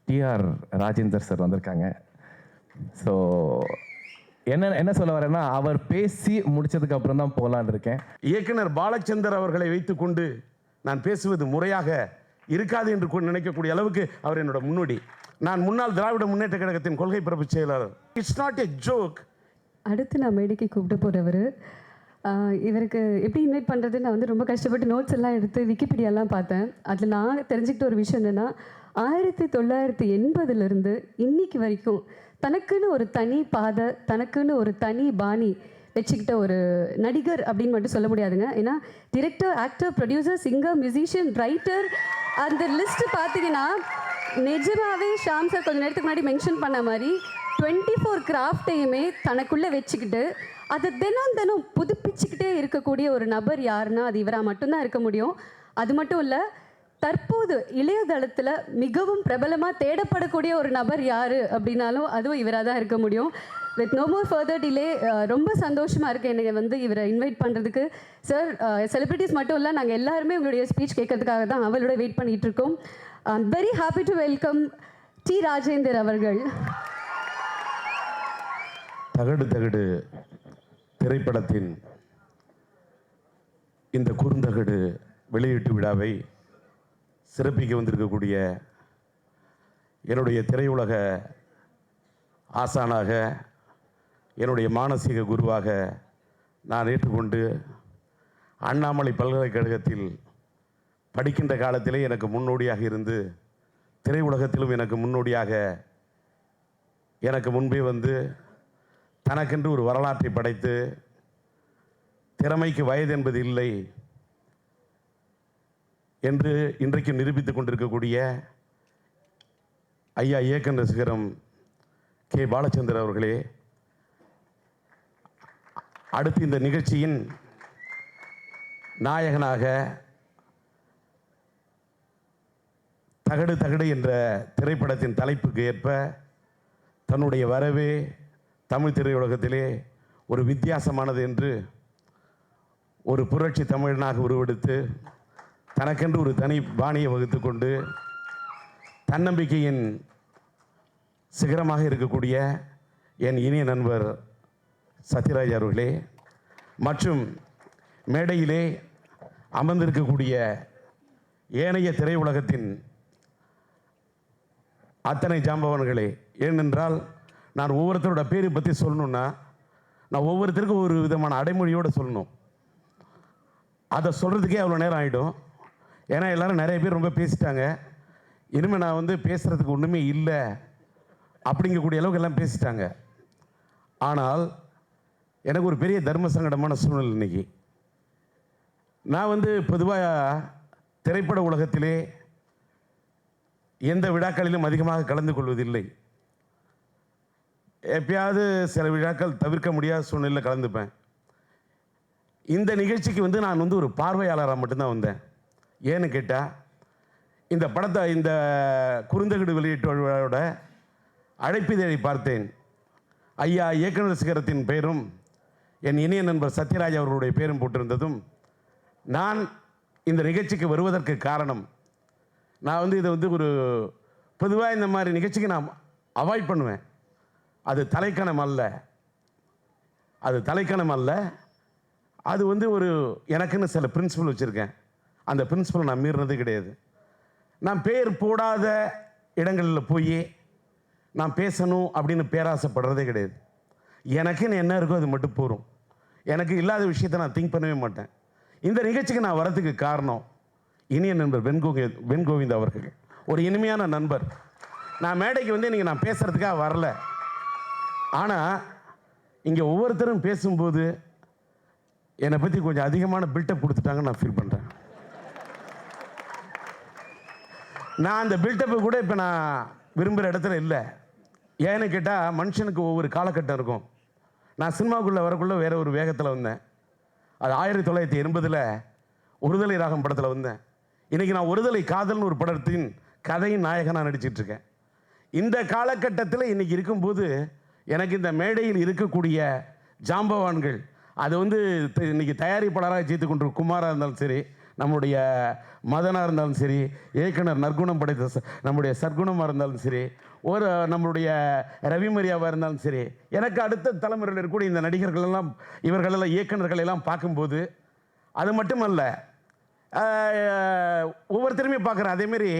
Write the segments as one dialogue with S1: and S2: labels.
S1: TR Rajendar sir வந்திருக்காங்க. So என்ன சொல்ல வரேன்னா, அவர் பேசி முடிச்சதுக்கு அப்புறம் தான் போகலான்னு இருக்கேன்.
S2: இயக்குனர் பாலச்சந்தர் அவர்களை வைத்துக்கொண்டு நான் பேசுவது முறையாக இருக்காது என்று நினைக்கக்கூடிய அளவுக்கு அவர் என்னோட முன்னோடி. நான் முன்னாள் திராவிட முன்னேற்ற கழகத்தின் கொள்கை பரப்பு செயலாளர். It's not a joke.
S3: அடுத்து நான் மேடைக்கு கூப்பிட்டு போகிறவர், இவருக்கு எப்படி இன்வைட் பண்ணுறது, நான் வந்து ரொம்ப கஷ்டப்பட்டு நோட்ஸ் எல்லாம் எடுத்து விக்கிபீடியாலாம் பார்த்தேன். அதில் நான் தெரிஞ்சுக்கிட்ட ஒரு விஷயம் என்னென்னா, 1980 இன்னைக்கு வரைக்கும் தனக்குன்னு ஒரு தனி பாதை, தனக்குன்னு ஒரு தனி பாணி வச்சுக்கிட்ட ஒரு நடிகர் அப்படின்னு மட்டும் சொல்ல முடியாதுங்க. ஏன்னா director, actor, producer, singer, musician, writer, அந்த லிஸ்ட்டு பார்த்தீங்கன்னா நிஜமாகவே ஷாம் சார் கொஞ்சம் நேரத்துக்கு முன்னாடி மென்ஷன் பண்ண மாதிரி 24 கிராஃப்டையுமே தனக்குள்ளே வச்சுக்கிட்டு அதை தினம் புதுப்பிச்சுக்கிட்டே இருக்கக்கூடிய ஒரு நபர் யாருன்னா அது இவராக மட்டும்தான் இருக்க முடியும். அது மட்டும் இல்லை, தற்போது இளையதளத்தில் மிகவும் பிரபலமாக தேடப்படக்கூடிய ஒரு நபர் யார் அப்படின்னாலும் அதுவும் இவராக தான் இருக்க முடியும். With no more further delay, ரொம்ப சந்தோஷமாக இருக்குது என்னை வந்து இவரை இன்வைட் பண்ணுறதுக்கு. சார், செலிப்ரிட்டிஸ் மட்டும் இல்லை, நாங்கள் எல்லாருமே உங்களுடைய ஸ்பீச் கேட்கறதுக்காக தான் அவளோட வெயிட் பண்ணிகிட்டு இருக்கோம். Very happy to welcome T Rajendar அவர்கள்.
S2: தகடு தகடு திரைப்படத்தின் இந்த குறுந்தகடு வெளியீட்டு விழாவை சிறப்பிக்க வந்திருக்கக்கூடிய என்னுடைய திரையுலக ஆசானாக, என்னுடைய மானசீக குருவாக நான் ஏற்றுக்கொண்டு அண்ணாமலை பல்கலைக்கழகத்தில் படிக்கின்ற காலத்திலே எனக்கு முன்னோடியாக இருந்து திரையுலகத்திலும் எனக்கு முன்னோடியாக எனக்கு முன்பே வந்து தனக்கென்று ஒரு வரலாற்றை படைத்து திறமைக்கு வயது என்பது இல்லை என்று இன்றைக்கு நிரூபித்துக் கொண்டிருக்கக்கூடிய ஐயா இயக்குனர் சிகரம் கே பாலச்சந்தர் அவர்களே, அடுத்து இந்த நிகழ்ச்சியின் நாயகனாக தகடு தகடு என்ற திரைப்படத்தின் தலைப்புக்கு ஏற்ப தன்னுடைய வரவே தமிழ் திரையுலகத்திலே ஒரு வித்தியாசமானது என்று ஒரு புரட்சி தமிழனாக உருவெடுத்து தனக்கென்று ஒரு தனி பாணியை வகுத்து கொண்டு தன்னம்பிக்கையின் சிகரமாக இருக்கக்கூடிய என் இனிய நண்பர் சத்யராஜ் அவர்களே, மற்றும் மேடையிலே அமர்ந்திருக்கக்கூடிய ஏனைய திரையுலகத்தின் அத்தனை ஜாம்பவான்களே. ஏனென்றால் நான் ஒவ்வொருத்தரோட பேரை பற்றி சொல்லணுன்னா நான் ஒவ்வொருத்தருக்கும் ஒரு விதமான அடைமொழியோடு சொல்லணும். அதை சொல்கிறதுக்கே அவ்வளோ நேரம் ஆகிடும். ஏன்னா எல்லோரும் நிறைய பேர் ரொம்ப பேசிட்டாங்க. இனிமேல் நான் வந்து பேசுகிறதுக்கு ஒன்றுமே இல்லை அப்படிங்கக்கூடிய அளவுக்கு எல்லாம் பேசிட்டாங்க. ஆனால் எனக்கு ஒரு பெரிய தர்ம சங்கடமான சூழ்நிலை இன்றைக்கி. நான் வந்து பொதுவாக திரைப்பட உலகத்திலே எந்த விழாக்களிலும் அதிகமாக கலந்து கொள்வதில்லை. எப்பயாவது சில விழாக்கள் தவிர்க்க முடியாத சூழ்நிலையில் கலந்துப்பேன். இந்த நிகழ்ச்சிக்கு வந்து நான் வந்து ஒரு பார்வையாளராக மட்டும்தான் வந்தேன். ஏன்னு கேட்டால், இந்த படத்தை, இந்த குறுந்தகடு வெளியீட்டு விழாவோட அழைப்பிதழை பார்த்தேன். ஐயா இயக்குனர் சிகரத்தின் பெயரும் என் இணைய நண்பர் சத்யராஜ் அவர்களுடைய பேரும் போட்டிருந்ததும், நான் இந்த நிகழ்ச்சிக்கு வருவதற்கு காரணம், நான் வந்து இதை வந்து ஒரு பொதுவாக இந்த மாதிரி நிகழ்ச்சிக்கு நான் அவாய்ட் பண்ணுவேன். அது தலைக்கணம் அல்ல, அது வந்து ஒரு எனக்குன்னு சில பிரின்சிபல் வச்சுருக்கேன். அந்த பிரின்சிபலை நான் மீறினது கிடையாது. நான் பேர் போடாத இடங்களில் போய் நான் பேசணும் அப்படின்னு பேராசைப்படுறதே கிடையாது. எனக்குன்னு என்ன இருக்கோ அது மட்டும் போகும். எனக்கு இல்லாத விஷயத்தை நான் திங்க் பண்ணவே மாட்டேன். இந்த நிகழ்ச்சிக்கு நான் வரதுக்கு காரணம் இனிய நண்பர் வெண் கோவிந்த் அவர்கள், ஒரு இனிமையான நண்பர். நான் மேடைக்கு வந்து இன்றைக்கி நான் பேசுகிறதுக்காக வரல. ஆனால் இங்கே ஒவ்வொருத்தரும் பேசும்போது என்னை பற்றி கொஞ்சம் அதிகமான பில்டப் கொடுத்துட்டாங்கன்னு நான் ஃபீல் பண்ணுறேன். நான் அந்த பில்டப்பை கூட இப்போ நான் விரும்புகிற இடத்துல இல்லை. ஏன்னு கேட்டால், மனுஷனுக்கு ஒவ்வொரு காலகட்டம் இருக்கும். நான் சினிமாவுக்குள்ளே வரக்குள்ளே வேறு ஒரு வேகத்தில் வந்தேன். அது 1980 ஒருதலை ராகம் படத்தில் வந்தேன். இன்றைக்கி நான் ஒருதலை காதல்னு ஒரு படத்தின் கதையின் நாயகனாக நடிச்சிட்ருக்கேன். இந்த காலகட்டத்தில் இன்றைக்கி இருக்கும்போது எனக்கு இந்த மேடையில் இருக்கக்கூடிய ஜாம்பவான்கள், அது வந்து இன்றைக்கி தயாரிப்பாளராக ஜெயித்து கொண்டு குமாராக இருந்தாலும் சரி, நம்முடைய மதனாக இருந்தாலும் சரி, இயக்குனர் நற்குணம் படைத்த நம்முடைய சற்குணமாக இருந்தாலும் சரி, ஒரு நம்மளுடைய ரவிமரியாவாக இருந்தாலும் சரி, எனக்கு அடுத்த தலைமுறையில் இருக்கக்கூடிய இந்த நடிகர்கள் எல்லாம், இவர்களெல்லாம் இயக்குனர்கள் எல்லாம் பார்க்கும்போது அது மட்டுமல்ல, ஒவ்வொருத்தருமே பார்க்குறேன். அதேமாரி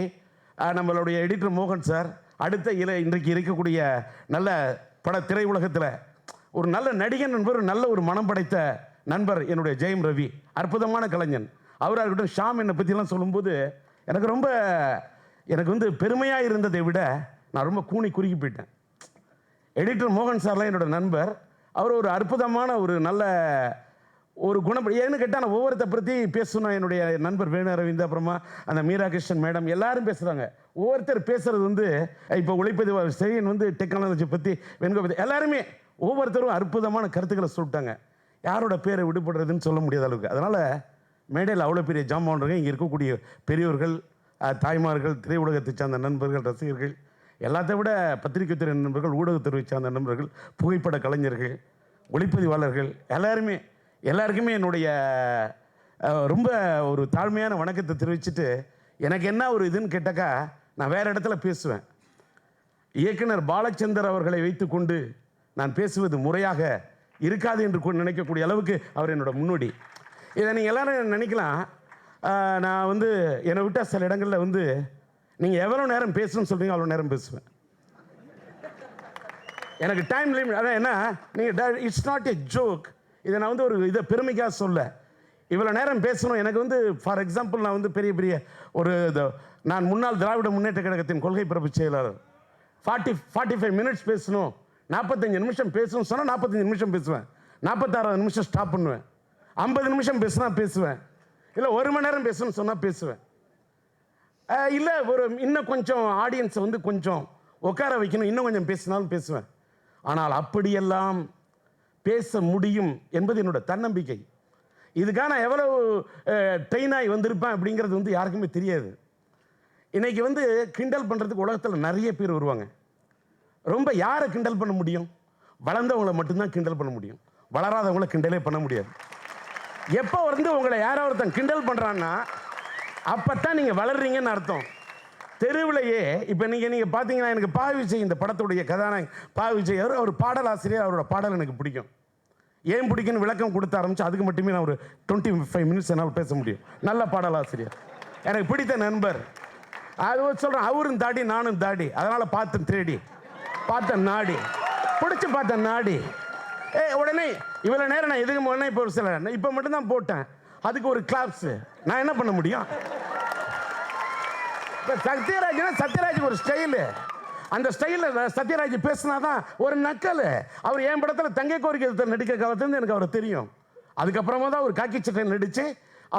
S2: நம்மளுடைய எடிட்டர் மோகன் சார், அடுத்த இன்றைக்கு இருக்கக்கூடிய நல்ல திரை உலகத்தில் ஒரு நல்ல நடிகன் நண்பர், நல்ல ஒரு மனம் படைத்த நண்பர் என்னுடைய ஜெயம் ரவி, அற்புதமான கலைஞன். அவராக இருக்கட்டும், ஷாம் என்னை பற்றிலாம் சொல்லும்போது எனக்கு வந்து பெருமையாக இருந்ததை விட நான் ரொம்ப குறுகி போயிட்டேன். எடிட்டர் மோகன் சார்லாம் என்னோட நண்பர். அவர் ஒரு அற்புதமான ஒரு நல்ல ஒரு குணம். ஏன்னு கேட்டால் நான் ஒவ்வொருத்த பற்றி பேசணும். என்னுடைய நண்பர் வேணு அரவிந்த், அப்புறமா அந்த மீரா கிருஷ்ணன் மேடம் எல்லாரும் பேசுகிறாங்க. ஒவ்வொருத்தர் பேசுகிறது வந்து இப்போ ஒளிப்பதிவு செயின் வந்து டெக்னாலஜி பற்றி, வெண்கோ பற்றி எல்லாருமே ஒவ்வொருத்தரும் அற்புதமான கருத்துக்களை சொல்லிட்டாங்க. யாரோட பேரை விடுபடுறதுன்னு சொல்ல முடியாத அளவுக்கு. அதனால் மேடையில் அவ்வளோ பெரிய ஜாமான்றாங்க. இங்கே இருக்கக்கூடிய பெரியோர்கள், தாய்மார்கள், திரையுலகத்தை சார்ந்த நண்பர்கள், ரசிகர்கள், எல்லாத்தை விட பத்திரிகை துறை நண்பர்கள், ஊடகத்துறை சார்ந்த நண்பர்கள், புகைப்பட கலைஞர்கள், ஒளிப்பதிவாளர்கள் எல்லாருக்குமே என்னுடைய ரொம்ப ஒரு தாழ்மையான வணக்கத்தை தெரிவிச்சுட்டு, எனக்கு என்ன ஒரு இதுன்னு கேட்டாக்கா, நான் வேறு இடத்துல பேசுவேன். இயக்குனர் பாலச்சந்தர் அவர்களை வைத்துக்கொண்டு நான் பேசுவது முறையாக இருக்காது என்று நினைக்கக்கூடிய அளவுக்கு அவர் என்னோட முன்னோடி. இதை நீங்கள் எல்லாரும் நினைக்கலாம், நான் வந்து என்னை விட்டால் சில இடங்களில் வந்து நீங்கள் எவ்வளோ நேரம் பேசணும்னு சொல்கிறீங்க அவ்வளோ நேரம் பேசுவேன். எனக்கு டைம் லிமிட். அதான் என்ன, நீங்கள் இட்ஸ் நாட் எ ஜோக். இதை நான் வந்து ஒரு இதை பெருமைக்காக சொல்ல, இவ்வளோ நேரம் பேசணும். எனக்கு வந்து ஃபார் எக்ஸாம்பிள், நான் வந்து பெரிய ஒரு நான் முன்னாள் திராவிட முன்னேற்ற கழகத்தின் கொள்கை பரப்பு செயலாளர். 45 மினிட்ஸ் பேசணும், 45 நிமிஷம் பேசணும் சொன்னால் 45 நிமிஷம் பேசுவேன். 46 நிமிஷம் ஸ்டாப் பண்ணுவேன். 50 நிமிஷம் பேசுனா பேசுவேன். இல்லை 1 மணி நேரம் பேசணும்னு சொன்னால் பேசுவேன். இல்லை இன்னும் கொஞ்சம் ஆடியன்ஸை வந்து கொஞ்சம் உட்கார வைக்கணும், இன்னும் கொஞ்சம் பேசினாலும் பேசுவேன். ஆனால் அப்படியெல்லாம் பேச முடியும் என்பது என்னோட தன்னம்பிக்கை. இதுக்காக நான் எவ்வளவு ட்ரெயின் ஆகி வந்திருப்பேன் அப்படிங்கிறது வந்து யாருக்குமே தெரியாது. இன்னைக்கு வந்து கிண்டல் பண்ணுறதுக்கு உலகத்தில் நிறைய பேர் வருவாங்க. ரொம்ப யாரை கிண்டல் பண்ண முடியும்? வளர்ந்தவங்களை மட்டும்தான் கிண்டல் பண்ண முடியும். வளராதவங்களை கிண்டலே பண்ண முடியாது. எப்போ வந்து உங்களை யாரோ ஒருத்தன் கிண்டல் பண்ணுறான்னா அப்போத்தான் நீங்கள் வளர்றீங்கன்னு அர்த்தம். தெருவிலையே இப்போ நீங்கள் பார்த்தீங்கன்னா, எனக்கு பா விஜய், இந்த படத்துடைய கதாநாயகன் பா விஜய், அவர் பாடல் ஆசிரியர். அவரோட பாடல் எனக்கு பிடிக்கும். ஏன் பிடிக்குன்னு விளக்கம் கொடுத்த ஆரம்பிச்சு அதுக்கு மட்டுமே நான் ஒரு 25 மினிட்ஸ் என்னால் பேச முடியும். நல்ல பாடல் ஆசிரியர், எனக்கு பிடித்த நண்பர். அது சொல்கிறேன், அவரும் தாடி நானும் தாடி, அதனால் பார்த்தேன் நாடி பிடிச்சி பார்த்தேன் நாடி. உடனே இவ்வளோ நேரம் நான் எதுக்கு போனேன், இப்போ ஒரு சில இப்போ மட்டும்தான் போட்டேன், அதுக்கு ஒரு கிளாப்ஸு. நான் என்ன பண்ண முடியும்? சத்யராஜ் ஒரு ஸ்டைலு. அந்த ஸ்டைலில் சத்யராஜ் பேசினாதான் ஒரு நக்கல். அவர் என் படத்தில் தங்கை கோரிக்கை நடிக்க காலத்துலேருந்து எனக்கு அவரை தெரியும். அதுக்கப்புறமா தான் ஒரு காக்கி சட்டை நடித்து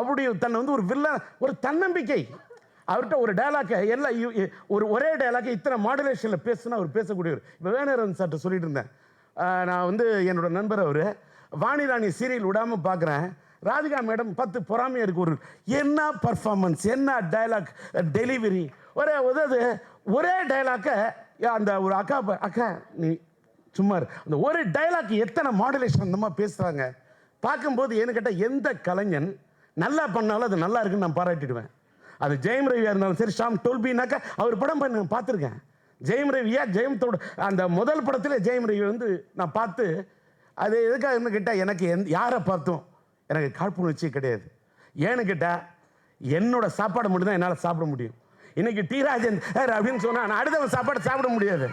S2: அவருடைய தன்னை வந்து ஒரு வில்லன், ஒரு தன்னம்பிக்கை. அவர்கிட்ட ஒரு டைலாக்கை ஒரே டைலாக்கை இத்தனை மாடுலேஷனில் பேசுனா அவர் பேசக்கூடியவர். இப்போ வேணரன் சார்ட்ட சொல்லிட்டு இருந்தேன், நான் வந்து என்னோட நண்பர் அவர் வாணிராணி சீரியல் விடாமல் பார்க்குறேன். ராதிகா மேடம் 10 பொறாமையாக இருக்கு. ஒரு என்ன பர்ஃபார்மன்ஸ், என்ன டைலாக் டெலிவரி, ஒரே டைலாக்கை அந்த ஒரு அக்கா நீ சும்மா அந்த ஒரு டைலாக் எத்தனை மாடுலேஷன் அந்தமாக பேசுகிறாங்க. பார்க்கும்போது ஏன்னு கேட்டால், எந்த கலைஞன் நல்லா பண்ணாலும் அது நல்லா இருக்குன்னு நான் பாராட்டிடுவேன். அது ஜெயம் ரவியாக இருந்தாலும் சரி, ஷாம் டோல்பினாக்கா அவர் படம் பண்ண பார்த்துருக்கேன். ஜெயம் ரவியா, ஜெயத்தோட அந்த முதல் படத்தில் ஜெயம் ரவி வந்து நான் பார்த்து, அது எதுக்காக கேட்டால், எனக்கு யாரை பார்த்தோம் எனக்கு காழ்ப்புணர்ச்சியே கிடையாது. ஏன்னு கேட்டால், என்னோட சாப்பாடு மட்டும்தான் என்னால் சாப்பிட முடியும். இன்னைக்கு டி ராஜன் அப்படின்னு சொன்னால் நான் அடுத்தவன் சாப்பாடு சாப்பிட முடியாது.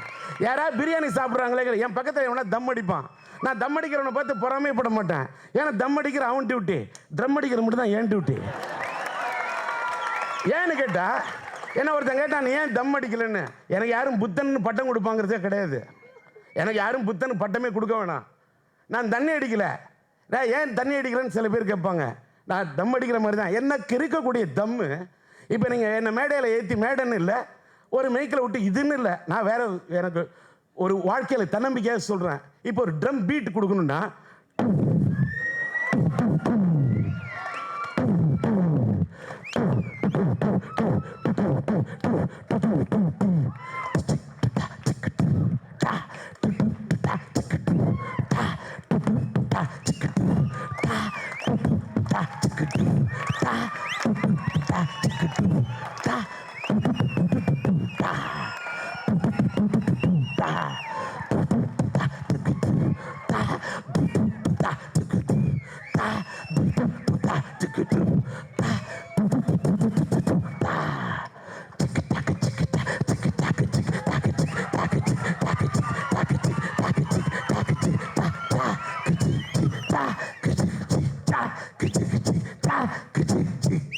S2: யாராவது பிரியாணி சாப்பிட்றாங்களே, என் பக்கத்தில் எவனா தம் அடிப்பான். நான் தம் அடிக்கிறவனை பார்த்து பொறாமைப்பட மாட்டேன். ஏன்னா தம் அடிக்கிற அவன் டியூட்டி, ட்ரம் அடிக்கிற மட்டும் தான் என் டியூட்டி. ஏன்னு கேட்டால், என்ன ஒருத்தன் கேட்டான், ஏன் தம் அடிக்கலன்னு. எனக்கு யாரும் புத்தன்னு பட்டம் கொடுப்பாங்கிறதே கிடையாது. எனக்கு யாரும் புத்தன்னு பட்டமே கொடுக்க வேணாம். நான் தண்ணி அடிக்கலை. ஏன் தண்ணி அடிக்கிறேன்னு சில பேர் கேட்பாங்க. நான் தம் அடிக்கிற மாதிரி தான். எனக்கு இருக்கக்கூடிய தம்மு, இப்போ நீங்கள் என்னை மேடையில் ஏற்றி, மேடைன்னு இல்லை, ஒரு மைக்கில் விட்டு இதுன்னு இல்லை, நான் வேற எனக்கு ஒரு வாழ்க்கையில் தன்னம்பிக்கையாக சொல்கிறேன். இப்போ ஒரு ட்ரம் பீட் கொடுக்கணுன்னா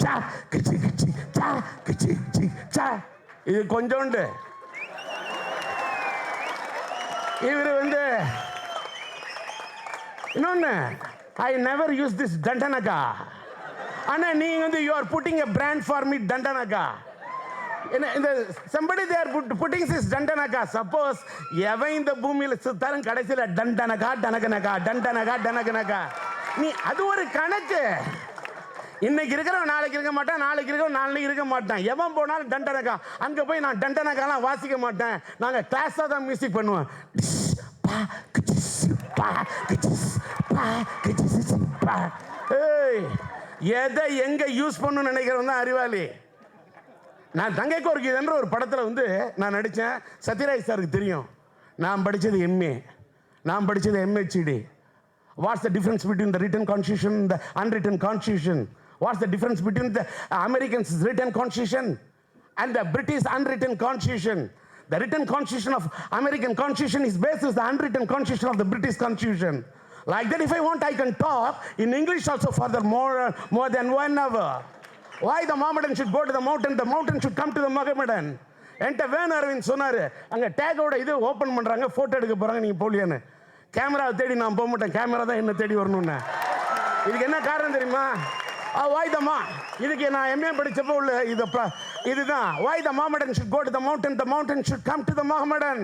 S2: சா கிச்சி கிச்சி சா கிச்சி கிச்சி சா. இது கொஞ்சோண்டு. இவர் வந்து இன்னொன்னு, ஐ நெவர் யூஸ் திஸ் தண்டனகா. ஆனா நீங்க வந்து you are putting a brand for me தண்டனகா. இந்த somebody they are putting this தண்டனகா. சப்போஸ் எவன் இந்த பூமியில சுத்தாலும் கடைசியில தண்டனகா டனகனகா தண்டனகா டனகனகா. நீ அது ஒரு கணக்கு. இன்னைக்கு இருக்கிறவன் நாளைக்கு இருக்க மாட்டான், நாளைக்கு இருக்கிறவன் நாளைக்கு இருக்க மாட்டான். எவன் போனாலும் தண்டனகா. அங்க போய் நான் தண்டனகாலாம் வாசிக்க மாட்டேன். நாங்க கிளாஸா தான் மியூசிக் பண்ணுவோம். எதை எங்க யூஸ் பண்ணணும்னு நினைக்கிறவன் தான் அறிவாளி. நான் தங்கை கோர்க்கின்ற ஒரு படத்தில் வந்து நான் நடித்தேன். சத்யராஜ் சாருக்கு தெரியும். நான் படித்தது எம்ஏ, நான் படித்தது MHT. What's the difference between the written constitution the unwritten constitution? What's the difference between the Americans return constitution and the British unwritten constitution? The written constitution of American constitution is based on the unwritten constitution of the British constitution. Like that, if I want, I can talk in English also for the more than 1 hour. Why the Mohammedan should go to the mountain should come to the Mohammedan. என்கிட்ட van Aravind சொன்னார், அங்கே டேகோட இது open பண்ணுறாங்க, photo எடுக்க போகிறாங்க, நீங்கள் போலியான்னு. கேமராவை தேடி நான் போக மாட்டேன், கேமரா தான் என்ன தேடி வரணும்னு. இதுக்கு என்ன காரணம் தெரியுமா? வாய்தமா இதுக்கு நான் எம்ஏ படித்தப்போ உள்ள இதுதான். Why the Mohammedan should go to the mountain should come to the Mohammedan.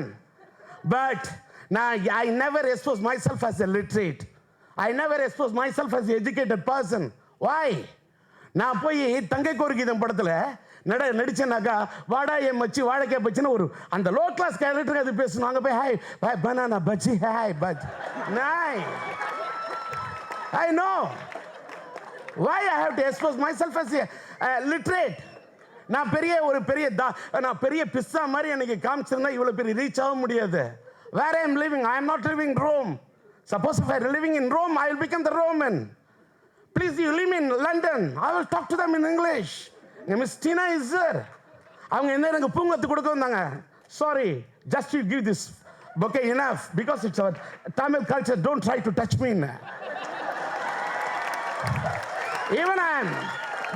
S2: But I never expose myself as a literate. I never expose myself as an educated person. Why? நான் போய் தங்கை கோர்க்கிதம் படத்தில் நடிச்சேனாக்கா, வாடா என் மச்சி வாழைக்காய் பச்சின்னு ஒரு அந்த லோ கிளாஸ் கேரக்டருக்கு அது பேசணும். அங்கே போய் ஹாய் பாய் பனானா பச்சி ஹாய் பச் நாய். I know. Why I have to expose myself as a literate? நான் பெரிய பிஸ்ஸா மாதிரி எனக்கு காமிச்சிருந்தா இவ்வளோ பெரிய ரீச் ஆக முடியாது. Where I am living, I am not living in Rome. Suppose if I am living in Rome, I will become the Roman. Please, you live in London, I will talk to them in English. Miss Tina is there. அவங்க என்ன எனக்கு பூங்கத்து கொடுக்க வந்தாங்க. Sorry, just you give this bouquet enough because it's our Tamil culture. Don't try to touch me. Even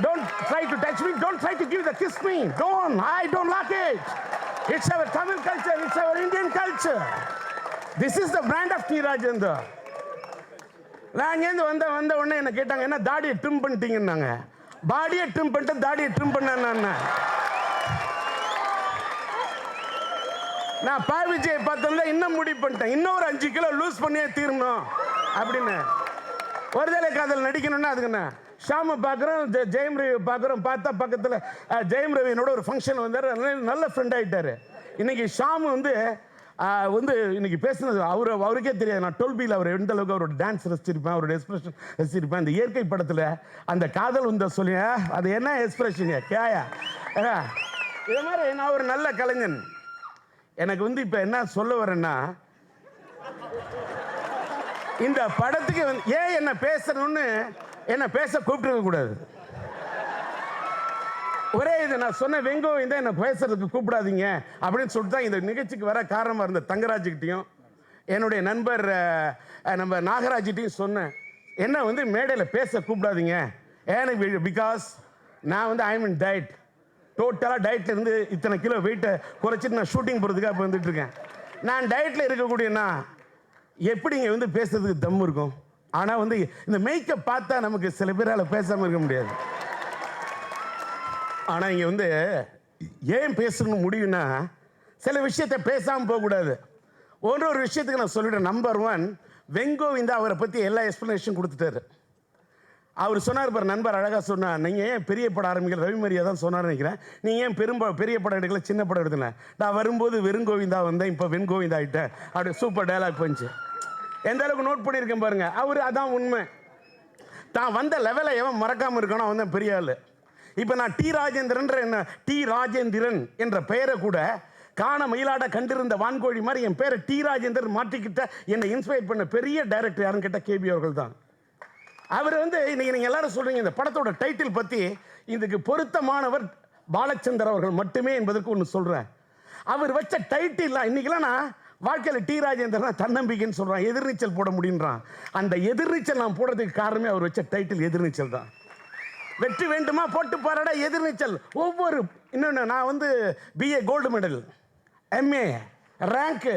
S2: don't try to touch me. Don't try to give the kiss me. Don't. I don't like it. It's our Tamil culture. It's our Indian culture. This is the brand of T. Rajendra. நான் இங்கேருந்து வந்த உடனே என்ன கேட்டாங்க, என்ன தாடியை trim பண்ணிட்டீங்கன்னாங்க. பாடியை trim பண்ணிட்டு தாடியை ட்ரிம் பண்ணேன். நான் பா விஜயை பார்த்தோம்ல இன்னும் முடிவு பண்ணிட்டேன், இன்னும் ஒரு 5 கிலோ லூஸ் பண்ணியே தீரணும் அப்படின்னு. ஒருதலை காதல் நடிக்கணும்னா அதுக்குண்ணா ஷாமை பார்க்குறோம், ஜெயம் ரவி பார்க்குறோம். பார்த்தா பக்கத்தில் ஜெயம் ரவி என்னோட ஒரு ஃபங்க்ஷன் வந்தார், நல்ல ஃப்ரெண்ட் ஆகிட்டார். இன்னைக்கு ஷாமு வந்து இன்னைக்கு பேசுனது அவருக்கே தெரியாது. நான் 12Bயில் அவர் எந்த அளவுக்கு அவரோட டான்ஸ் ரசிச்சிருப்பேன், அவரோட எக்ஸ்பிரஷன் ரசிச்சிருப்பேன். இந்த இயற்கை படத்தில் அந்த காதல் வந்த சொல்லி அது என்ன எக்ஸ்பிரஷன் கேயா. இது மாதிரி நான் ஒரு நல்ல கலைஞன். எனக்கு வந்து இப்போ என்ன சொல்ல வரேன்னா, இந்த படத்துக்கு ஏன் என்ன பேசணும்னு என்ன பேச கூப்பிட்டுருக்க கூடாது. ஒரே இது நான் சொன்ன வெங்கோ இந்த என்ன பேசுறதுக்கு கூப்பிடாதீங்க அப்படின்னு சொல்லிட்டு தான் இந்த நிகழ்ச்சிக்கு வர காரணமாக இருந்த தங்கராஜ்கிட்டையும் என்னுடைய நண்பர் நம்ம நாகராஜ்கிட்டையும் சொன்னேன், என்ன வந்து மேடையில் பேச கூப்பிடாதீங்க. ஏன்னா பிகாஸ் நான் வந்து ஐ மீன் டயட், டோட்டலாக டயட்டில் இருந்து இத்தனை கிலோ வெயிட்டை குறைச்சிட்டு நான் ஷூட்டிங் போகிறதுக்காக இப்போ வந்துட்டு இருக்கேன். நான் டயட்டில் இருக்கக்கூடியனா எப்படிங்க வந்து பேசுறதுக்கு தம் இருக்கும். ஆனால் வந்து இந்த மேக்கப் பார்த்தா நமக்கு சில பேரால் பேசாமல் இருக்க முடியாது. ஆனால் இங்கே வந்து ஏன் பேசணும்னு முடியும்னா, சில விஷயத்தை பேசாமல் போகக்கூடாது. ஒரு விஷயத்துக்கு நான் சொல்லிவிட்டேன். நம்பர் 1, வெங்கோவிந்தா அவரை பற்றி எல்லா எக்ஸ்ப்ளனேஷன் கொடுத்துட்டாரு. அவர் சொன்னார் பாரு, நண்பர் அழகாக சொன்னார், நீங்கள் ஏன் பெரிய படம் ஆரம்பிக்கல, ரவிமரியா தான் சொன்னார்னு நினைக்கிறேன், நீங்கள் ஏன் பெரிய படம் எடுக்கல, சின்ன படம் எடுக்கல. நான் வரும்போது வெறுங்கோவிந்தா வந்தேன், இப்போ வெண்கோவிந்தா ஆகிட்டேன். அப்படி சூப்பர் டயலாக் பண்ணிச்சு. எந்த அளவுக்கு நோட் பண்ணியிருக்கேன் பாருங்க. அவர் அதான் உண்மை. தான் வந்த லெவலை எவன் மறக்காமல் இருக்கணும், அவன் தான் பெரிய ஆள். இப்போ நான் டி ராஜேந்திரன் என்ற பெயரை கூட காண மயிலாட கண்டிருந்த வான்கோழி மாதிரி என் பேரை டி ராஜேந்திரன் மாற்றிக்கிட்ட என்னை இன்ஸ்பயர் பண்ண பெரிய டைரக்டர் யாருன்னு கேட்டால் கேபி அவர்கள் தான். அவர் வந்து இன்னைக்கு நீங்கள் எல்லாரும் சொல்றீங்க இந்த படத்தோட டைட்டில் பற்றி, இதுக்கு பொருத்தமானவர் பாலச்சந்தர் அவர்கள் மட்டுமே என்பதற்கு ஒன்று சொல்கிறேன். அவர் வச்ச டைட்டில் இன்னைக்கெல்லாம் நான் வாழ்க்கையில் டி ராஜேந்திரன் தன்னம்பிக்கைன்னு சொல்கிறான், எதிர்நீச்சல் போட முடியுன்றான். அந்த எதிர்நீச்சல் நான் போடுறதுக்கு காரணமே அவர் வச்ச டைட்டில் எதிர்நீச்சல் தான். வெற்றி வேண்டுமா போட்டு பாருடா எதிர்நீச்சல். ஒவ்வொரு இன்னொன்று, நான் வந்து BA gold medal, MA rank,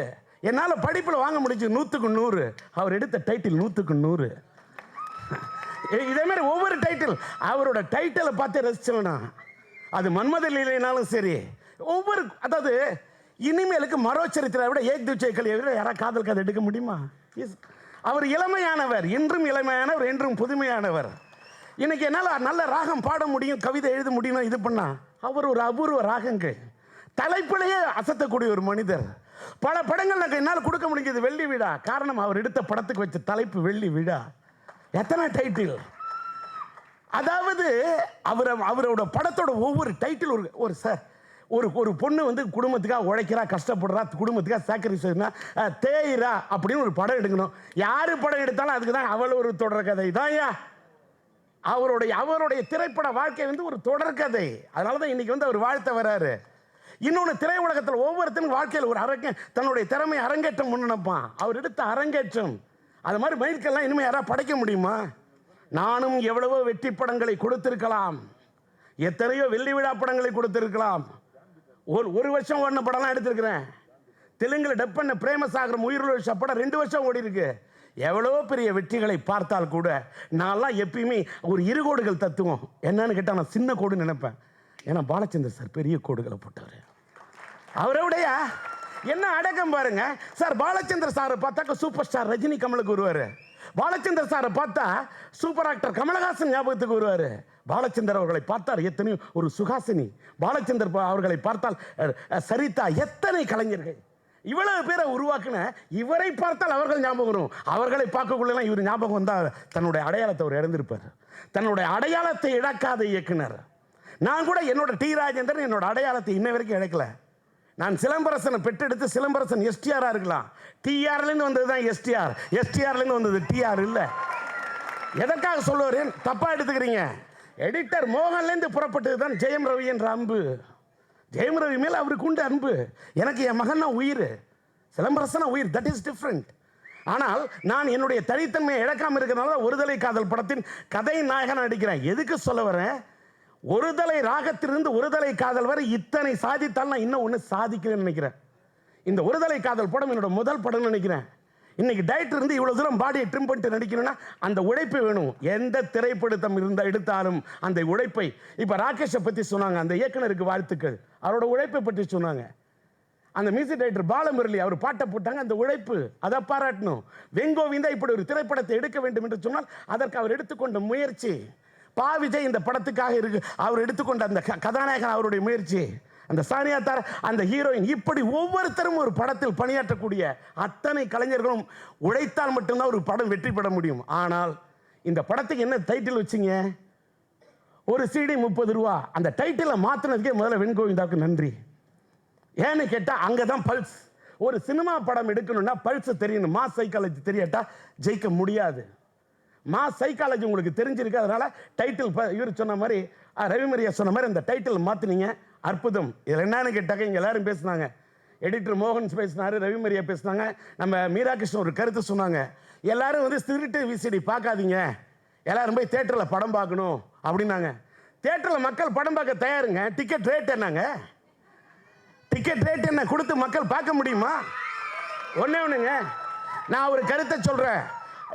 S2: என்னால் படிப்பில் வாங்க முடிஞ்சு 100க்கு 100. அவர் எடுத்த டைட்டில் 100க்கு 100. இதே மாதிரி ஒவ்வொரு டைட்டில், அவரோட டைட்டிலை பார்த்து ரசிச்சோம்னா அது மன்மத லீலைனாலும் சரி, ஒவ்வொரு, அதாவது இனிமேலுக்கு மரோச்சரித்திரை விட ஏக் துச்சை கலியை விட யாராவது காதல் கதை எடுக்க முடியுமா? அவர் இளமையானவர், இன்றும் இளமையானவர், என்றும் புதுமையானவர். இன்னைக்கு என்னால் நல்ல ராகம் பாட முடியும், கவிதை எழுத முடியும், இது பண்ணா அவர் ஒரு அபூர்வ ராகங்கள், தலைப்பிலேயே அசத்தக்கூடிய ஒரு மனிதர். பல படங்கள் என்னால் கொடுக்க முடிஞ்சது வெள்ளி விழா. காரணம், அவர் எடுத்த படத்துக்கு வச்ச தலைப்பு வெள்ளி விழா. எத்தனை டைட்டில்! அதாவது அவரோட படத்தோட ஒவ்வொரு டைட்டில் ஒரு சார், ஒரு பொண்ணு வந்து குடும்பத்துக்காக உழைக்கிறா, கஷ்டப்படுறா, குடும்பத்துக்காக சாக்ரிஃபைஸ் தேயிரா அப்படின்னு ஒரு படம் எடுக்கணும். யாரு படம் எடுத்தாலும் அதுக்கு தான் அவள் ஒரு தொடர் கதை தான். அவருடைய திரைப்பட வாழ்க்கை வந்து ஒரு தொடர்கதை. அதனால தான் இன்னைக்கு வந்து அவர் வாழ்த்த வராரு. இன்னொன்று, திரையுலகத்தில் ஒவ்வொருத்தரும் வாழ்க்கையில் ஒரு தன்னுடைய திறமை அரங்கேற்றம் நினைப்பான். அவர் எடுத்த அரங்கேற்றம் அது மாதிரி மைல்கெல்லாம் இனிமேல் யாராவது படைக்க முடியுமா? நானும் எவ்வளவோ வெற்றி படங்களை கொடுத்திருக்கலாம், எத்தனையோ வெள்ளி விழா படங்களை கொடுத்திருக்கலாம். ஒரு வருஷம் ஓடின படம்லாம் எடுத்திருக்கிறேன். தெலுங்குல டப் பண்ண பிரேமசாகரம் உயிருள்ள படம் 2 வருஷம் ஓடி இருக்கு. எவ்வளோ பெரிய வெற்றிகளை பார்த்தால் கூட நான்லாம் எப்பயுமே ஒரு இருகோடுகள் தத்துவம் என்னன்னு கேட்டால் நான் சின்ன கோடு நினைப்பேன். ஏன்னா பாலச்சந்தர் சார் பெரிய கோடுகளை போட்டவர். அவருடைய என்ன அடக்கம் பாருங்க சார். பாலச்சந்தர் சாரை பார்த்தாக்க சூப்பர் ஸ்டார் ரஜினி கமலுக்கு வருவார். பாலச்சந்தர் சாரை பார்த்தா சூப்பர் ஆக்டர் கமலஹாசன் ஞாபகத்துக்கு வருவார். பாலச்சந்தர் அவர்களை பார்த்தால் எத்தனையோ ஒரு சுஹாசினி, பாலச்சந்தர் அவர்களை பார்த்தால் சரிதா, எத்தனை கலைஞர்கள், இவ்வளவு பேரை உருவாக்குன இவரை பார்த்தால் அவர்கள் ஞாபகம் வரும். அவர்களை பார்க்கக்குள்ளலாம் இவர் ஞாபகம் வந்தால் தன்னுடைய அடையாளத்தை அவர் இழந்திருப்பார். தன்னுடைய அடையாளத்தை இழக்காத இயக்குனர். நான் கூட என்னோட டி ராஜேந்திரன் என்னோட அடையாளத்தை இன்ன வரைக்கும் இழக்கல. நான் சிலம்பரசனை பெற்றெடுத்து சிலம்பரசன் எஸ்டிஆரா இருக்கலாம், டிஆர்லேருந்து வந்தது தான் எஸ்டிஆர், எஸ்டிஆர்லேருந்து வந்தது டிஆர் இல்லை. எதற்காக சொல்லுவார் தப்பா எடுத்துக்கிறீங்க? எடிட்டர் மோகன்லேருந்து புறப்பட்டது தான் ஜெயம் ரவி என்ற அன்பு. ஜெயம் ரவி மேல் அவருக்கு உண்டு அன்பு. எனக்கு என் மகன் தான் உயிர், சிலம்பரசனா உயிர், தட் இஸ் டிஃப்ரெண்ட். ஆனால் நான் என்னுடைய தனித்தன்மையை இழக்காமல் இருக்கிறனால ஒருதலை காதல் படத்தின் கதை நாயகன் நடிக்கிறேன். எதுக்கு சொல்ல வரேன்? ஒருதலை ராகத்திலிருந்து ஒருதலை காதல் வரை இத்தனை சாதித்தால் நான் இன்னும் ஒன்று சாதிக்கிறேன்னு நினைக்கிறேன். இந்த ஒருதலை காதல் படம் என்னோட முதல் படம் நினைக்கிறேன். இன்னைக்கு டயட் இருந்து இவ்வளவு தூரம் பாடியை ட்ரிம் பண்ணிட்டு நடிக்கணும்னா அந்த உழைப்பு வேணும். எந்த திரைப்படத்தம் எடுத்தாலும் அந்த உழைப்பை, இப்ப ராகேஷை பத்தி சொன்னாங்க, அந்த இயக்குனருக்கு வாழ்த்துக்கள், அவரோட உழைப்பை பற்றி சொன்னாங்க. அந்த மியூசிக் டைரக்டர் பாலமுரளி அவர் பாட்டை போட்டாங்க, அந்த உழைப்பு, அதை பாராட்டணும். வெங்கோவிந்தா இப்படி ஒரு திரைப்படத்தை எடுக்க வேண்டும் என்று சொன்னால் அதற்கு அவர் எடுத்துக்கொண்ட முயற்சி. பா விஜய் இந்த படத்துக்காக இருக்கு, அவர் எடுத்துக்கொண்ட அந்த கதாநாயகன் அவருடைய முயற்சி, அந்த சானியா தார, அந்த ஹீரோயின், இப்படி ஒவ்வொருத்தரும் ஒரு படத்தில் பணியாற்றக்கூடிய அத்தனை கலைஞர்களும் உழைத்தால் மட்டும்தான் ஒரு படம் வெற்றி பெற முடியும். ஆனால் இந்த படத்துக்கு என்ன டைட்டில் வச்சிங்க? ஒரு CD 30 ரூபா. அந்த டைட்டிலை மாற்றினதுக்கே முதல்ல வெண்கோவிந்தாவுக்கு நன்றி. ஏன்னு கேட்டால் அங்கே தான் பல்ஸ். ஒரு சினிமா படம் எடுக்கணும்னா பல்ஸ் தெரியணும், மாஸ் சைக்காலஜி தெரியாட்டா ஜெயிக்க முடியாது. மாஸ் சைக்காலஜி உங்களுக்கு தெரிஞ்சிருக்கு, அதனால டைட்டில் இவர் சொன்ன மாதிரி, ரவிமரியா சொன்ன மாதிரி அந்த டைட்டில் மாற்றினீங்க, அற்புதம். இதில் என்னன்னு கேட்டாக்க இங்கே எல்லாரும் பேசினாங்க, எடிட்டர் மோகன் பேசினாரு, ரவிமரியா பேசினாங்க, நம்ம மீரா கிருஷ்ணன் ஒரு கருத்து சொன்னாங்க. எல்லாரும் வந்து திருட்டு விசிடி பார்க்காதீங்க, எல்லாரும் போய் தேட்டரில் படம் பார்க்கணும் அப்படின்னாங்க. தேட்டரில் மக்கள் படம் பார்க்க தயாருங்க. டிக்கெட் ரேட் என்னங்க? டிக்கெட் ரேட் என்ன கொடுத்து மக்கள் பார்க்க முடியுமா? ஒன்றுங்க, நான் ஒரு கருத்தை சொல்கிறேன்.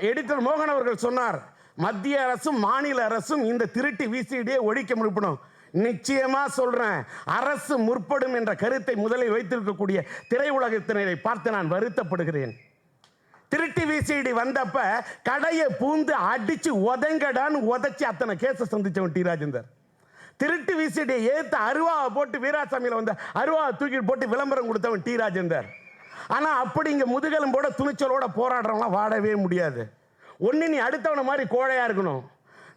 S2: எடிட்டர் மோகன் அவர்கள் சொன்னார், மத்திய அரசும் மாநில அரசும் இந்த திருட்டு விசிடியை ஒழிக்க முற்படும். நிச்சயமா சொல்றேன், அரசு முற்படும் என்ற கருத்தை முதலில் வைத்திருக்கக்கூடிய திரையுலகத்தினரை பார்த்து நான் வருத்தப்படுகிறேன். திருட்டு விசிடி வந்தப்ப கடையை பூந்து அடிச்சு உதங்கடான்னு உதச்சி அத்தனை கேஸை சந்திச்சவன் டி ராஜேந்தர். திருட்டு விசிடியை ஏத்து அருவாவை போட்டு வீராசாமியில் வந்த அருவாவை தூக்கி போட்டு விளம்பரம் கொடுத்தவன் டி ராஜேந்தர். ஆனா அப்படி இங்க முதுகெலும்போட துணிச்சலோட போராடுறவங்களாம் வாடவே முடியாது. ஒன்னு நீ அடுத்தவன மாதிரி கோழையா இருக்கணும்.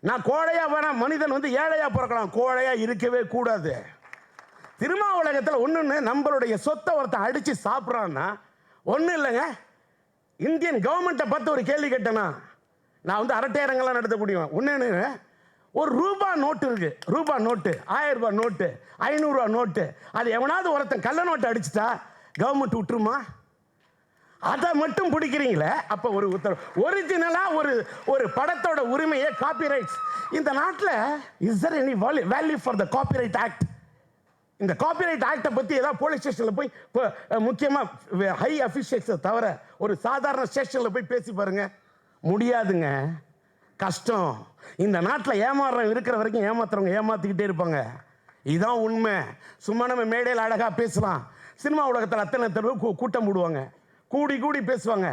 S2: நான் கோழையா வேணா, மனிதன் வந்து ஏழையா பிறக்கலாம், கோழையா இருக்கவே கூடாது. சினிமா உலகத்தில் ஒண்ணுன்னு நம்மளுடைய சொத்தை ஒருத்தன் அடிச்சு சாப்பிட்றான்னா ஒன்றும் இல்லைங்க. இந்தியன் கவர்மெண்ட்டை பார்த்து ஒரு கேள்வி கேட்டேன்னா, நான் வந்து அரட்டையரங்கெல்லாம் நடத்தக்கூடிய ஒன்று, ஒரு ரூபா நோட்டு இருக்கு, ரூபா நோட்டு, 1000 ரூபாய் நோட்டு, 500 ரூபா நோட்டு, அது எவனாவது ஒருத்தன் கள்ள நோட்டு அடிச்சுட்டா கவர்மெண்ட் விட்டுருமா? அதை மட்டும் பிடிக்கிறீங்களே. அப்போ ஒரு ஒரிஜினலாக ஒரு படத்தோட உரிமையை காப்பிரைட்ஸ் இந்த நாட்டில் is Dhar any value for the copyright act? இந்த காப்பிரைட் ஆக்டை பற்றி ஏதாவது போலீஸ் ஸ்டேஷனில் போய் இப்போ முக்கியமாக ஹை அஃபிஷியல்ஸை தவிர ஒரு சாதாரண ஸ்டேஷனில் போய் பேசி பாருங்க, முடியாதுங்க, கஷ்டம். இந்த நாட்டில் ஏமாறுறவங்க இருக்கிற வரைக்கும் ஏமாத்துறவங்க ஏமாற்றிக்கிட்டே இருப்பாங்க. இதுதான் உண்மை. சும்மா நம்ம மேடையில் அழகாக பேசலாம். சினிமா உலகத்தில் அத்தனை தடவை கூட்டம் போடுவாங்க, கூடி பேசுவாங்க.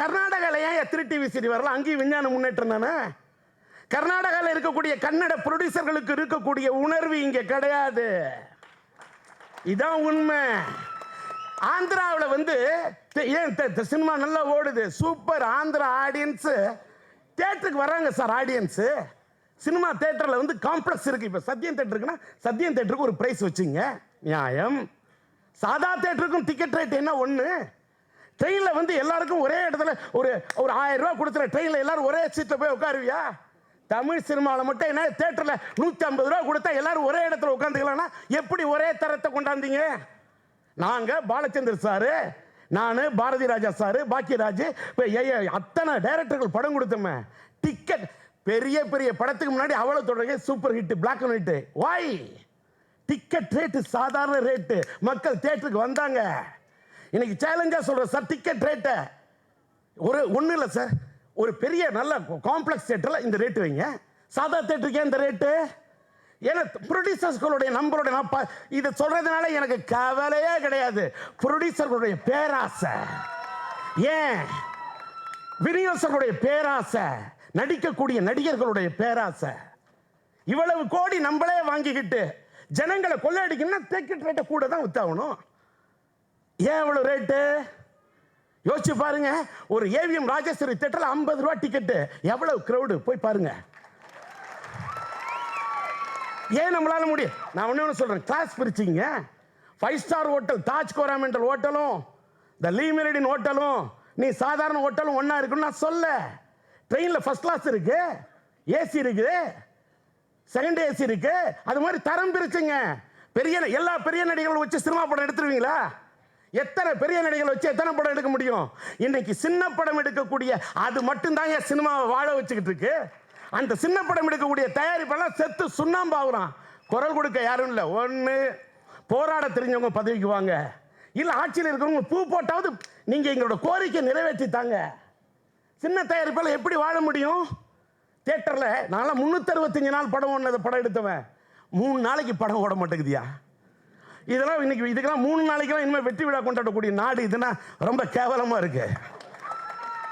S2: கர்நாடகாவில் ஏன் 3TV சீரி வரலாம்? அங்கேயும் விஞ்ஞான முன்னேற்றம் தானே. கர்நாடகாவில் இருக்கக்கூடிய கன்னட ப்ரொடியூசர்களுக்கு இருக்கக்கூடிய உணர்வு இங்கே கிடையாது. இதான் உண்மை. ஆந்திராவில் வந்து ஏன் சினிமா நல்லா ஓடுது, சூப்பர். ஆந்திரா ஆடியன்ஸ் தேட்டருக்கு வராங்க சார். ஆடியன்ஸு சினிமா தேட்டரில் வந்து காம்ப்ளெக்ஸ் இருக்கு. இப்போ சத்யம் தேட்டருக்குன்னா சத்யம் தேட்டருக்கு ஒரு ப்ரைஸ் வச்சுங்க, நியாயம். சாதா தேட்டருக்கும் டிக்கெட் ரேட் என்ன ஒன்று? ட்ரெயினில் வந்து எல்லாருக்கும் ஒரே இடத்துல ஒரு 1000 ரூபா கொடுத்துற ட்ரெயினில் எல்லாரும் ஒரே சீட்டில் போய் உட்காருவியா? தமிழ் சினிமாவில் மட்டும் என்ன தேட்டரில் 150 ரூபா கொடுத்தா எல்லாரும் ஒரே இடத்துல உட்காந்துக்கலாம்னா எப்படி ஒரே தரத்தை கொண்டாந்தீங்க? நாங்கள் பாலச்சந்தர் சாரு, நான், பாரதி ராஜா சாரு, பாக்கியராஜ், இப்போ அத்தனை டைரக்டர்கள் படம் கொடுத்தோமே. டிக்கெட் பெரிய பெரிய படத்துக்கு முன்னாடி அவ்வளோ தொடங்க super hit, black and white. வாய் டிக்கெட் ரேட்டு சாதாரண ரேட்டு, மக்கள் தேட்டருக்கு வந்தாங்க. இன்னைக்கு சேலஞ்சா சொல்றேன் சார், டிக்கெட் ரேட்டை ஒன்றும் இல்லை சார், ஒரு பெரிய நல்ல காம்ப்ளெக்ஸ் தேட்டரில் இந்த ரேட்டு வைங்க, சாதா தேட்டருக்கே இந்த ரேட்டு. ஏன்னா ப்ரொடியூசர்ஸ்களுடைய நம்பருடைய இதை சொல்றதுனால எனக்கு கவலையே கிடையாது. ப்ரொடியூசர்களுடைய பேராசை, ஏன் விநியோகர்களுடைய பேராசை, நடிக்கக்கூடிய நடிகர்களுடைய பேராசை, இவ்வளவு கோடி நம்மளே வாங்கிக்கிட்டு ஜனங்களை கொள்ளையடிக்கணும்னா டிக்கெட் ரேட்டை கூட தான் வித்தாகணும். ஏன் இவ்வளவு ரேட்டு யோசிச்சு பாருங்க. ஒரு ஏவிஎம் ராஜேஸ்வரி தேட்டரில் 50 ரூபா டிக்கெட்டு, எவ்வளவு கிரௌடு போய் பாருங்க. ஏன் நம்மளால முடியும்? நான் ஒன்று சொல்றேன், கிளாஸ் பிரிச்சிங்க. 5 ஸ்டார் ஹோட்டல், தாஜ் கோராமெண்டல் ஹோட்டலும் த லீ மெரிடியன் ஹோட்டலும் நீ சாதாரண ஹோட்டலும் ஒன்றா இருக்குன்னு நான் சொல்ல. ட்ரெயினில் ஃபர்ஸ்ட் கிளாஸ் இருக்கு, ஏசி இருக்குது, செகண்ட் ஏசி இருக்கு. அது மாதிரி தரம் பிரிச்சுங்க. எல்லா பெரிய நடிகர்களும் வச்சு சினிமா படம் எடுத்துருவீங்களா? எத்தனை பெரிய நடிகர்கள் வச்சு எத்தனை படம் எடுக்க முடியும்? இன்னைக்கு சின்ன படம் எடுக்கக்கூடிய அது மட்டும்தாங்க சினிமாவை வாழ வச்சுக்கிட்டு இருக்கு. அந்த சின்ன படம் எடுக்கக்கூடிய தயாரிப்பெல்லாம் செத்து சுண்ணாம்பாகுறான். குரல் கொடுக்க யாரும் இல்லை. ஒன்று போராட தெரிஞ்சவங்க பதவிக்கு வாங்க, இல்லை ஆட்சியில் இருக்கிறவங்க பூ போட்டாவது நீங்க எங்களோட கோரிக்கை நிறைவேற்றித்தாங்க. சின்ன தயாரிப்பால் எப்படி வாழ முடியும்? தியேட்டரில் நான்லாம் 365 நாள் படம் எடுத்தவன் 3 நாளைக்கு படம் ஓட மாட்டேங்குதியா? இதெல்லாம் இன்னைக்கு இதுக்கெல்லாம் 3 நாளைக்கெல்லாம் இனிமேல் வெற்றி விழா கொண்டாடக்கூடிய நாடு இதுனா ரொம்ப கேவலமாக இருக்கு.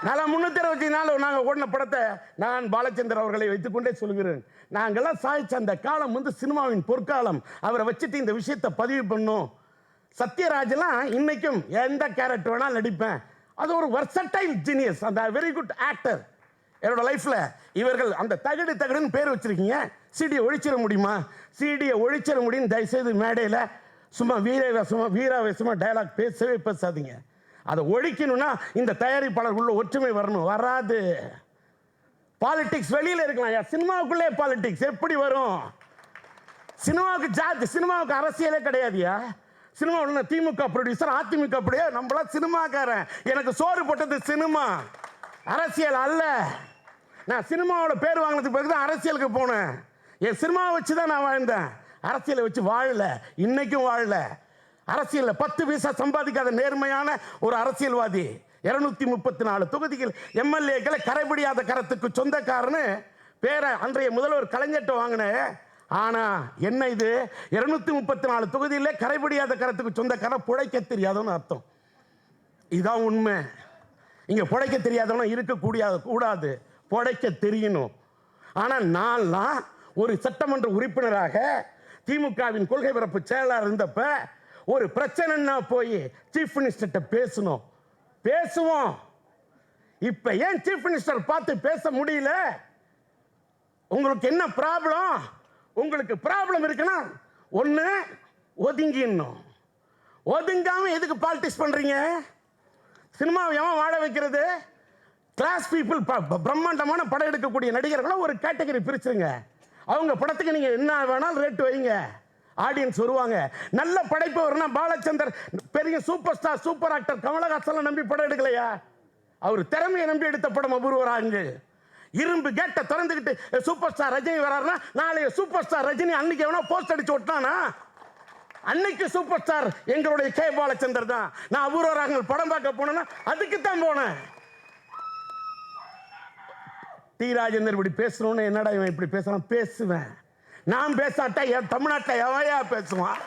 S2: நல்லா 365 நாள் நாங்கள் ஓடின படத்தை நான் பாலச்சந்தர் அவர்களை வைத்துக்கொண்டே சொல்கிறேன். நாங்கள்லாம் சாய்ச்ச அந்த காலம் வந்து சினிமாவின் பொற்காலம். அவரை வச்சுட்டு இந்த விஷயத்தை பதிவு பண்ணும். சத்யராஜெல்லாம் இன்னைக்கும் எந்த கேரக்டர் வேணாலும் நடிப்பேன். அது ஒரு வர்சடைல் ஜீனியஸ், அந்த வெரி குட் ஆக்டர். என்னோட லைஃப்ல இவர்கள் அந்த தகடுன்னு பேர் வச்சிருக்கீங்க. சிடியை ஒழிச்சிட முடியுமா? சிடியை ஒழிச்சிட முடியும். தயவுசெய்து மேடையில் சும்மா வீராவேசமாக டயலாக் பேசவே பேசாதீங்க. அதை ஒழிக்கணும்னா இந்த தயாரிப்பாளர்களுள்ள ஒற்றுமை வரணும். வராது. பாலிடிக்ஸ் வெளியில் இருக்கலாம், சினிமாவுக்குள்ளே பாலிடிக்ஸ் எப்படி வரும்? சினிமாவுக்கு ஜாதி, சினிமாவுக்கு அரசியலே கிடையாதுயா. சினிமாவில் திமுக ப்ரொடியூசர், அதிமுக ப்ரொடியூசர், நம்மளாம் சினிமாக்காரன். எனக்கு சோறு போட்டது சினிமா, அரசியல் அல்ல. நான் சினிமாவோட பேர் வாங்கினதுக்கு பிறகு தான் அரசியலுக்கு போனேன். என் சினிமாவை வச்சு தான் நான் வாழ்ந்தேன், அரசியலை வச்சு வாழல. இன்னைக்கும் வாழல. அரசியலில் 10 பைசா சம்பாதிக்காத நேர்மையான ஒரு அரசியல்வாதி. 234 தொகுதிகள் எம்எல்ஏக்களை கரைபிடியாத கரத்துக்கு சொந்தக்காரன்னு பேரை அன்றைய முதல்வர் கலைஞர்கிட்ட வாங்கினேன். ஆனா என்ன இது, 234 தொகுதியில் கரைபிடியாத கரத்துக்கு சொந்தக்காரன் புழைக்க தெரியாதவன்னு அர்த்தம். இதுதான் உண்மை. இங்க புழைக்க தெரியாதவனா கூடாது, புழைக்க தெரியணும். ஆனா நான் ஒரு சட்டமன்ற உறுப்பினராக திமுகவின் கொள்கை பரப்பு செயலாளர் இருந்தப்ப ஒரு பிரச்சனைன்னா போய் சீஃப் மினிஸ்டர்கிட்ட பேசுவோம். இப்ப ஏன் சீஃப் மினிஸ்டர் பார்த்து பேச முடியல? உங்களுக்கு என்ன ப்ராப்ளம்? உங்களுக்கு ப்ராப்ளம் இருக்குன்னா ஒன்று ஒதுங்கிடணும். ஒதுங்காம எதுக்கு பாலிடிக்ஸ் பண்றீங்க? சினிமாவை எவன் வாழ வைக்கிறது? கிளாஸ் பீப்புள், பிரம்மாண்டமான படம் எடுக்கக்கூடிய நடிகர்களும் ஒரு கேட்டகரி பிரிச்சுங்க. அவங்க படத்துக்கு நீங்க என்ன வேணாலும் ரேட்டு வைங்க. ஆடியன்ஸ் வருவாங்க. நல்ல படைப்பு வரும்னா பாலச்சந்தர் பெரிய super star super actor Kamalahasan நம்பி படம் எடுக்கலையா? அவர் திறமையை நம்பி எடுத்த படம் அபூர்வராங்க. இரும்பு கேட்ட திறந்துக்கிட்டு சூப்பர் ஸ்டார் ரஜினி வராருன்னா நாளைய சூப்பர் ஸ்டார் ரஜினி அன்னைக்கு எவனா போஸ்ட் அடிச்சு விட்டானா? அன்னைக்கு சூப்பர் ஸ்டார் எங்களுடைய கே பாலச்சந்தர் தான். நான் அபூர்வராகங்கள் படம் பார்க்க போனேன்னா அதுக்கு தான் போனேன். டி ராஜேந்தர் இப்படி பேசணும்னு என்னடா இவன் இப்படி பேசுறான்? பேசுவேன். நான் பேசாட்டா தமிழ்நாட்டில் எவையா பேசுவான்?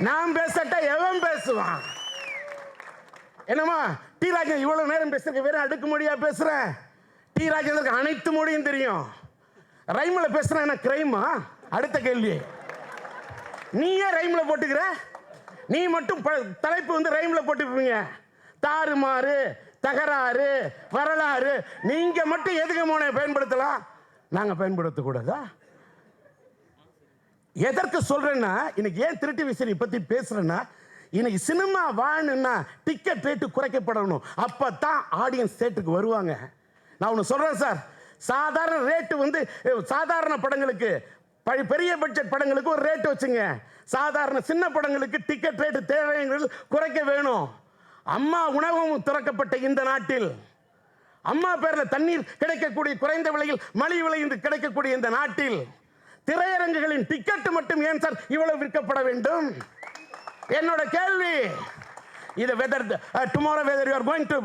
S2: நான் பேசாட்டா எவன் பேசுவான்? என்னமா டி ராஜேந்தர் இவ்வளவு நேரம் பேசுறதுக்கு வேற அடுக்குமொழியா பேசுறேன்? டி ராஜேந்தருக்கு அனைத்து மொழியும் தெரியும். ரைம்ல பேசுறேன் என்ன கிரைமா? அடுத்த கேள்வி, நீயே ரைம்ல போட்டுக்கிற? நீ மட்டும் தலைப்பு வந்து ரைம்ல போட்டுப்பீங்க. தாறுமாறு, தகராறு, வரலாறு. நீங்க மட்டும் எதுக்கு மோனை பயன்படுத்தலாம், நாங்க பயன்படுத்தக்கூடாதா? எதற்கு சொல்றேன்னா, இன்னைக்கு ஏன் திருட்டு விசிறி பத்தி பேசுறேன்னா, இன்னைக்கு சினிமா வாழணும்னா டிக்கெட் ரேட்டு குறைக்கப்படணும். அப்பதான் ஆடியன்ஸ் தேட்டருக்கு வருவாங்க. நான் ஒன்று சொல்றேன் சார், சாதாரண ரேட்டு வந்து சாதாரண படங்களுக்கு பெரிய பட்ஜெட் படங்களுக்கு ஒரு ரேட் வச்சுங்க. சாதாரண சின்ன படங்களுக்கு டிக்கெட் ரேட்டு தேவைகள் குறைக்க வேணும். அம்மா உணவகம் திறக்கப்பட்ட இந்த நாட்டில், அம்மா பேர்ல தண்ணீர் கிடைக்கக்கூடிய குறைந்த விலையில் மலிவு விலையில் கிடைக்கக்கூடிய இந்த நாட்டில் திரையரங்குகளின் டிக்கெட் மட்டும் ஏன் சார் இவ்வளவு விற்கப்பட வேண்டும்? என்னோட கேள்வி இது. Whether tomorrow whether you are going to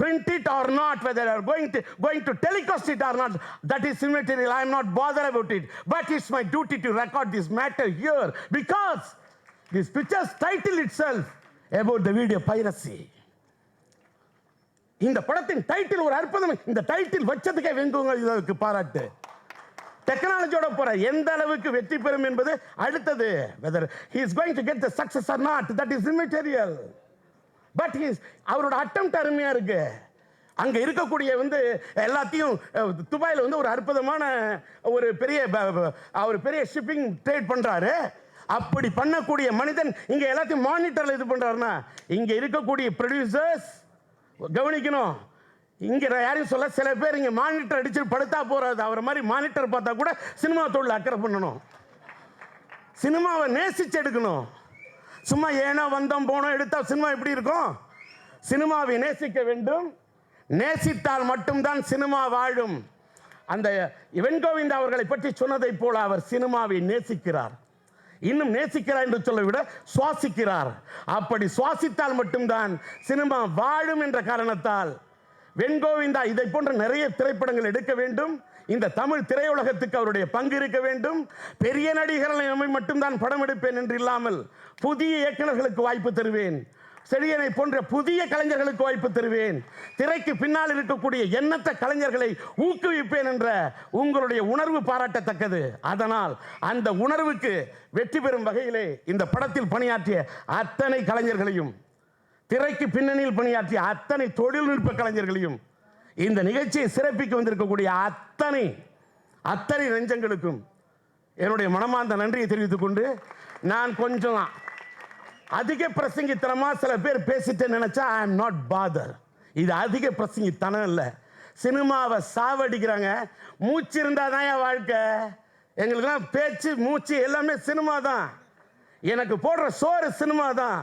S2: print it or not, whether you are going to telecast it or not, that is immaterial. I am not bothered about it, but it's my duty to record this matter here because this picture's title itself about the video piracy. இந்த படத்தின் title ஒரு அற்புதம். இந்த title வச்சதுக்கே வெங்குவங்களுக்கு பாராட்டு. டெக்னாலஜியோட போற எந்த அளவுக்கு வெற்றி பெறும் என்பது அடுத்தது. whether he is going to get the success or not, that is immaterial. But அவரோட அட்டெம்ப்ட் அருமையா இருக்கு. அங்க இருக்கக்கூடிய வந்து எல்லாத்தையும் துபாயில வந்து ஒரு அற்புதமான ஒரு பெரிய ஷிப்பிங் ட்ரேட் பண்றாரு. அப்படி பண்ணக்கூடிய மனிதன் இங்க எல்லாத்தையும் மானிட்டர்ல இது பண்றாருன்னா, இங்க இருக்கக்கூடிய ப்ரொடியூசர்ஸ் கவனிக்கணும். இங்க யாரையும் சொல்ல, சில பேர் இங்க மானிட்டர் அடிச்சு படுத்தா போறாது. அவர் மாதிரி மானிட்டர் பார்த்தா கூட சினிமா தொழில் அக்கறை பண்ணணும். சினிமாவை நேசிச்சு எடுக்கணும். சும்மா ஏனோ வந்தோம் போனோம் எடுத்தா சினிமா எப்படி இருக்கும்? சினிமாவை நேசிக்க வேண்டும். நேசித்தால் மட்டும்தான் சினிமா வாழும். அந்த வெண்கோவிந்தா அவர்களை பற்றி சொன்னதை போல அவர் சினிமாவை நேசிக்கிறார். இன்னும் நேசிக்கிறார் என்று சொல்ல விட சுவாசிக்கிறார். அப்படி சுவாசித்தால் மட்டும்தான் சினிமா வாழும் என்ற காரணத்தால் வெண்கோவிந்தா இதை போன்ற நிறைய திரைப்படங்கள் எடுக்க வேண்டும். இந்த தமிழ் திரையுலகத்துக்கு அவருடைய பங்கு இருக்க வேண்டும். பெரிய நடிகர்களை மட்டும்தான் படம் எடுப்பேன் என்று இல்லாமல் புதிய இயக்குநர்களுக்கு வாய்ப்பு தருவேன். செழியனை போன்ற புதிய கலைஞர்களுக்கு வாய்ப்பு தருவேன். திரைக்கு பின்னால் இருக்கக்கூடிய எண்ணற்ற கலைஞர்களை ஊக்குவிப்பேன் என்ற உங்களுடைய உணர்வு பாராட்டத்தக்கது. அதனால் அந்த உணர்வுக்கு வெற்றி பெறும் வகையிலே இந்த படத்தில் பணியாற்றிய அத்தனை கலைஞர்களையும், திரைக்கு பின்னணியில் பணியாற்றிய அத்தனை தொழில்நுட்ப கலைஞர்களையும், இந்த நிகழ்ச்சியை சிறப்பிக்க வந்திருக்கக்கூடிய அத்தனை நெஞ்சங்களுக்கும் என்னுடைய மனமார்ந்த நன்றியை தெரிவித்துக் கொண்டு, நான் கொஞ்சம் அதிக பிரசங்கித்தனமா சில பேர் பேசிட்டு நினைச்சா ஐ எம் நாட் பாதர். இது அதிக பிரசங்கித்தனம் இல்லை. சினிமாவை சாவடிக்கிறாங்க. மூச்சு இருந்தாதான் என் வாழ்க்கை. எங்களுக்கெல்லாம் பேச்சு மூச்சு எல்லாமே சினிமா தான். எனக்கு போடுற சோறு சினிமா தான்.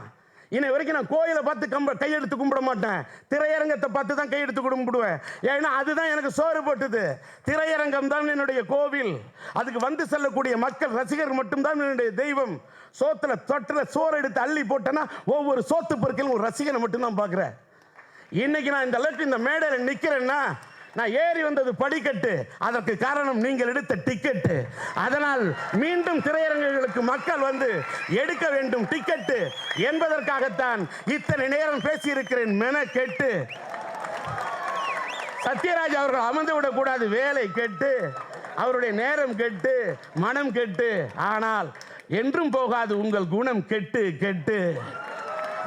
S2: இன்னை வரைக்கும் நான் கோயிலை பார்த்து கையெடுத்து கும்பிட மாட்டேன். திரையரங்கத்தை பார்த்து தான் கையெடுத்து கும்பிடுவேன். ஏன்னா அதுதான் எனக்கு சோறு போட்டுது. திரையரங்கம் தான் என்னுடைய கோவில். அதுக்கு வந்து செல்லக்கூடிய மக்கள் ரசிகர் மட்டும்தான் என்னுடைய தெய்வம். சோத்துல தொட்டில சோறு எடுத்து அள்ளி போட்டேன்னா ஒவ்வொரு சோத்து பொருட்களும் ஒரு ரசிகனை மட்டும்தான் பார்க்குறேன். இன்னைக்கு நான் இந்த அளவுக்கு இந்த மேடையில் நிற்கிறேன்னா நான் ஏறி வந்தது படிக்கட்டு. அதற்கு காரணம் நீங்கள் எடுத்த டிக்கெட்டு. அதனால் மீண்டும் திரையரங்குகளுக்கு மக்கள் வந்து எடுக்க வேண்டும் டிக்கெட்டு என்பதற்காகத்தான் இத்தனை நேரம் பேசியிருக்கிறேன். மென கெட்டு சத்யராஜ் அவர்கள் அமர்ந்து விடக்கூடாது. வேலை கெட்டு, அவருடைய நேரம் கெட்டு, மனம் கெட்டு. ஆனால் என்றும் போகாது உங்கள் குணம் கெட்டு கெட்டு.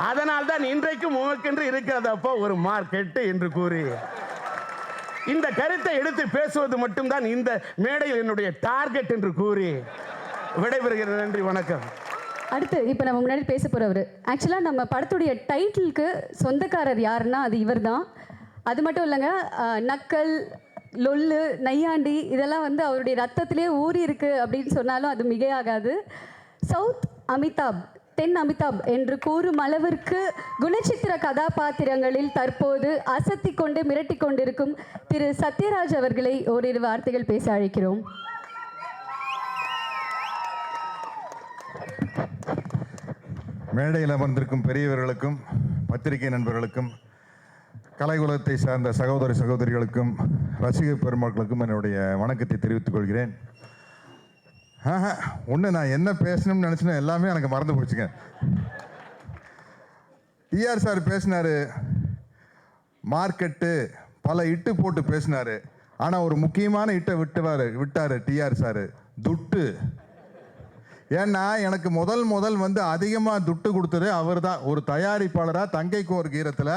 S2: அதனால் தான் இன்றைக்கும் உமக்கென்று இருக்கிறதப்போ ஒரு மார்க்கெட்டு என்று கூறி இந்த கருத்தை எடுத்து பேசுவது மட்டும்தான் இந்த மேடையில் என்னுடைய டார்கெட் என்று கூறி விடைபெறுகிறேன். நன்றி, வணக்கம்.
S3: அடுத்து இப்போ நம்ம முன்னாடி பேச போகிறவர் ஆக்சுவலாக நம்ம படத்துடைய டைட்டிலுக்கு சொந்தக்காரர் யாருன்னா அது இவர் தான். அது மட்டும் இல்லைங்க, நக்கல் லொல்லு நையாண்டி இதெல்லாம் வந்து அவருடைய ரத்தத்திலே ஊறி இருக்கு அப்படின்னு சொன்னாலும் அது மிகையாகாது. சவுத் அமிதாப், தென் அமிதாப் என்று கூறும் அளவிற்கு குணச்சித்திர கதாபாத்திரங்களில் தற்போது அசத்தி கொண்டு மிரட்டி கொண்டிருக்கும் திரு சத்யராஜ் அவர்களை ஓரிரு வார்த்தைகள் பேச அழைக்கிறோம்.
S4: மேடையில் அமர்ந்திருக்கும் பெரியவர்களுக்கும் பத்திரிகை நண்பர்களுக்கும் கலைக்குலத்தை சார்ந்த சகோதர சகோதரிகளுக்கும் ரசிக பெருமக்களுக்கும் என்னுடைய வணக்கத்தை தெரிவித்துக் கொள்கிறேன். ஒன்று நான் என்ன பேசணும்னு நினச்சினா எல்லாமே எனக்கு மறந்து போச்சுங்க. டிஆர் சார் பேசினார், மார்க்கெட்டு பல இட்டு போட்டு பேசினார். ஆனால் ஒரு முக்கியமான இட்டை விட்டார் டிஆர் சார், துட்டு. ஏன்னா எனக்கு முதல் வந்து அதிகமாக துட்டு கொடுத்தது அவர் தான். ஒரு தயாரிப்பாளராக தங்கைக்கு ஒரு கீரத்தில்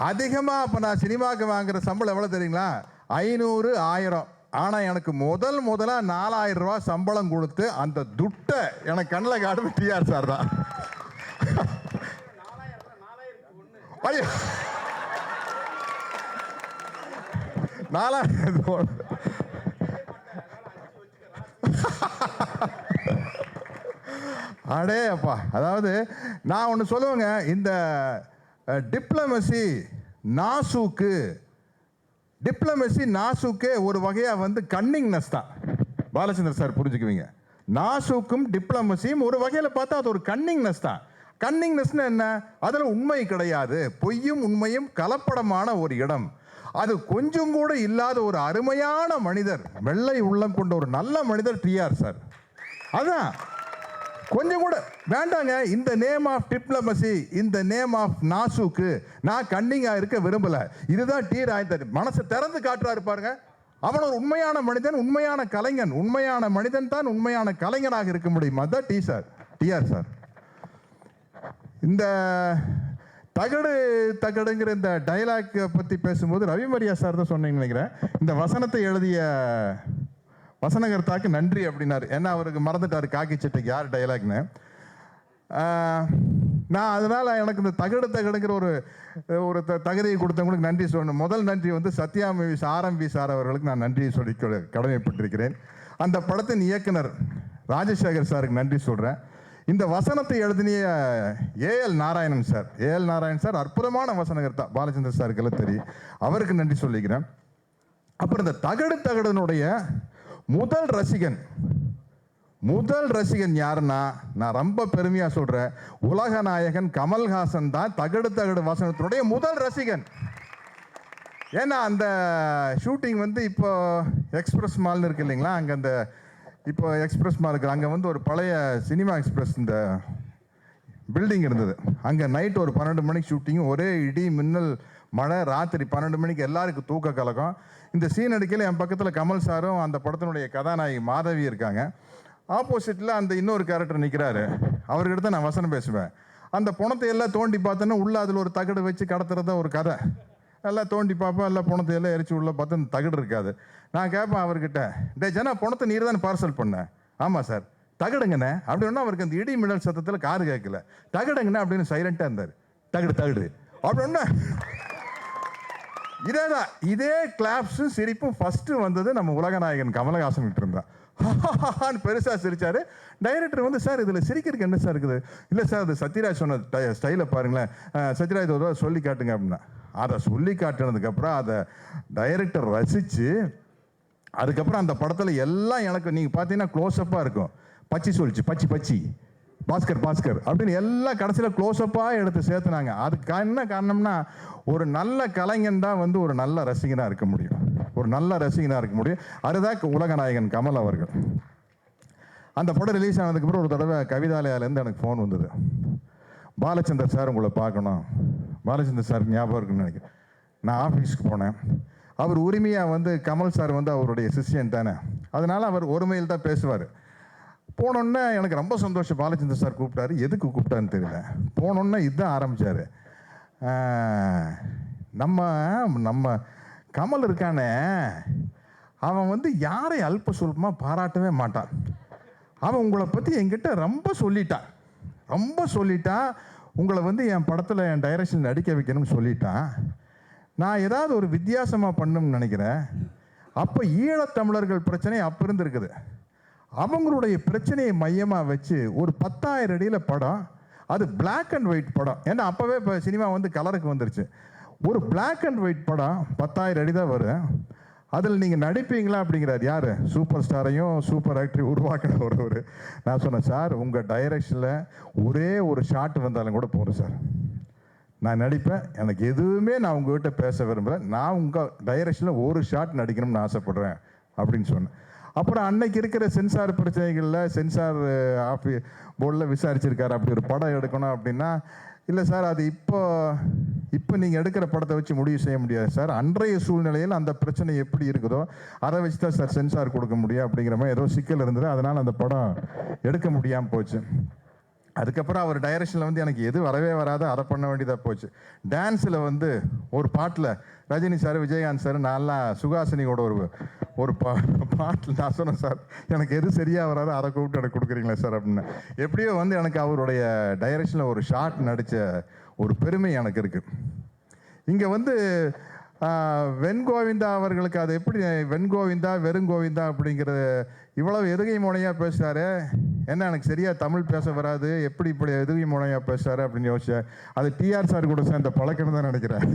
S4: அதிகமாக இப்போ நான் சினிமாவுக்கு வாங்குகிற சம்பளம் எவ்வளோ தெரியுங்களா? 500, 1000. ஆனால் எனக்கு முதலாக 4000 ரூபா சம்பளம் கொடுத்து அந்த துட்டை எனக்கு கண்ணில் காட்டுறது டிஆர் சார் தான். ஐயோ 4000 அடே அப்பா. அதாவது நான் ஒன்று சொல்லுவேங்க, இந்த டிப்ளமசி நாசுக்கே ஒரு வகையாக வந்து கன்னிங்னஸ் தான். பாலச்சந்தர் சார் புரிஞ்சுக்குவீங்க. நாசுக்கும் டிப்ளமசியும் ஒரு வகையில் பார்த்தா அது ஒரு கன்னிங்னஸ் தான். கன்னிங்னஸ்னு என்ன? அதில் உண்மை கிடையாது, பொய்யும் உண்மையும் கலப்படமான ஒரு இடம். அது கொஞ்சம் கூட இல்லாத ஒரு அருமையான மனிதர், வெள்ளை உள்ளம் கொண்ட ஒரு நல்ல மனிதர் டிஆர் சார். அதான் கொஞ்சம் கூட வேண்டாங்க. இந்த நேம் ஆஃப் டிப்ளமசி, இந்த நேம் ஆஃப் நாசுக்கு நான் கன்னிங்காக இருக்க விரும்பலை. இதுதான் டி ராஜேந்தர் மனசை திறந்து காட்டுறாரு பாருங்க. அவன் ஒரு உண்மையான மனிதன், உண்மையான கலைஞன். உண்மையான மனிதன் தான் உண்மையான கலைஞனாக இருக்க முடியும். அதுதான் டிஆர் சார். இந்த தகடுங்கிற இந்த டைலாக் பற்றி பேசும்போது ரவிமரியா சார் தான் சொன்னீங்கன்னு நினைக்கிறேன். இந்த வசனத்தை எழுதிய வசனகர்த்தாக்கு நன்றி அப்படின்னாரு. ஏன்னா அவருக்கு மறந்துட்டார் காக்கி சட்டைக்கு யார் டைலாக்னு. நான் அதனால் எனக்கு இந்த தகடுங்கிற ஒரு தகுதியை கொடுத்தவங்களுக்கு நன்றி சொல்லணும். முதல் நன்றி வந்து சத்யா மூவிஸ் ஆர்எம்பி சார் அவர்களுக்கு நான் நன்றி சொல்லி கடமைப்பட்டிருக்கிறேன். அந்த படத்தின் இயக்குனர் ராஜசேகர் சாருக்கு நன்றி சொல்கிறேன். இந்த வசனத்தை எழுதினிய ஏஎல் நாராயணன் சார் அற்புதமான வசனகர்த்தா. பாலச்சந்தர் சாருக்கெல்லாம் தெரியும், அவருக்கு நன்றி சொல்லிக்கிறேன். அப்புறம் இந்த தகடுனுடைய முதல் ரசிகன் யாருன்னா, நான் ரொம்ப பெருமையாக சொல்கிறேன், உலக நாயகன் கமல்ஹாசன் தான் தகடு வசனத்தினுடைய முதல் ரசிகன். ஏன்னா அந்த ஷூட்டிங் வந்து இப்போ எக்ஸ்பிரஸ் மால்னு இருக்கு இல்லைங்களா, அங்கே அந்த இப்போ எக்ஸ்பிரஸ் மால் இருக்குது, அங்கே வந்து ஒரு பழைய சினிமா எக்ஸ்பிரஸ் இந்த பில்டிங் இருந்தது. அங்கே நைட் ஒரு 12 மணிக்கு ஷூட்டிங்கு, ஒரே இடி மின்னல் மழை, ராத்திரி 12 மணிக்கு எல்லாருக்கும் தூக்க கலக்கம். இந்த சீன் அடிக்கையில் என் பக்கத்தில் கமல் சாரும் அந்த படத்தினுடைய கதாநாயகி மாதவி இருக்காங்க. ஆப்போசிட்டில் அந்த இன்னொரு கேரக்டர் நிற்கிறாரு. அவர்கிட்ட தான் நான் வசனம் பேசுவேன். அந்த பணத்தை எல்லாம் தோண்டி பார்த்தோன்னா உள்ளே அதில் ஒரு தகடு வச்சு கடத்துறத ஒரு கதை. எல்லாம் தோண்டி பார்ப்பேன், எல்லாம் பணத்தை எல்லாம் எரிச்சு உள்ளே பார்த்தா அந்த தகடு இருக்காது. நான் கேட்பேன் அவர்கிட்ட, டே ஜனா பணத்தை நீர் தான் பார்சல் பண்ணேன். ஆமாம் சார். தகடுங்கண்ணே அப்படின்னா அவருக்கு அந்த இடி மின்னல் சத்தத்தில் காது கேட்கல. தகடுங்கண்ணே அப்படின்னு சைலண்டாக இருந்தார். தகடு அப்படின்னா இதேதான். இதே கிளாப்ஸும் சிரிப்பும் ஃபஸ்ட்டு வந்தது நம்ம உலகநாயகன் கமலஹாசன் கிட்ட இருந்தான். பெருசாக சிரிச்சாரு. டைரக்டர் வந்து, சார் இதில் சிரிக்கிறதுக்கு என்ன சார் இருக்குது? இல்லை சார் அது சத்யராஜ் சொன்ன ஸ்டைலை பாருங்களேன், சத்யராஜ் ஒரு சொல்லி காட்டுங்க அப்படின்னா. அதை சொல்லி காட்டினதுக்கப்புறம் அதை டைரக்டர் ரசித்து, அதுக்கப்புறம் அந்த படத்தில் எல்லாம் எனக்கு நீங்கள் பார்த்தீங்கன்னா க்ளோஸ்அப்பாக இருக்கும். பச்சி சொல்லிச்சு, பச்சி பாஸ்கர் அப்படின்னு எல்லாம் கடைசியில் க்ளோஸ்அப்பாக எடுத்து சேர்த்துனாங்க. அதுக்கு என்ன காரணம்னா, ஒரு நல்ல கலைஞன் தான் வந்து ஒரு நல்ல ரசிகனாக இருக்க முடியும். அதுதான் உலகநாயகன் கமல் அவர்கள். அந்த படம் ரிலீஸ் ஆனதுக்கப்புறம் ஒரு தடவை கவிதாலயாலேருந்து எனக்கு ஃபோன் வந்தது. பாலச்சந்தர் சார் உங்களை பார்க்கணும். பாலச்சந்தர் சார் ஞாபகம் இருக்குன்னு நினைக்கிறேன். நான் ஆஃபீஸ்க்கு போனேன். அவர் உரிமையாக வந்து கமல் சார் வந்து அவருடைய சிஷ்யன் தானே, அதனால் அவர் ஒருமையில் தான் பேசுவார். போனோன்னே எனக்கு ரொம்ப சந்தோஷம். பாலச்சந்தர் சார் கூப்பிட்டாரு. எதுக்கு கூப்பிட்டான்னு தெரியல. போனோன்னே இதுதான் ஆரம்பித்தார். நம்ம கமல் இருக்கானே, அவன் வந்து யாரை அல்ப சுல்பமாக பாராட்டவே மாட்டான். அவன் உங்களை பற்றி என்கிட்ட ரொம்ப சொல்லிட்டான். உங்களை வந்து என் படத்தில் என் டைரக்ஷன் நடிக்க வைக்கணும்னு சொல்லிட்டான். நான் ஏதாவது ஒரு வித்தியாசமாக பண்ணணும்னு நினைக்கிறேன். அப்போ ஈழத்தமிழர்கள் பிரச்சனை அப்போ இருந்திருக்குது. அவங்களுடைய பிரச்சனையை மையமாக வச்சு ஒரு 10,000 அடியில் படம், அது Black and White படம். ஏன்னா அப்போவே இப்போ சினிமா வந்து கலருக்கு வந்துருச்சு. ஒரு Black and White படம் 10,000 அடி தான் வரும். அதில் நீங்கள் நடிப்பீங்களா அப்படிங்கிறார். யார்? சூப்பர் ஸ்டாரையும் சூப்பர் ஆக்டரையும் உருவாக்கின ஒருவர். நான் சொன்னேன், சார் உங்கள் டைரக்ஷனில் ஒரே ஒரு ஷாட் வந்தாலும் கூட போகிறேன் சார், நான் நடிப்பேன். எனக்கு எதுவுமே நான் உங்ககிட்ட பேச விரும்பலை. நான் உங்கள் டைரக்ஷனில் ஒரு ஷாட் நடிக்கணும்னு ஆசைப்படுறேன் அப்படின்னு சொன்னேன். அப்புறம் அன்னைக்கு இருக்கிற சென்சார் பிரச்சனைகளில் சென்சார் போர்டில் விசாரிச்சிருக்காரு. அப்படி ஒரு படம் எடுக்கணும் அப்படின்னா, இல்லை சார் அது இப்போ நீங்கள் எடுக்கிற படத்தை வச்சு முடிவு செய்ய முடியாது சார், அன்றைய சூழ்நிலையில் அந்த பிரச்சனை எப்படி இருக்குதோ அதை வச்சு தான் சார் சென்சார் கொடுக்க முடியும் அப்படிங்கிற மாதிரி ஏதோ சிக்கல் இருந்தது. அதனால் அந்த படம் எடுக்க முடியாமல் போச்சு. அதுக்கப்புறம் அவர் டைரக்ஷனில் வந்து எனக்கு எது வரவே வராதோ அதை பண்ண வேண்டியதாக போச்சு. டான்ஸில் வந்து ஒரு பாட்டில் ரஜினி சார், விஜயகாந்த் சார், நான்லாம் சுகாசினியோட ஒரு பாட்டில் நான் சொன்னேன், சார் எனக்கு எது சரியாக வராதோ அதை கூப்பிட்டு எனக்கு கொடுக்குறீங்களா சார் அப்படின்னு. எப்படியோ வந்து எனக்கு அவருடைய டைரக்ஷனில் ஒரு ஷாட் நடித்த ஒரு பெருமை எனக்கு இருக்குது. இங்கே வந்து வெண்கோவிந்தா அவர்களுக்கு அது எப்படி வெண்கோவிந்தா வெறுங்கோவிந்தா அப்படிங்கிறது இவ்வளவு எதுகை முனையாக பேசுகிறாரு. என்ன எனக்கு சரியாக தமிழ் பேச வராது, எப்படி இப்படி எதுகை முனையாக பேசுகிறாரு அப்படின்னு யோசிச்சேன். அது டிஆர் சார் கூட சேர்ந்த பழக்கம்னு தான் நினைக்கிறேன்.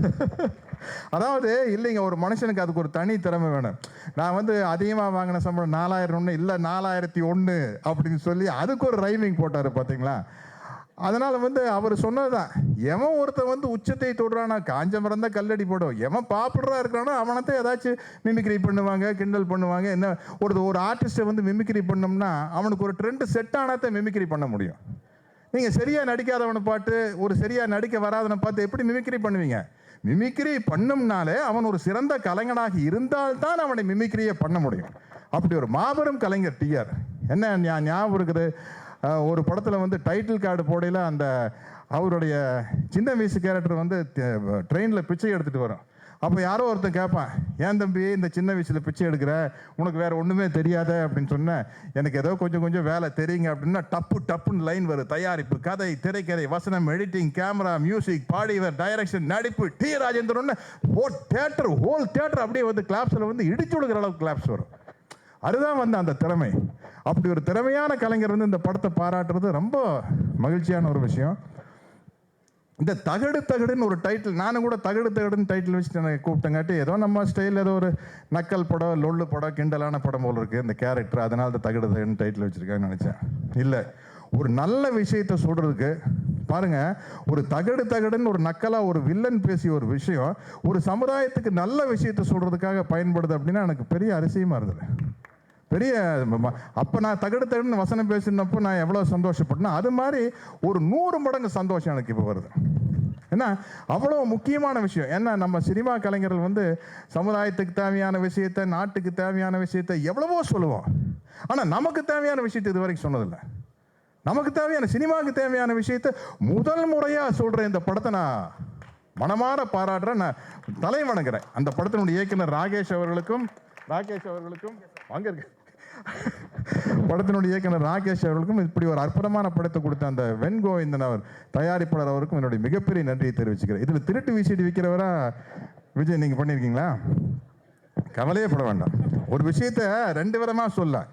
S4: அதாவது இல்லைங்க, ஒரு மனுஷனுக்கு அதுக்கு ஒரு தனி திறமை வேணும். நான் வந்து அதிகமாக வாங்கின சம்பளம் 4001 இல்லை 4001 அப்படின்னு சொல்லி அதுக்கு ஒரு ரைமிங் போட்டார் பார்த்தீங்களா. அதனால் வந்து அவர் சொன்னது தான், எவன் ஒருத்தன் வந்து உச்சத்தை தொடுறானா காஞ்ச மரம் தான் கல்லடி போடும், எவன் பாப்புலரா இருக்கிறானோ அவனத்தை ஏதாச்சும் மிமிக்ரி பண்ணுவாங்க, கிண்டல் பண்ணுவாங்க. என்ன ஒரு ஆர்டிஸ்ட்டை வந்து மிமிக்ரி பண்ணோம்னா அவனுக்கு ஒரு ட்ரெண்ட் செட் ஆனாதான் மிமிக்ரி பண்ண முடியும். நீங்கள் சரியாக நடிக்காதவனை பார்த்து ஒரு சரியாக நடிக்க வராதவனை பார்த்து எப்படி மிமிக்ரி பண்ணுவீங்க? மிமிக்ரி பண்ணும்னாலே அவன் ஒரு சிறந்த கலைஞனாக இருந்தால்தான் அவனை மிமிக்ரியை பண்ண முடியும். அப்படி ஒரு மாபெரும் கலைஞர் டிஆர். என்ன ஞாபகம் இருக்குது, ஒரு படத்தில் வந்து டைட்டில் கார்டு போடையில் அந்த அவருடைய சின்ன வயசு கேரக்டர் வந்து ட்ரெயினில் பிச்சை எடுத்துகிட்டு வரும். அப்போ யாரோ ஒருத்தன் கேட்பான், ஏன் தம்பி இந்த சின்ன வயசில் பிச்சை எடுக்கிற, உனக்கு வேறு ஒன்றுமே தெரியாத அப்படின்னு சொன்னேன். எனக்கு ஏதோ கொஞ்சம் வேலை தெரியுங்க அப்படின்னா டப்புன்னு லைன் வரும். தயாரிப்பு, கதை, திரைக்கதை, வசனம், எடிட்டிங், கேமரா, மியூசிக், பாடிவர், டைரக்ஷன், நடிப்பு, டி ராஜேந்திரன், ஹோல் தேட்டர் அப்படியே வந்து கிளாப்ஸில் வந்து இடிச்சு விடுகிற அளவுக்கு கிளாப்ஸ் வரும். அதுதான் வந்து அந்த திறமை. அப்படி ஒரு திறமையான கலைஞர் வந்து இந்த படத்தை பாராட்டுறது ரொம்ப மகிழ்ச்சியான ஒரு விஷயம். இந்த தகடுன்னு ஒரு டைட்டில், நானும் கூட தகடுன்னு டைட்டில் வச்சுட்டு எனக்கு கூப்பிட்டங்காட்டி ஏதோ நம்ம ஸ்டைல் ஏதோ ஒரு நக்கல் படம், லொள்ளு படம், கிண்டலான படம் போல் இருக்குது இந்த கேரக்டர், அதனால தான் தகடுன்னு டைட்டில் வச்சுருக்காங்கன்னு நினச்சேன். இல்லை, ஒரு நல்ல விஷயத்தை சொல்கிறதுக்கு பாருங்க, ஒரு தகடுன்னு ஒரு நக்கலாக ஒரு வில்லன் பேசிய ஒரு விஷயம் ஒரு சமுதாயத்துக்கு நல்ல விஷயத்தை சொல்கிறதுக்காக பயன்படுது அப்படின்னா எனக்கு பெரிய அதிசயமாக இருந்தது. பெரிய அப்போ நான் தகடுன்னு வசனம் பேசினப்போ நான் எவ்வளோ சந்தோஷப்பட்டேன்னா அது மாதிரி ஒரு 100 மடங்கு சந்தோஷம் எனக்கு இப்போ வருது. ஏன்னா அவ்வளோ முக்கியமான விஷயம். ஏன்னா நம்ம சினிமா கலைஞர்கள் வந்து சமுதாயத்துக்கு தேவையான விஷயத்தை, நாட்டுக்கு தேவையான விஷயத்தை எவ்வளவோ சொல்லுவோம். ஆனால் நமக்கு தேவையான விஷயத்தை இது வரைக்கும் சொன்னதில்லை. நமக்கு தேவையான சினிமாவுக்கு தேவையான விஷயத்தை முதல் முறையாக சொல்கிற இந்த படத்தை நான் மனமாற பாராட்டுறேன், நான் தலை வணங்குறேன். அந்த படத்தினுடைய இயக்குனர் ராகேஷ் அவர்களுக்கும் வாங்க இருக்கு படத்தினுடைய இயக்குனர் ராகேஷ் அவர்களுக்கும் இப்படி ஒரு அற்புதமான படத்தை கொடுத்த அந்த வெண்கோவிந்தன் அவர் தயாரிப்பாளர் அவருக்கும் என்னுடைய மிகப்பெரிய நன்றியை தெரிவிச்சுக்கிறேன். இதில் திருட்டு விசிடி விற்கிறவரா விஜய் நீங்கள் பண்ணியிருக்கீங்களா? கவலையே பட வேண்டாம். ஒரு விஷயத்தை 2 விதமாக சொல்ல,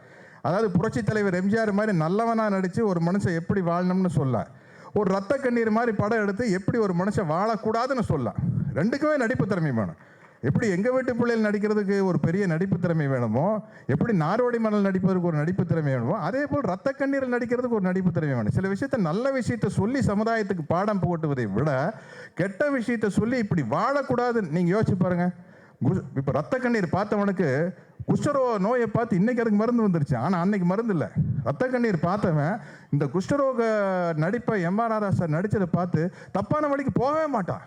S4: அதாவது புரட்சி தலைவர் எம்ஜிஆர் மாதிரி நல்லவனாக நடித்து ஒரு மனுஷன் எப்படி வாழணும்னு சொல்ல, ஒரு ரத்த கண்ணீர் மாதிரி படம் எடுத்து எப்படி ஒரு மனுஷன் வாழக்கூடாதுன்னு சொல்ல. 2க்குமே நடிப்பு திறமை வேணும். எப்படி எங்கள் வீட்டு பிள்ளைகள் நடிக்கிறதுக்கு ஒரு பெரிய நடிப்பு திறமை வேணுமோ, எப்படி நாரோடி மணல் நடிப்பதற்கு ஒரு நடிப்பு திறமை வேணுமோ, அதே போல் ரத்த கண்ணீரில் நடிக்கிறதுக்கு ஒரு நடிப்பு திறமை வேணும். சில விஷயத்தை நல்ல விஷயத்தை சொல்லி சமுதாயத்துக்கு பாடம் புகட்டுவதை விட கெட்ட விஷயத்தை சொல்லி இப்படி வாழக்கூடாதுன்னு நீங்கள் யோசிச்சு பாருங்கள். இப்போ ரத்த கண்ணீர் பார்த்தவனுக்கு குஷ்டரோக நோயை பார்த்து இன்னைக்கு அதுக்கு மருந்து வந்துருச்சு, ஆனால் அன்னைக்கு மருந்து இல்லை. ரத்த கண்ணீர் பார்த்தவன் இந்த குஷ்டரோக நடிப்பை எம்ஆர் ராதா சார் நடித்ததை பார்த்து தப்பான வழிக்கு போகவே மாட்டான்,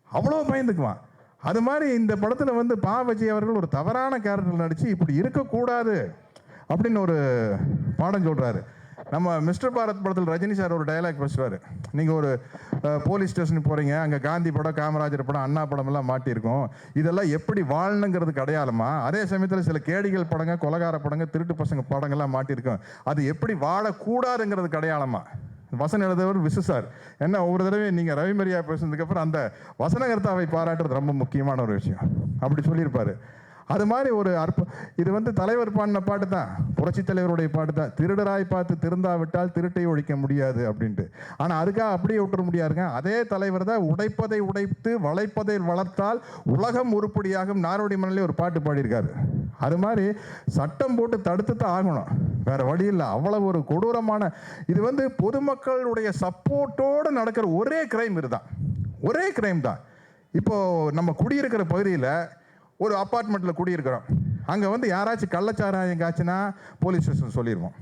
S4: அவ்வளோ பயந்துக்குவான். அது மாதிரி இந்த படத்தில் வந்து விஜய் அவர்கள் ஒரு தவறான கேரக்டர் நடித்து இப்படி இருக்கக்கூடாது அப்படின்னு ஒரு பாடம் சொல்கிறாரு. நம்ம மிஸ்டர் பாரத் படத்தில் ரஜினி சார் ஒரு டயலாக் பேசுவார். நீங்கள் ஒரு போலீஸ் ஸ்டேஷனுக்கு போகிறீங்க, அங்கே காந்தி படம், காமராஜர் படம், அண்ணா படமெல்லாம் மாட்டியிருக்கோம். இதெல்லாம் எப்படி வாழணுங்கிறதுக்கு அடையாளமா? அதே சமயத்தில் சில கேடிகள் படங்க, கொலகார படங்க, திருட்டு பசங்க படங்கள்லாம் மாட்டியிருக்கோம். அது எப்படி வாழக்கூடாதுங்கிறதுக்கு அடையாளமா? வசனம் எழுதவர் விசு சார். என்ன ஒவ்வொரு தடவையும் நீங்கள் ரவிமரியா பேசுனதுக்கப்புறம் அந்த வசனகர்த்தாவை பாராட்டுறது ரொம்ப முக்கியமான ஒரு விஷயம் அப்படி சொல்லியிருப்பாரு. அது மாதிரி ஒரு இது வந்து தலைவர் பாடின பாட்டு தான், புரட்சி தலைவருடைய பாட்டு தான். திருடராய் பார்த்து திருந்தாவிட்டால் திருட்டை ஒழிக்க முடியாது அப்படின்ட்டு. ஆனால் அதுக்காக அப்படியே விட்டுற முடியாதுங்க. அதே தலைவர் தான் உடைப்பதை உடைத்து வளைப்பதை வளர்த்தால் உலகம் உருப்படியாகும் நாரோடி மண்ணிலே ஒரு பாட்டு பாடியிருக்காரு. அது மாதிரி சட்டம் போட்டு தடுத்து தான் ஆகணும், வேற வழி இல்லை. அவ்வளவு ஒரு கொடூரமான இது வந்து பொதுமக்களுடைய சப்போர்ட்டோடு நடக்கிற ஒரே கிரைம் இதுதான், ஒரே கிரைம் தான். இப்போ நம்ம குடியிருக்கிற பகுதியில் ஒரு அப்பார்ட்மெண்ட்டில் குடியிருக்கிறோம். அங்கே வந்து யாராச்சும் கள்ளச்சாராயம் காய்ச்சினா போலீஸ் ஸ்டேஷன் சொல்லிடுவோம்.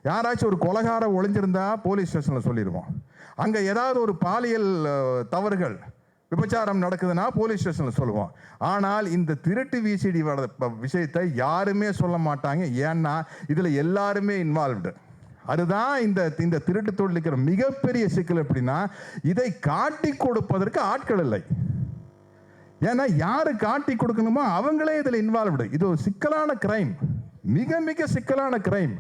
S4: யாராச்சும் ஒரு கொலைகாரம் ஒளிஞ்சிருந்தா போலீஸ் ஸ்டேஷனில் சொல்லிடுவோம். அங்கே ஏதாவது ஒரு பாலியல் தவறுகள் விபச்சாரம் நடக்குதுன்னா போலீஸ் ஸ்டேஷனில் சொல்லுவோம். ஆனால் இந்த திருட்டு விசிடி விஷயத்தை யாருமே சொல்ல மாட்டாங்க. ஏன்னா இதில் எல்லாருமே இன்வால்வ்டு. அதுதான் இந்த திருட்டு தொழில் இருக்கிற மிகப்பெரிய சிக்கல். எப்படின்னா இதை காட்டி கொடுப்பதற்கு ஆட்கள் இல்லை. ஏன்னா யாரு காட்டி கொடுக்கணுமோ அவங்களே இதில் இன்வால்வ்டு. இது ஒரு சிக்கலான கிரைம், மிக மிக சிக்கலான கிரைம்.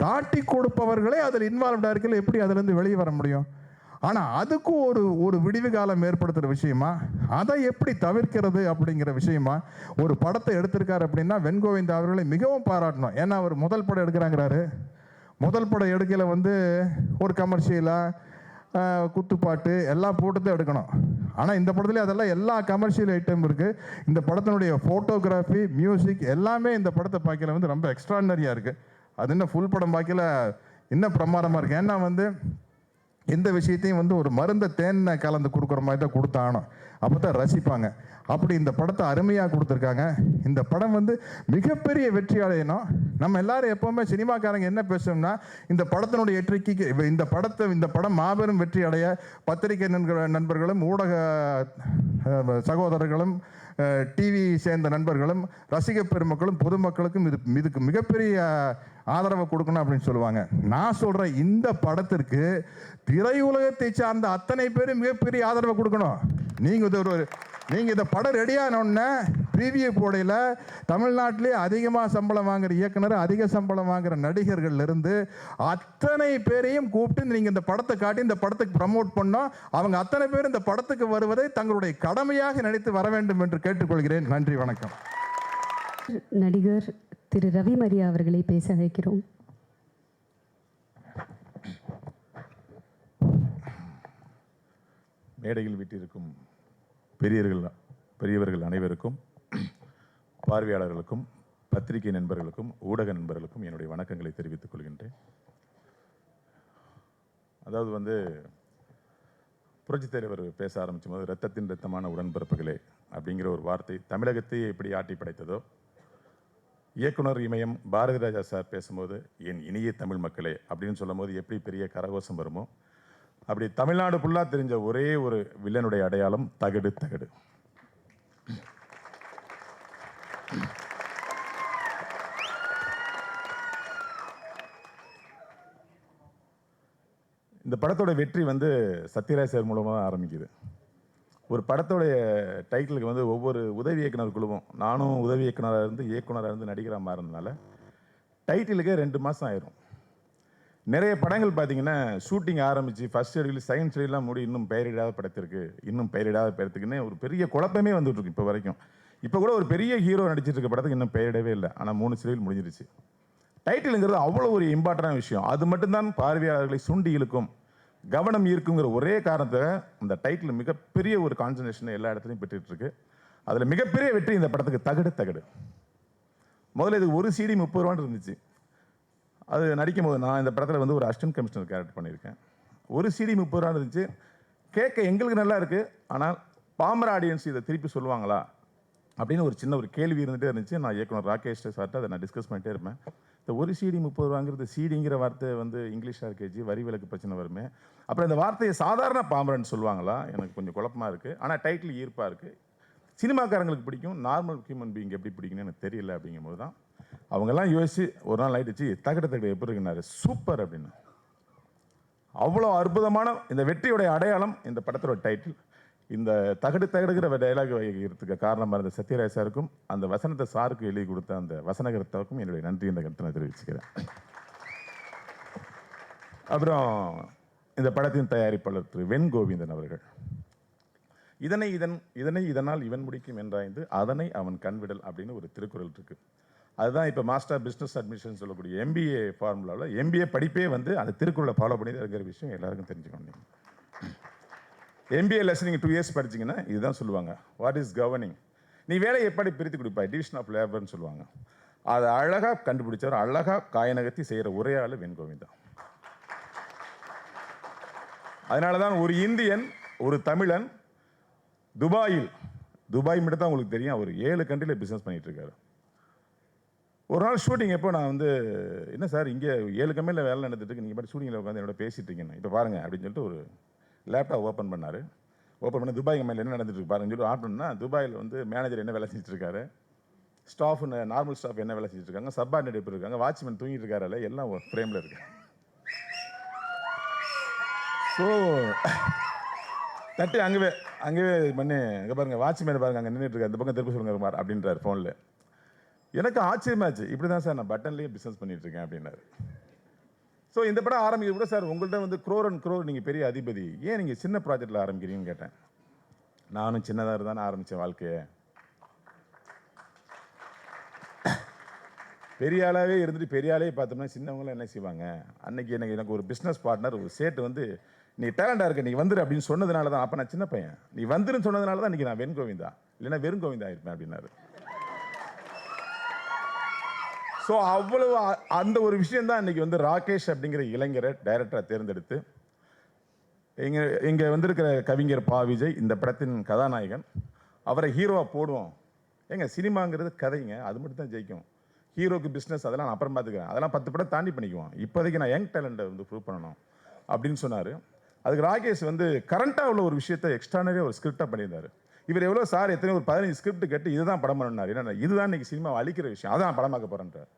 S4: காட்டி கொடுப்பவர்களே அதில் இன்வால்வ்டாக இருக்கல, எப்படி அதிலிருந்து வெளியே வர முடியும்? ஆனால் அதுக்கும் ஒரு விடிவு காலம் ஏற்படுத்துகிற விஷயமா, அதை எப்படி தவிர்க்கிறது அப்படிங்கிற விஷயமா ஒரு படத்தை எடுத்திருக்காரு. அப்படின்னா வெண்கோவிந்தா அவர்களை மிகவும் பாராட்டணும். ஏன்னா அவர் முதல் படம் எடுக்கிறாங்கிறாரு. முதல் படம் எடுக்கையில் வந்து ஒரு கமர்ஷியலாக குத்துப்பாட்டு எல்லாம் போட்டு தான் எடுக்கணும். ஆனால் இந்த படத்துல அதெல்லாம் எல்லா கமர்ஷியல் ஐட்டம் இருக்குது. இந்த படத்தினுடைய ஃபோட்டோகிராஃபி, மியூசிக் எல்லாமே இந்த படத்தை பார்க்கல வந்து ரொம்ப எக்ஸ்ட்ரானரியாக இருக்குது. அது இன்னும் ஃபுல் படம் பார்க்கல இன்னும் பிரமாதமாக இருக்குது. ஏன்னா வந்து எந்த விஷயத்தையும் வந்து ஒரு மருந்தை தேனை கலந்து கொடுக்குற மாதிரி தான் கொடுத்தானோ, அப்போ தான் ரசிப்பாங்க. அப்படி இந்த படத்தை அருமையாக கொடுத்துருக்காங்க. இந்த படம் வந்து மிகப்பெரிய வெற்றி அடையணும். நம்ம எல்லாரும் எப்போவுமே சினிமாக்காரங்க என்ன பேசணும்னா, இந்த படத்தினுடைய வெற்றிக்கு இந்த படம் மாபெரும் வெற்றி அடைய பத்திரிகை நண்பர்களும் ஊடக சகோதரர்களும் டிவி சேர்ந்த நண்பர்களும் ரசிக பெருமக்களும் பொதுமக்களுக்கும் இதுக்கு மிகப்பெரிய ஆதரவை கொடுக்கணும் அப்படின்னு சொல்லுவாங்க. நான் சொல்கிறேன், இந்த படத்திற்கு திரையுலகத்தை சார்ந்த அத்தனை பேரும் மிகப்பெரிய ஆதரவை கொடுக்கணும். நீங்கள் இந்த படம் ரெடியானோடனே ப்ரீவியூ போடையில் தமிழ்நாட்டிலே அதிகமாக சம்பளம் வாங்குகிற இயக்குனர், அதிக சம்பளம் வாங்குகிற நடிகர்கள்லேருந்து அத்தனை பேரையும் கூப்பிட்டு நீங்கள் இந்த படத்தை காட்டி இந்த படத்துக்கு ப்ரமோட் பண்ணோம். அவங்க அத்தனை பேர் இந்த படத்துக்கு வருவதை தங்களுடைய கடமையாக நினைத்து வர வேண்டும் என்று கேட்டுக்கொள்கிறேன். நன்றி, வணக்கம்.
S3: நடிகர் திரு ரவி மரியா அவர்களை பேச அழைக்கிறோம்.
S5: மேடையில் வீட்டிற்கும் பெரியவர்கள் அனைவருக்கும், பார்வையாளர்களுக்கும், பத்திரிகை நண்பர்களுக்கும், ஊடக நண்பர்களுக்கும் என்னுடைய வணக்கங்களை தெரிவித்துக் கொள்கின்றேன். அதாவது வந்து புரட்சித் தலைவர் பேச ஆரம்பிக்கும் போது இரத்தத்தின் இரத்தமான உடன்பிறப்புகளே அப்படிங்கிற ஒரு வார்த்தை தமிழகத்தையே எப்படி ஆட்டி படைத்ததோ, இயக்குனர் இமயம் பாரதி ராஜா சார் பேசும்போது என் இனிய தமிழ் மக்களே அப்படின்னு சொல்லும் போது எப்படி பெரிய கரகோஷம் வருமோ, அப்படி தமிழ்நாடு ஃபுல்லாக தெரிஞ்ச ஒரே ஒரு வில்லனுடைய அடையாளம் தகடு. இந்த படத்தோட வெற்றி வந்து சத்யராஜ் சார் மூலமாக தான் ஆரம்பிக்குது. ஒரு படத்தோடைய டைட்டிலுக்கு வந்து ஒவ்வொரு உதவி இயக்குனர் குழுவும், நானும் உதவி இயக்குனராக இருந்து நடிகராக மாறினதுனால டைட்டிலுக்கே 2 மாதம் ஆயிரும். நிறைய படங்கள் பார்த்தீங்கன்னா ஷூட்டிங் ஆரம்பித்து ஃபர்ஸ்ட் ஷெடியூல், செகண்ட் ஷெடியூலாம் மூடி இன்னும் பெயரிடாத படத்துக்குன்னு ஒரு பெரிய குழப்பமே வந்துட்டு இருக்கு இப்போ வரைக்கும். இப்போ கூட ஒரு பெரிய ஹீரோ நடிச்சிட்டு இருக்க படத்துக்கு இன்னும் பெயரிடவே இல்லை. ஆனால் 3 ஷெடியூல் முடிஞ்சிருச்சு. டைட்டிலுங்கிறது அவ்வளோ ஒரு இம்பார்ட்டண்டான விஷயம். அது மட்டும்தான் பார்வையாளர்களை சுண்டி இழுக்கும், கவனம் ஈர்க்குங்கிற ஒரே காரணத்தை அந்த டைட்டில் மிகப்பெரிய ஒரு கான்சன்ட்ரேஷனை எல்லா இடத்துலையும் பெற்றுட்டு இருக்கு. அதில் மிகப்பெரிய வெற்றி இந்த படத்துக்கு தகடு. முதல்ல இது ஒரு CD 30 ரூபான்னு இருந்துச்சு. அது நடிக்கும் போது நான் இந்த படத்தில் வந்து ஒரு அசிஸ்டன்ட் கமிஷனர் கேரக்டர் பண்ணியிருக்கேன். ஒரு CD 30 ரூபான்னு இருந்துச்சு. கேட்க எங்களுக்கு நல்லா இருக்குது, ஆனால் பாமர ஆடியன்ஸ் இதை திருப்பி சொல்லுவாங்களா அப்படின்னு ஒரு சின்ன கேள்வி இருந்துகிட்டே இருந்துச்சு. நான் இயக்குனர் ராகேஷ் சார்ட்ட அதை நான் டிஸ்கஸ் பண்ணிட்டே இருப்பேன். இந்த ஒரு CD 30 ரூபாங்கிறது, சிடிங்கிற வார்த்தை வந்து இங்கிலீஷாக இருக்கேஜி, வரி விலக்கு பிரச்சனை வருமே, அப்புறம் இந்த வார்த்தையை சாதாரண பாமரன்னு சொல்லுவாங்களா, எனக்கு கொஞ்சம் குழப்பமாக இருக்குது. ஆனால் டைட்டில் ஈர்ப்பாக இருக்குது, சினிமாக்காரங்களுக்கு பிடிக்கும், நார்மல் ஹியூமன் பீயிங் எப்படி பிடிக்குன்னு எனக்கு தெரியல. அப்படிங்கும்போது தான் அவங்கெல்லாம் யோசிச்சு ஒரு நாள் ஆயிடுச்சு, தகடு எப்படி இருக்குனாரு, சூப்பர் அப்படின்னு. அவ்வளோ அற்புதமான இந்த வெற்றியோடைய அடையாளம் இந்த படத்தோட டைட்டில். இந்த தகடுங்கிற டைலாக் வைக்கிறதுக்கு காரணமாக இருந்த சத்யராஜ் சாருக்கும், அந்த வசனத்தை சாருக்கு எழுதி கொடுத்த அந்த வசனகர்த்தாவுக்கும் என்னுடைய நன்றி இந்த கருத்தை நான் தெரிவிச்சுக்கிறேன். அப்புறம் இந்த படத்தின் தயாரிப்பாளர் திரு வெண் கோவிந்தன் அவர்கள். இதனால் இவன் முடிக்கும் என்றாய்ந்து அதனை அவன் கண்விடல் அப்படின்னு ஒரு திருக்குறள் இருக்கு. அதுதான் இப்போ மாஸ்டர் பிஸ்னஸ் அட்மிஷன் சொல்லக்கூடிய MBA ஃபார்முலாவில் MBA படிப்பே வந்து அந்த திருக்குறளை ஃபாலோ பண்ணி தான் இருக்கிற விஷயம் எல்லாருக்கும் தெரிஞ்சுக்கணும். MBA லெசன் நீங்கள் 2 இயர்ஸ் படிச்சிங்கன்னா இதுதான் சொல்லுவாங்க, வாட் இஸ் கவர்னிங், நீ வேலையை எப்படி பிரித்து கொடுப்பாய், டிவிஷன் ஆஃப் லேபர்னு சொல்லுவாங்க. அதை அழகாக கண்டுபிடிச்சவர், அழகாக காயநகர்த்தி செய்கிற ஒரே ஆள் வெண் கோவிந்தா. அதனால தான் ஒரு இந்தியன், ஒரு தமிழன் துபாய் மட்டும் தான் உங்களுக்கு தெரியும், அவர் 7 கண்ட்ரியில் பிஸ்னஸ் பண்ணிட்டு இருக்காரு. ஒரு நாள் ஷூட்டிங் எப்போ நான் வந்து, என்ன சார் இங்கே 7 கம்பெனியில் வேலை நடந்துட்டு இருக்கு, நீங்கள் பாட்டு ஷூட்டிங்கில் உட்காந்து என்னோட பேசிட்டு இருக்கீங்க, இப்போ பாருங்க அப்படின்னு சொல்லிட்டு ஒரு லேப்டாப் ஓப்பன் பண்ணார். ஓப்பன் பண்ணி துபாய் கம்பெனியில் என்ன நடந்துட்டு இருக்கு பாருங்கன்னு சொல்லி ஆட்டோன்னா, துபாயில் வந்து மேனேஜர் என்ன வேலை செஞ்சுட்டு இருக்காரு, ஸ்டாஃப் நார்மல் ஸ்டாஃப் என்ன வேலை செஞ்சுட்டு இருக்காங்க, சப்பார்டினேட் எப்படி இருக்காங்க, வாட்ச்மேன் தூங்கிட்டு இருக்காரு, எல்லாம் ஒரு ஃப்ரேமில் இருக்கு. ஸோ தட்டு அங்கேயே பண்ணி, அங்கே பாருங்க வாட்ச்மேன் பாருங்க அங்கே நின்றுட்டு இருக்காரு, இந்த பக்கம் திருப்பி சொல்லுங்க மாதிரி அப்படின்றார் ஃபோனில். எனக்கு ஆச்சரியமாச்சு, இப்படி தான் சார் நான் பட்டன்லேயே பிஸ்னஸ் பண்ணிட்டு இருக்கேன் அப்படின்னாரு. ஸோ இந்த படம் ஆரம்பிக்க கூட, சார் உங்கள்கிட்ட வந்து க்ரோர் நீங்கள் பெரிய அதிபதி, ஏன் நீங்கள் சின்ன ப்ராஜெக்டில் ஆரம்பிக்கிறீங்கன்னு கேட்டேன். நானும் சின்னதாக இருந்தானே ஆரம்பித்தேன் வாழ்க்கையை, பெரிய ஆளாகவே இருந்துட்டு பெரிய ஆளே பார்த்தோம்னா சின்னவங்களாம் என்ன செய்வாங்க. அன்னைக்கு எனக்கு ஒரு பிஸ்னஸ் பார்ட்னர், ஒரு சேட்டு வந்து, நீ டேலண்டாக இருக்க, நீ வந்துரு அப்படின்னு சொன்னதுனால தான், அப்போ நான் சின்ன பையன், நீ வந்துருன்னு சொன்னதுனால தான் இன்றைக்கி நான் வெண் கோவிந்தா, இல்லைன்னா வெறும் கோவிந்தா இருப்பேன் அப்படின்னாரு. ஸோ அவ்வளவு அந்த ஒரு விஷயந்தான் இன்றைக்கி வந்து ராகேஷ் அப்படிங்கிற இளைஞரை டைரக்டராக தேர்ந்தெடுத்து, இங்கே வந்திருக்கிற கவிஞர் பா. விஜய் இந்த படத்தின் கதாநாயகன், அவரை ஹீரோவாக போடுவோம். ஏங்க சினிமாங்கிறது கதைங்க, அது மட்டும் தான் ஜெயிக்கும். ஹீரோக்கு பிஸ்னஸ் அதெல்லாம் நான் அப்புறம் பார்த்துக்கிறேன், அதெல்லாம் 10 படம் தாண்டி பண்ணிக்குவோம், இப்போதைக்கு நான் யங் டேலண்ட்டை வந்து ப்ரூவ் பண்ணணும் அப்படின்னு சொன்னார். அதுக்கு ராகேஷ் வந்து கரண்ட்டாக உள்ள ஒரு விஷயத்தை எக்ஸ்ட்ரானரியாக ஒரு ஸ்கிரிப்டாக பண்ணியிருந்தார். இவர் எவ்வளோ சார் எத்தனை ஒரு 15 ஸ்கிரிப்ட் கேட்டு இதுதான் படம் பண்ணார். என்னென்ன இதுதான் இன்றைக்கி சினிமாவை அழிக்கிற விஷயம், அதான் படமாக்க போகிறேன்றார்.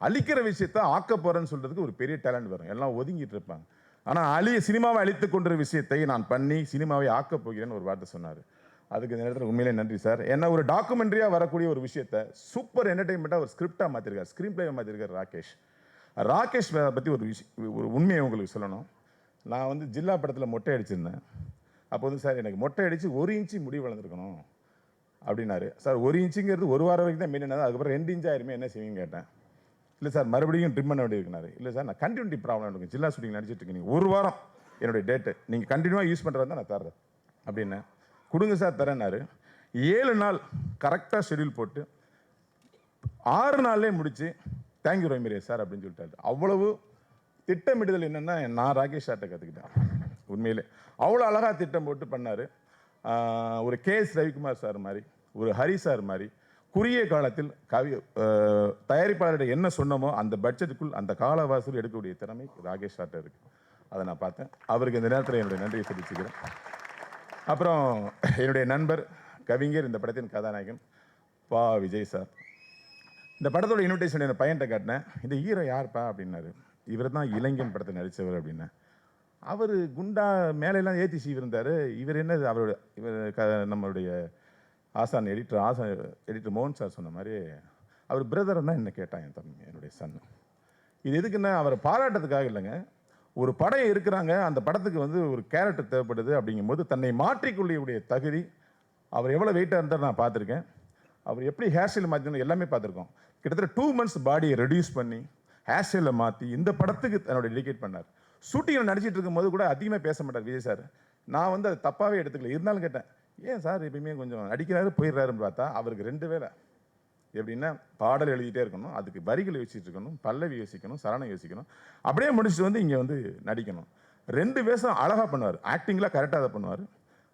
S5: அழிக்கிற விஷயத்த ஆக்க போகிறேன்னு சொல்கிறதுக்கு ஒரு பெரிய டேலண்ட் வரும், எல்லாம் ஒதுங்கிட்டு இருப்பாங்க. ஆனால் சினிமாவை அழித்து கொண்ட விஷயத்தை நான் பண்ணி சினிமாவை ஆக்கப் போகிறேன்னு ஒரு வார்த்தை சொன்னார். அதுக்கு இந்த நேரத்தில் உண்மையிலே நன்றி சார். ஏன்னா ஒரு டாக்குமெண்ட்ரியாக வரக்கூடிய ஒரு விஷயத்தை சூப்பர் என்டர்டெயின்மெண்ட்டாக ஒரு ஸ்கிரிப்டாக மாற்றிருக்காரு, ஸ்க்ரீன் பிளேவை மாற்றிருக்காரு ராகேஷ் பற்றி ஒரு உண்மையை உங்களுக்கு சொல்லணும். நான் வந்து ஜில்லா படத்தில் மொட்டை அடிச்சிருந்தேன். அப்போ வந்து சார் எனக்கு மொட்டை அடித்து 1 இன்ச்சு முடி வளர்ந்துருக்கணும் அப்படின்னாரு. சார் 1 இன்ச்சுங்கிறது 1 வாரம் வரைக்கும் தான் மெயினாக, அதுக்கப்புறம் 2 இன்ச் ஆயிருமே என்ன செய்வீங்க கேட்டேன். இல்லை சார் மறுபடியும் ட்ரிம் பண்ண வேண்டி இருக்குனாரு. இல்லை சார் நான் கண்டினியூட்டி ப்ராப்ளம் இருக்கும், ஜில்லா ஷூட்டிங் நடிச்சிட்டு இருக்கேன், நீங்கள் 1 வாரம் என்னுடைய டேட்டு நீங்கள் கண்டினியூவாக யூஸ் பண்ணுறது தான் நான் தர்றேன் அப்படின்னு. கொடுங்க சார் தரேன்னாரு. 7 நாள் கரெக்டாக ஷெடியூல் போட்டு 6 நாள்லேயே முடிச்சு தேங்க்யூ ரோமிரே சார் அப்படின்னு சொல்லிட்டாரு. அவ்வளவு திட்டமிடுதல் என்னென்னா நான் ராகேஷ் சார்ட்ட கற்றுக்கிட்டேன். உண்மையிலே அவ்வளோ அழகாக திட்டம் போட்டு பண்ணார். ஒரு KS ரவிக்குமார் சார் மாதிரி, ஒரு ஹரி சார் மாதிரி குறுகிய காலத்தில் தயாரிப்பாளர்கிட்ட என்ன சொன்னமோ அந்த பட்ஜெட்டுக்குள் அந்த காலவாசல் எடுக்கக்கூடிய திறமை ராகேஷ் சார்ட்ட இருக்குது. அதை நான் பார்த்தேன். அவருக்கு இந்த நேரத்தில் என்னுடைய நன்றியை தெரிவிச்சுக்கிறேன். அப்புறம் என்னுடைய நண்பர் கவிஞர், இந்த படத்தின் கதாநாயகன் பா. விஜய் சார். இந்த படத்தோட இன்விடேஷன் என் பையன்கிட்ட காட்டினேன். இந்த ஹீரோ யார்ப்பா அப்படின்னாரு. இவர் தான் இளைஞன் படத்தை நடித்தவர் அப்படின்னா. அவர் குண்டா மேலையெல்லாம் ஏற்றி சீவிருந்தார். இவர் என்ன நம்மளுடைய எடிட்டர் மோகன் சார் சொன்ன மாதிரி அவர் பிரதர் தான் என்ன கேட்டான் என் தம்பி, என்னுடைய சன். இது எதுக்குன்னா அவரை பாராட்டுறதுக்காக இல்லைங்க. ஒரு படம் இருக்கிறாங்க, அந்த படத்துக்கு வந்து ஒரு கேரக்டர் தேவைப்படுது அப்படிங்கும்போது தன்னை மாற்றிக்கொள்ளக்கூடிய தகுதி, அவர் எவ்வளோ வெயிட்டாக இருந்தார் நான் பார்த்துருக்கேன். அவர் எப்படி ஹேர் ஸ்டைல் மாற்றினு எல்லாமே பார்த்துருக்கோம். கிட்டத்தட்ட 2 months பாடியை ரெடியூஸ் பண்ணி ஹேர் ஸ்டைலில் மாற்றி இந்த படத்துக்கு தன்னோட டெடிகேட் பண்ணார். ஷூட்டிங்கில் நடிச்சிட்டு இருக்கும்போது கூட அதிகமாக பேச மாட்டார் விஜய் சார். நான் வந்து அது தப்பாகவே எடுத்துக்கல. இருந்தாலும் கேட்டேன், ஏன் சார் எப்பயுமே கொஞ்சம் நடிக்கிறாரு போயிடுறாருன்னு பார்த்தா அவருக்கு 2 வேலை. எப்படின்னா பாடல் எழுதிட்டே இருக்கணும், அதுக்கு வரிகள் யோசிச்சுட்டு இருக்கணும், பல்லவி யோசிக்கணும், சரணம் யோசிக்கணும், அப்படியே முடிச்சுட்டு வந்து இங்கே வந்து நடிக்கணும். 2 வேஷம் அழகாக பண்ணுவார். ஆக்டிங்லாம் கரெக்டாக அதை பண்ணுவார்.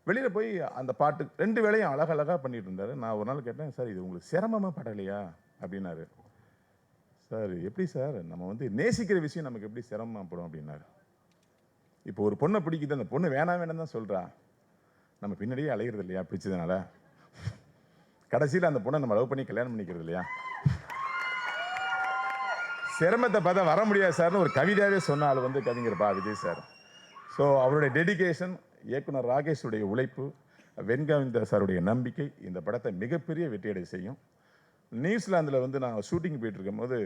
S5: வெளியில் போய் அந்த பாட்டு 2 வேலையும் அழகாக பண்ணிட்டு இருந்தார். நான் ஒரு நாள் கேட்டேன், சார் இது உங்களுக்கு சிரமமாக படலையா அப்படின்னாரு. சார் எப்படி சார், நம்ம வந்து நேசிக்கிற விஷயம் நமக்கு எப்படி சிரமமாக படும் அப்படின்னாரு. இப்போ ஒரு பொண்ணை பிடிக்குது, அந்த பொண்ணு வேணாம் தான் சொல்கிறா, நம்ம பின்னாடியே அலைகிறது இல்லையா பிடிச்சதுனால, கடைசியில் அந்த பொண்ணை நம்ம லவ் பண்ணி கல்யாணம் பண்ணிக்கிறது இல்லையா. சிரமத்தை பார்த்தா வர முடியாது சார்னு ஒரு கவிதையாகவே சொன்ன ஆள் வந்து கவிஞர் பா. விஜய் சார். ஸோ அவருடைய டெடிகேஷன், இயக்குனர் ராகேஷுடைய உழைப்பு, வெண்கோவிந்த சாருடைய நம்பிக்கை இந்த படத்தை மிகப்பெரிய வெற்றியடை செய்யும். நியூசிலாந்தில் வந்து நான் ஷூட்டிங் போயிட்டு இருக்கும்போது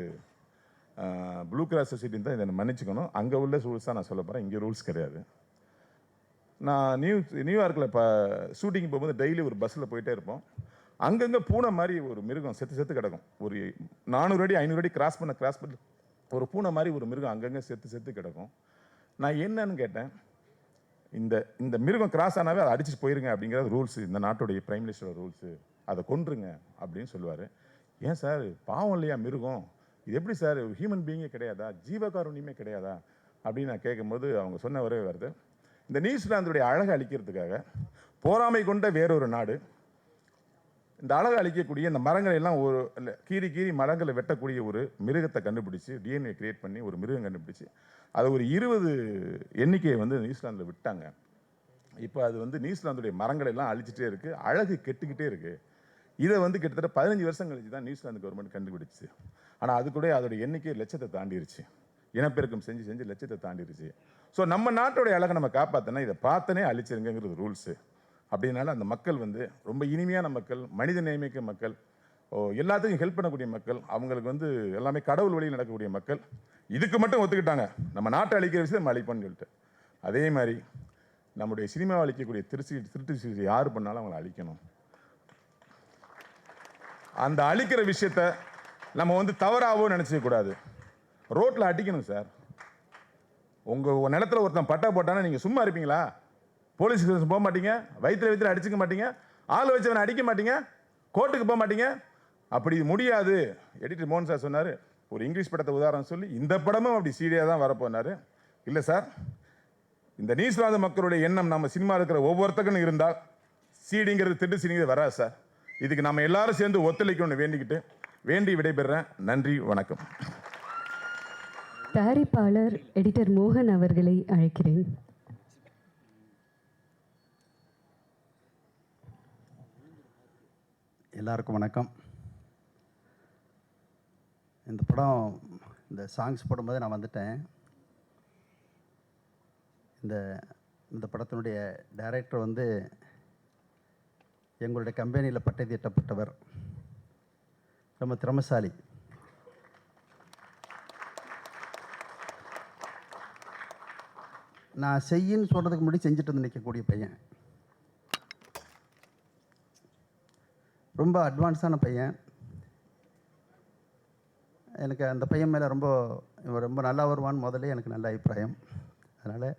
S5: ப்ளூ கிராஸ் சொசைட்டின்னு தான் இதை மன்னிச்சுக்கணும். அங்கே உள்ள ரூல்ஸ் தான் நான் சொல்ல போகிறேன், இங்கே ரூல்ஸ் கிடையாது. நான் நியூயார்க்கில் இப்போ ஷூட்டிங் போகும்போது டெய்லி ஒரு பஸ்ஸில் போயிட்டே இருப்போம். அங்கங்கே பூனை மாதிரி ஒரு மிருகம் செத்து கிடக்கும். ஒரு 400 அடி 500 அடி கிராஸ் பண்ண ஒரு பூனை மாதிரி ஒரு மிருகம் அங்கங்கே செத்து கிடக்கும். நான் என்னன்னு கேட்டேன், இந்த மிருகம் கிராஸ் ஆனாவே அதை அடிச்சுட்டு போயிருங்க அப்படிங்கிறது ரூல்ஸு, இந்த நாட்டுடைய பிரைம் மினிஸ்டரோட ரூல்ஸு, அதை கொன்றுங்க அப்படின்னு சொல்லுவார். ஏன் சார் பாவம் இல்லையா மிருகம், இது எப்படி சார் ஹியூமன் பீயிங்கே கிடையாதா, ஜீவகாருண்யமே கிடையாதா அப்படின்னு நான் கேட்கும்போது அவங்க சொன்ன ஒரே வருது, இந்த நியூசிலாந்துடைய அழகை அழிக்கிறதுக்காக போராமை கொண்ட வேறொரு நாடு இந்த அழகை அழிக்கக்கூடிய இந்த மரங்களை எல்லாம் ஒரு கீறி மரங்களை வெட்டக்கூடிய ஒரு மிருகத்தை கண்டுபிடிச்சி டிஎன்ஏ கிரியேட் பண்ணி ஒரு மிருகம் கண்டுபிடிச்சி அதை ஒரு 20 எண்ணிக்கையை வந்து நியூசிலாந்தில் விட்டாங்க. இப்போ அது வந்து நியூசிலாந்துடைய மரங்களை எல்லாம் அழிச்சிட்டே இருக்குது, அழகு கெட்டுக்கிட்டே இருக்குது. இதை வந்து கிட்டத்தட்ட 15 வருஷம் கழிச்சு தான் நியூசிலாந்து கவர்மெண்ட் கண்டுபிடிச்சு. ஆனால் அது கூட அதோட எண்ணிக்கை லட்சத்தை தாண்டிருச்சு, இனப்பெருக்கம் செஞ்சு லட்சத்தை தாண்டிருச்சு. ஸோ நம்ம நாட்டோடைய அழகை நம்ம காப்பாற்றினா இதை பார்த்தனே அழிச்சிருங்கிறது ரூல்ஸு. அப்படின்னால அந்த மக்கள் வந்து ரொம்ப இனிமையான மக்கள், மனித நேமிக்க மக்கள், எல்லாத்துக்கும் ஹெல்ப் பண்ணக்கூடிய மக்கள், அவங்களுக்கு வந்து எல்லாமே கடவுள் வழியில் நடக்கக்கூடிய மக்கள். இதுக்கு மட்டும் ஒத்துக்கிட்டாங்க, நம்ம நாட்டை அழிக்கிற விஷயத்தை நம்ம அழிப்போம்னு சொல்லிட்டு. அதே மாதிரி நம்முடைய சினிமாவை அழிக்கக்கூடிய திருட்டு யார் பண்ணாலும் அவங்களை அழிக்கணும். அந்த அழிக்கிற விஷயத்த நம்ம வந்து தவறாகவும் நினச்சிக்க கூடாது. ரோட்டில் அடிக்கணும் சார். உங்கள் நிலத்தில் ஒருத்தன் பட்டா போட்டானா நீங்கள் சும்மா இருப்பீங்களா? போலீஸ் ஸ்டேஷன் போக மாட்டீங்க, வயிற்றுல அடிச்சுக்க மாட்டீங்க, ஆள் வச்சவனை அடிக்க மாட்டீங்க, கோர்ட்டுக்கு போக மாட்டீங்க. அப்படி முடியாது. எடிட்டர் மோகன் சார் சொன்னார், ஒரு இங்கிலீஷ் படத்தை உதாரணம் சொல்லி இந்த படமும் அப்படி சீரியாக தான் வரப்போனார். இல்லை சார், இந்த நியூசிலாந்து மக்களுடைய எண்ணம் நம்ம சினிமா இருக்கிற ஒவ்வொருத்தக்கும் இருந்தால் சீடிங்கிறது திட்டு சீடிங்கிறது வராது சார். இதுக்கு நம்ம எல்லாரும் சேர்ந்து ஒத்துழைக்கணும்னு வேண்டி விடைபெறேன். நன்றி, வணக்கம்.
S3: தயாரிப்பாளர் எடிட்டர் மோகன் அவர்களை அழைக்கிறேன்.
S6: எல்லாருக்கும் வணக்கம். இந்த படம் இந்த சாங்ஸ் போடும்போது நான் வந்துட்டேன். இந்த படத்தினுடைய டைரக்டர் வந்து எங்களுடைய கம்பெனியில் பட்டை தீட்டப்பட்டவர், ரொம்ப திறமைசாலி. நான் செய்யின்னு சொல்கிறதுக்கு முன்னாடி செஞ்சுட்டு வந்து நிற்கக்கூடிய பையன், ரொம்ப அட்வான்ஸான பையன். எனக்கு அந்த பையன் மேலே ரொம்ப நல்லா வருவான்னு முதல்ல எனக்கு நல்ல அபிப்பிராயம். அதனால்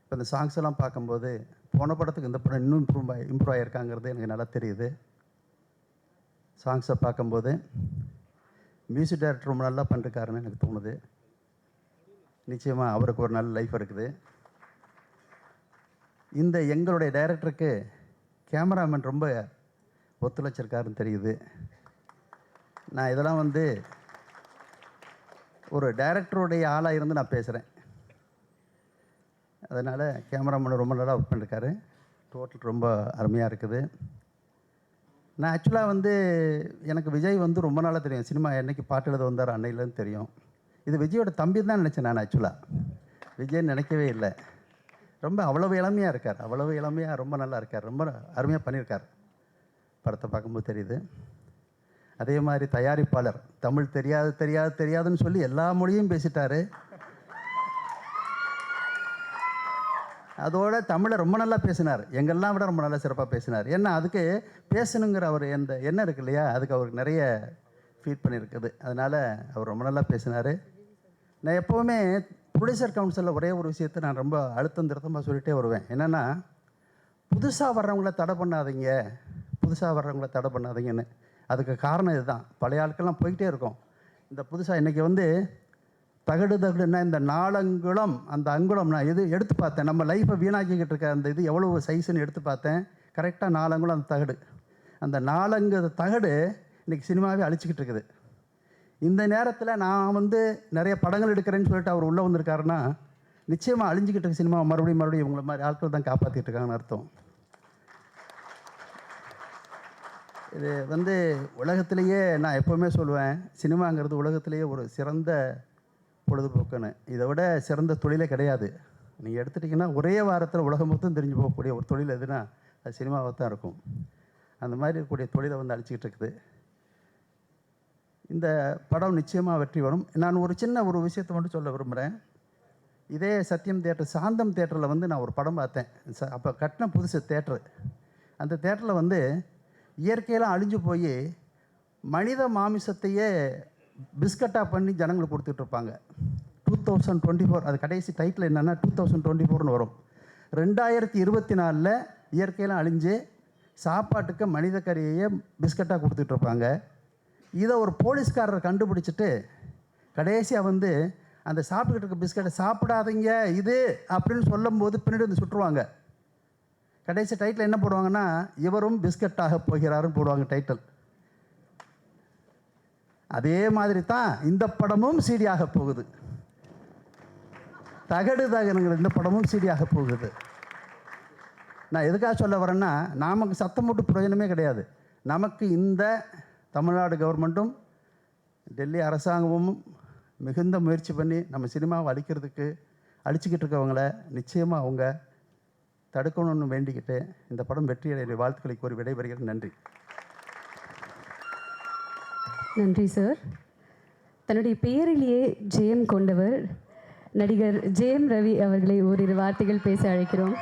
S6: இப்போ இந்த சாங்ஸ் எல்லாம் பார்க்கும்போது போன படத்துக்கு இந்த படம் இன்னும் இம்ப்ரூவ் ஆகியிருக்காங்கிறது எனக்கு நல்லா தெரியுது. சாங்ஸை பார்க்கும்போது மியூசிக் டைரக்டர் ரொம்ப நல்லா பண்ணிருக்காருன்னு எனக்கு தோணுது. நிச்சயமாக அவருக்கு ஒரு நல்ல லைஃப் இருக்குது. இந்த எங்களுடைய டைரக்டருக்கு கேமராமேன் ரொம்ப ஒத்துழைச்சிருக்காருன்னு தெரியுது. நான் இதெல்லாம் வந்து ஒரு டைரக்டருடைய ஆளாக இருந்து நான் பேசுகிறேன். அதனால் கேமராமேன் ரொம்ப நல்லா ஒர்க் பண்ணிருக்காரு. டோட்டல் ரொம்ப அருமையாக இருக்குது. நான் ஆக்சுவலாக வந்து எனக்கு விஜய் வந்து ரொம்ப நாளாக தெரியும். சினிமா என்னைக்கு பாட்டு எழுத வந்தார் அன்னையிலேருந்து தெரியும். இது விஜயோட தம்பி தான் நினச்சேன் நான். ஆக்சுவலாக விஜய்ன்னு நினைக்கவே இல்லை. ரொம்ப அவ்வளவு இளமையாக இருக்கார், அவ்வளவு இளமையாக ரொம்ப நல்லா இருக்கார், ரொம்ப அருமையாக பண்ணியிருக்கார். படத்தை பார்க்கும்போது தெரியுது. அதே மாதிரி தயாரிப்பாளர் தமிழ் தெரியாதுன்னு சொல்லி எல்லா மொழியும் பேசிட்டாரு. அதோட தமிழை ரொம்ப நல்லா பேசினார், எங்கெல்லாம் விட ரொம்ப நல்லா சிறப்பாக பேசினார். ஏன்னா அதுக்கு பேசணுங்கிற அவர் எண்ணம் இருக்கு இல்லையா, அதுக்கு அவருக்கு நிறைய ஃபீட் பண்ணியிருக்குது. அதனால் அவர் ரொம்ப நல்லா பேசினார். நான் எப்போவுமே ப்ரொடியூசர் கவுன்சிலில் ஒரே ஒரு விஷயத்தை நான் ரொம்ப அழுத்தம் திருத்தமாக சொல்லிகிட்டே வருவேன். என்னென்னா, புதுசாக வர்றவங்கள தடை பண்ணாதீங்கன்னு. அதுக்கு காரணம் இதுதான். பழைய ஆட்கள்லாம் போய்கிட்டே இருக்கும். இந்த புதுசாக இன்றைக்கி வந்து தகடுன்னா இந்த 4 அங்குலம், அந்த அங்குலம் நான் எடுத்து பார்த்தேன். நம்ம லைஃப்பை வீணாக்கிக்கிட்டு இருக்க அந்த இது எவ்வளோ சைஸுன்னு எடுத்து பார்த்தேன். கரெக்டாக 4 அங்குலம் அந்த தகடு. அந்த 4 தகடு இன்றைக்கி சினிமாவே அழிச்சிக்கிட்டு இருக்குது. இந்த நேரத்தில் நான் வந்து நிறைய படங்கள் எடுக்கிறேன்னு சொல்லிட்டு அவர் உள்ளே வந்திருக்காருன்னா நிச்சயமாக அழிஞ்சிக்கிட்டு இருக்க சினிமா மறுபடியும் இவங்களை மாதிரி ஆட்கள் தான் காப்பாற்றிட்டு இருக்காங்கன்னு அர்த்தம். இது வந்து உலகத்திலேயே நான் எப்போவுமே சொல்லுவேன், சினிமாங்கிறது உலகத்திலேயே ஒரு சிறந்த பொழுதுபோக்குன்னு. இதை விட சிறந்த தொழிலே கிடையாது. நீங்கள் எடுத்துட்டிங்கன்னா ஒரே வாரத்தில் உலகம் மொத்தம் தெரிஞ்சு போகக்கூடிய ஒரு தொழில் எதுனா அது சினிமாவாக தான் இருக்கும். அந்த மாதிரி இருக்கக்கூடிய தொழிலை வந்து அழிச்சிக்கிட்டு இருக்குது. இந்த படம் நிச்சயமாக வெற்றி வரும். நான் ஒரு சின்ன ஒரு விஷயத்தை மட்டும் சொல்ல விரும்புகிறேன். இதே சத்யம் தேட்டர் சாந்தம் தேட்டரில் வந்து நான் ஒரு படம் பார்த்தேன். அப்போ கட்டின புதுசு தேட்டரு. அந்த தேட்டரில் வந்து இயற்கையெல்லாம் அழிஞ்சு போய் மனித மாமிசத்தையே பிஸ்கட்டாக பண்ணி ஜனங்களுக்கு கொடுத்துட்ருப்பாங்க. 2024 அது கடைசி டைட்டில் என்னென்னா 2024ன்னு வரும். 2024 இயற்கையெல்லாம் அழிஞ்சு சாப்பாட்டுக்கு மனித கறியையே பிஸ்கட்டாக கொடுத்துட்ருப்பாங்க. இதை ஒரு போலீஸ்காரரை கண்டுபிடிச்சிட்டு கடைசியாக வந்து அந்த சாப்பிட்டுக்கிட்டு இருக்க பிஸ்கட்டை சாப்பிடாதீங்க இது அப்படின்னு சொல்லும்போது பின்னாடி வந்து சுட்டுருவாங்க. கடைசி டைட்டில் என்ன போடுவாங்கன்னா, இவரும் பிஸ்கட்டாக போகிறாருன்னு போடுவாங்க டைட்டில். அதே மாதிரி தான் இந்த படமும் சீடியாக போகுது. தகடு தகனுங்கிற இந்த படமும் சீடியாக போகுது. நான் எதுக்காக சொல்ல வரேன்னா, நமக்கு சத்தம் போட்டு பிரயோஜனமே கிடையாது. நமக்கு இந்த தமிழ்நாடு கவர்மெண்ட்டும் டெல்லி அரசாங்கமும் மிகுந்த முயற்சி பண்ணி நம்ம சினிமாவை அழிச்சிக்கிட்டு இருக்கவங்கள நிச்சயமாக அவங்க தடுக்கணும்னு வேண்டிக்கிட்டு இந்த படம் வெற்றியடைய வாழ்த்துக்களை கூறி விடைபெறுகிறேன். நன்றி.
S3: நன்றி சார். தன்னுடைய பெயரிலேயே ஜெயம் கொண்டவர் நடிகர் ஜெயம் ரவி அவர்களை ஓரிரு வார்த்தைகள் பேச அழைக்கிறோம்.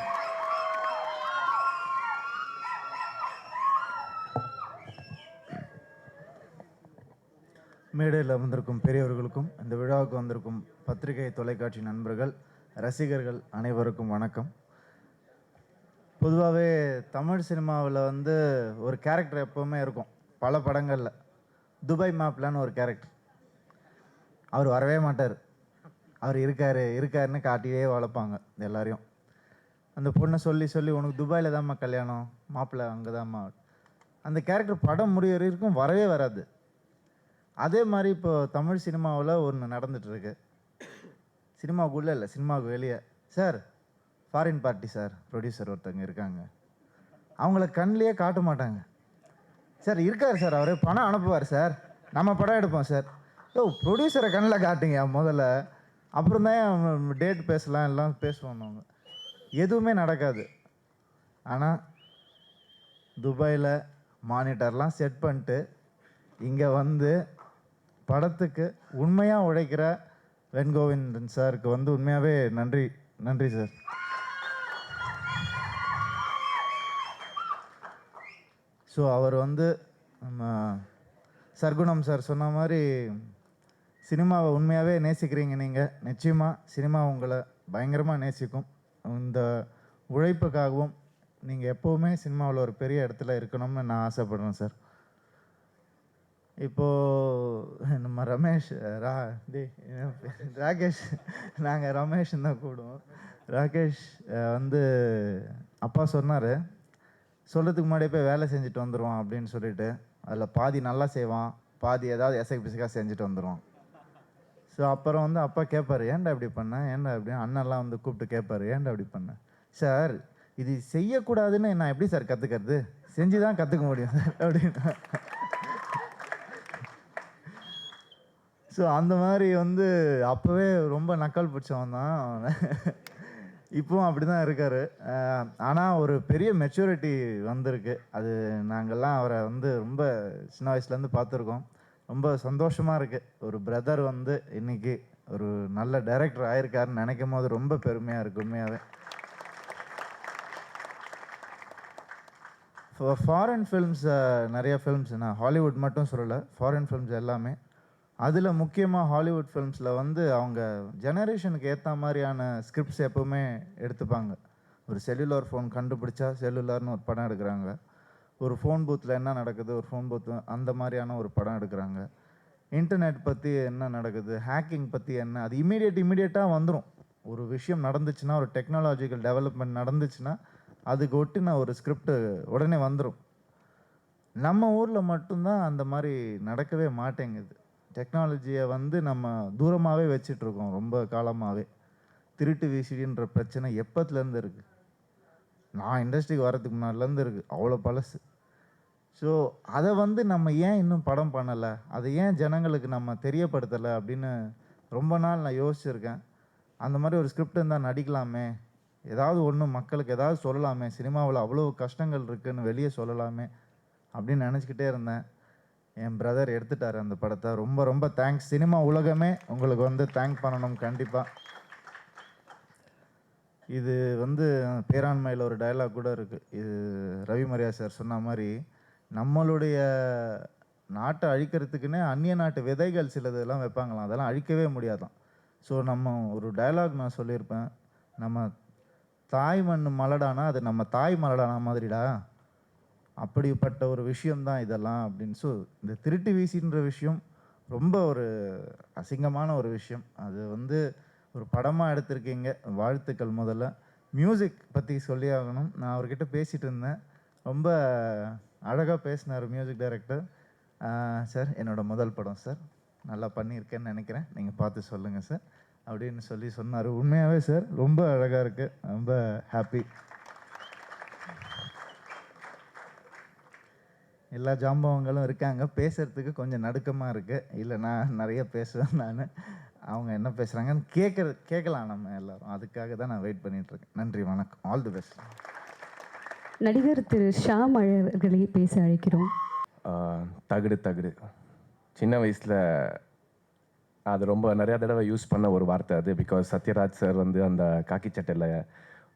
S7: மேடையில் அமர்ந்திருக்கும் பெரியவர்களுக்கும் இந்த விழாவுக்கு வந்திருக்கும் பத்திரிகை தொலைக்காட்சி நண்பர்கள் ரசிகர்கள் அனைவருக்கும் வணக்கம். பொதுவாகவே தமிழ் சினிமாவில் வந்து ஒரு கேரக்டர் எப்போவுமே இருக்கும். பல படங்களில் துபாய் மாப்பிள்ளான்னு ஒரு கேரக்டர், அவர் வரவே மாட்டார். அவர் இருக்காருன்னு காட்டியே வளர்ப்பாங்க எல்லாரையும். அந்த பொண்ணை சொல்லி சொல்லி உனக்கு துபாயில் தான்மா கல்யாணம், மாப்பிள்ளை அங்கே தான்மா. அந்த கேரக்டர் படம் முடிகிற வரைக்கும் வரவே வராது. அதே மாதிரி இப்போ தமிழ் சினிமாவில் ஒன்று நடந்துகிட்ருக்கு. சினிமாவுக்குள்ளே இல்லை, சினிமாவுக்கு வெளியே. Sir foreign party sir producer ஒருத்தங்க இருக்காங்க, அவங்கள கண்ணிலேயே காட்ட மாட்டாங்க. சார் இருக்கார் சார், அவர் பணம் அனுப்புவார் சார், நம்ம படம் எடுப்போம் சார். ப்ரொடியூசரை கண்ணில் காட்டுங்க முதல்ல, அப்புறம் தான் டேட் பேசலாம் எல்லாம் பேசுவோம். அவங்க எதுவுமே நடக்காது. ஆனால் துபாயில் மானிட்டர்லாம் செட் பண்ணிட்டு இங்கே வந்து படத்துக்கு உண்மையாக உழைக்கிற வெண்கோவிந்தன் சாருக்கு வந்து உண்மையாகவே நன்றி சார். ஸோ அவர் வந்து நம்ம சர்க்குணம் சார் சொன்ன மாதிரி சினிமாவை உண்மையாகவே நேசிக்கிறீங்க நீங்கள். நிச்சயமாக சினிமா உங்களை பயங்கரமாக நேசிக்கும். இந்த உழைப்புக்காகவும் நீங்கள் எப்போவுமே சினிமாவில் ஒரு பெரிய இடத்துல இருக்கணும்னு நான் ஆசைப்படுறேன் சார். இப்போது நம்ம ராகேஷ் நாங்கள் ரமேஷன் தான் கூடுவோம். ராகேஷ் வந்து அப்பா சொன்னார், சொல்கிறதுக்கு முன்னாடியே போய் வேலை செஞ்சுட்டு வந்துடுவான் அப்படின்னு சொல்லிட்டு. அதில் பாதி நல்லா செய்வான், பாதி ஏதாவது எசைக்கு பிசைக்காக செஞ்சுட்டு வந்துடுவான். ஸோ அப்புறம் வந்து அப்பா கேட்பார், ஏன்டா இப்படி பண்ணேன், ஏன்டா இப்படி. அண்ணெல்லாம் வந்து கூப்பிட்டு கேட்பார், ஏன்டா இப்படி பண்ணேன். சார் இது செய்யக்கூடாதுன்னு நான் எப்படி சார் கற்றுக்கிறது, செஞ்சு தான் கற்றுக்க முடியும் சார் அப்படின்னா. ஸோ அந்த மாதிரி வந்து அப்போவே ரொம்ப நக்கல் பிடிச்சவன் தான். இப்போவும் அப்படி தான் இருக்கார். ஆனால் ஒரு பெரிய மெச்சூரிட்டி வந்திருக்கு. அது நாங்கள்லாம் அவரை வந்து ரொம்ப சின்ன வயசுலேருந்து பார்த்துருக்கோம். ரொம்ப சந்தோஷமாக இருக்குது. ஒரு பிரதர் வந்து இன்றைக்கி ஒரு நல்ல டைரக்டர் ஆயிருக்காருன்னு நினைக்கும் போது ரொம்ப பெருமையாக இருக்குது உண்மையாகவே. ஃபாரின் ஃபில்ம்ஸ் நிறைய ஃபில்ம்ஸ், நான் ஹாலிவுட் மட்டும் சொல்லலை, ஃபாரின் ஃபில்ம்ஸ் எல்லாமே. அதில் முக்கியமாக ஹாலிவுட் ஃபில்ம்ஸில் வந்து அவங்க ஜெனரேஷனுக்கு ஏற்ற மாதிரியான ஸ்கிரிப்ட்ஸ் எப்போவுமே எடுத்துப்பாங்க. ஒரு செல்லுலார் ஃபோன் கண்டுபிடிச்சா செல்லுலார்னு ஒரு படம் எடுக்கிறாங்க. ஒரு ஃபோன் பூத்தில் என்ன நடக்குது, ஒரு ஃபோன் பூத் அந்த மாதிரியான ஒரு படம் எடுக்கிறாங்க. இன்டர்நெட் பற்றி என்ன நடக்குது, ஹேக்கிங் பற்றி என்ன, அது இமீடியட்டாக வந்துடும். ஒரு விஷயம் நடந்துச்சுன்னா, ஒரு டெக்னாலஜிக்கல் டெவலப்மெண்ட் நடந்துச்சுன்னா அதுக்கு ஒட்டின ஒரு ஸ்கிரிப்ட் உடனே வந்துடும். நம்ம ஊரில் மட்டும்தான் அந்த மாதிரி நடக்கவே மாட்டேங்குது. டெக்னாலஜியை வந்து நம்ம தூரமாகவே வச்சிட்ருக்கோம் ரொம்ப காலமாகவே. திருட்டு விசிடின்ற பிரச்சனை எப்போத்துலேருந்து இருக்குது, நான் இண்டஸ்ட்ரிக்கு வரதுக்கு முன்னாடிலேருந்து இருக்குது, அவ்வளோ பழசு. ஸோ அதை வந்து நம்ம ஏன் இன்னும் படம் பண்ணலை, அதை ஏன் ஜனங்களுக்கு நம்ம தெரியப்படுத்தலை அப்படின்னு ரொம்ப நாள் நான் யோசிச்சுருக்கேன். அந்த மாதிரி ஒரு ஸ்கிரிப்ட் இருந்தால் நடிக்கலாமே, ஏதாவது ஒன்று மக்களுக்கு ஏதாவது சொல்லலாமே, சினிமாவில் அவ்வளோ கஷ்டங்கள் இருக்குதுன்னு வெளியே சொல்லலாமே அப்படின்னு நினச்சிக்கிட்டே இருந்தேன். என் பிரதர் எடுத்துட்டார் அந்த படத்தை. ரொம்ப ரொம்ப தேங்க்ஸ். சினிமா உலகமே உங்களுக்கு வந்து தேங்க் பண்ணணும் கண்டிப்பாக. இது வந்து பேராண்மையில் ஒரு டயலாக் கூட இருக்குது. இது ரவி மரியா சார் சொன்ன மாதிரி நம்மளுடைய நாட்டை அழிக்கிறதுக்குன்னே அந்நிய நாட்டு விதைகள் சிலதெல்லாம் வைப்பாங்களாம், அதெல்லாம் அழிக்கவே முடியாதான். ஸோ நம்ம ஒரு டயலாக் நான் சொல்லியிருப்பேன், நம்ம தாய் மண் மலடானா அது நம்ம தாய் மலடானா மாதிரிடா, அப்படிப்பட்ட ஒரு விஷயம்தான் இதெல்லாம் அப்படின்னு. ஸோ இந்த திருட்டு வீசின்ற விஷயம் ரொம்ப ஒரு அசிங்கமான ஒரு விஷயம். அது வந்து ஒரு படமாக எடுத்திருக்கீங்க, வாழ்த்துக்கள். முதல்ல மியூசிக் பற்றி சொல்லி ஆகணும். நான் அவர்கிட்ட பேசிகிட்டு இருந்தேன், ரொம்ப அழகாக பேசினார் மியூசிக் டைரக்டர். சார் என்னோட முதல் படம் சார், நல்லா பண்ணியிருக்கேன்னு நினைக்கிறேன், நீங்கள் பார்த்து சொல்லுங்கள் சார் அப்படின்னு சொல்லி சொன்னார். உண்மையாகவே சார் ரொம்ப அழகாக இருக்குது, ரொம்ப ஹாப்பி. எல்லா ஜாம்பவங்களும் இருக்காங்க, பேசுகிறதுக்கு கொஞ்சம் நடுக்கமாக இருக்குது. இல்லை நான் நிறைய பேசுவேன், நான் அவங்க என்ன பேசுகிறாங்கன்னு கேட்கலாம் நம்ம எல்லாரும். அதுக்காக தான் நான் வெயிட் பண்ணிகிட்ருக்கேன். நன்றி, வணக்கம், ஆல் தி பெஸ்ட்.
S3: நடிகர் திரு ஷாம் அவர்களை பேச அழைக்கிறோம்.
S1: தகுடு தகுடு சின்ன வயசில் அது ரொம்ப நிறையா தடவை யூஸ் பண்ண ஒரு வார்த்தை அது. பிகாஸ் சத்யராஜ் சார் வந்து அந்த காக்கி சட்டையில்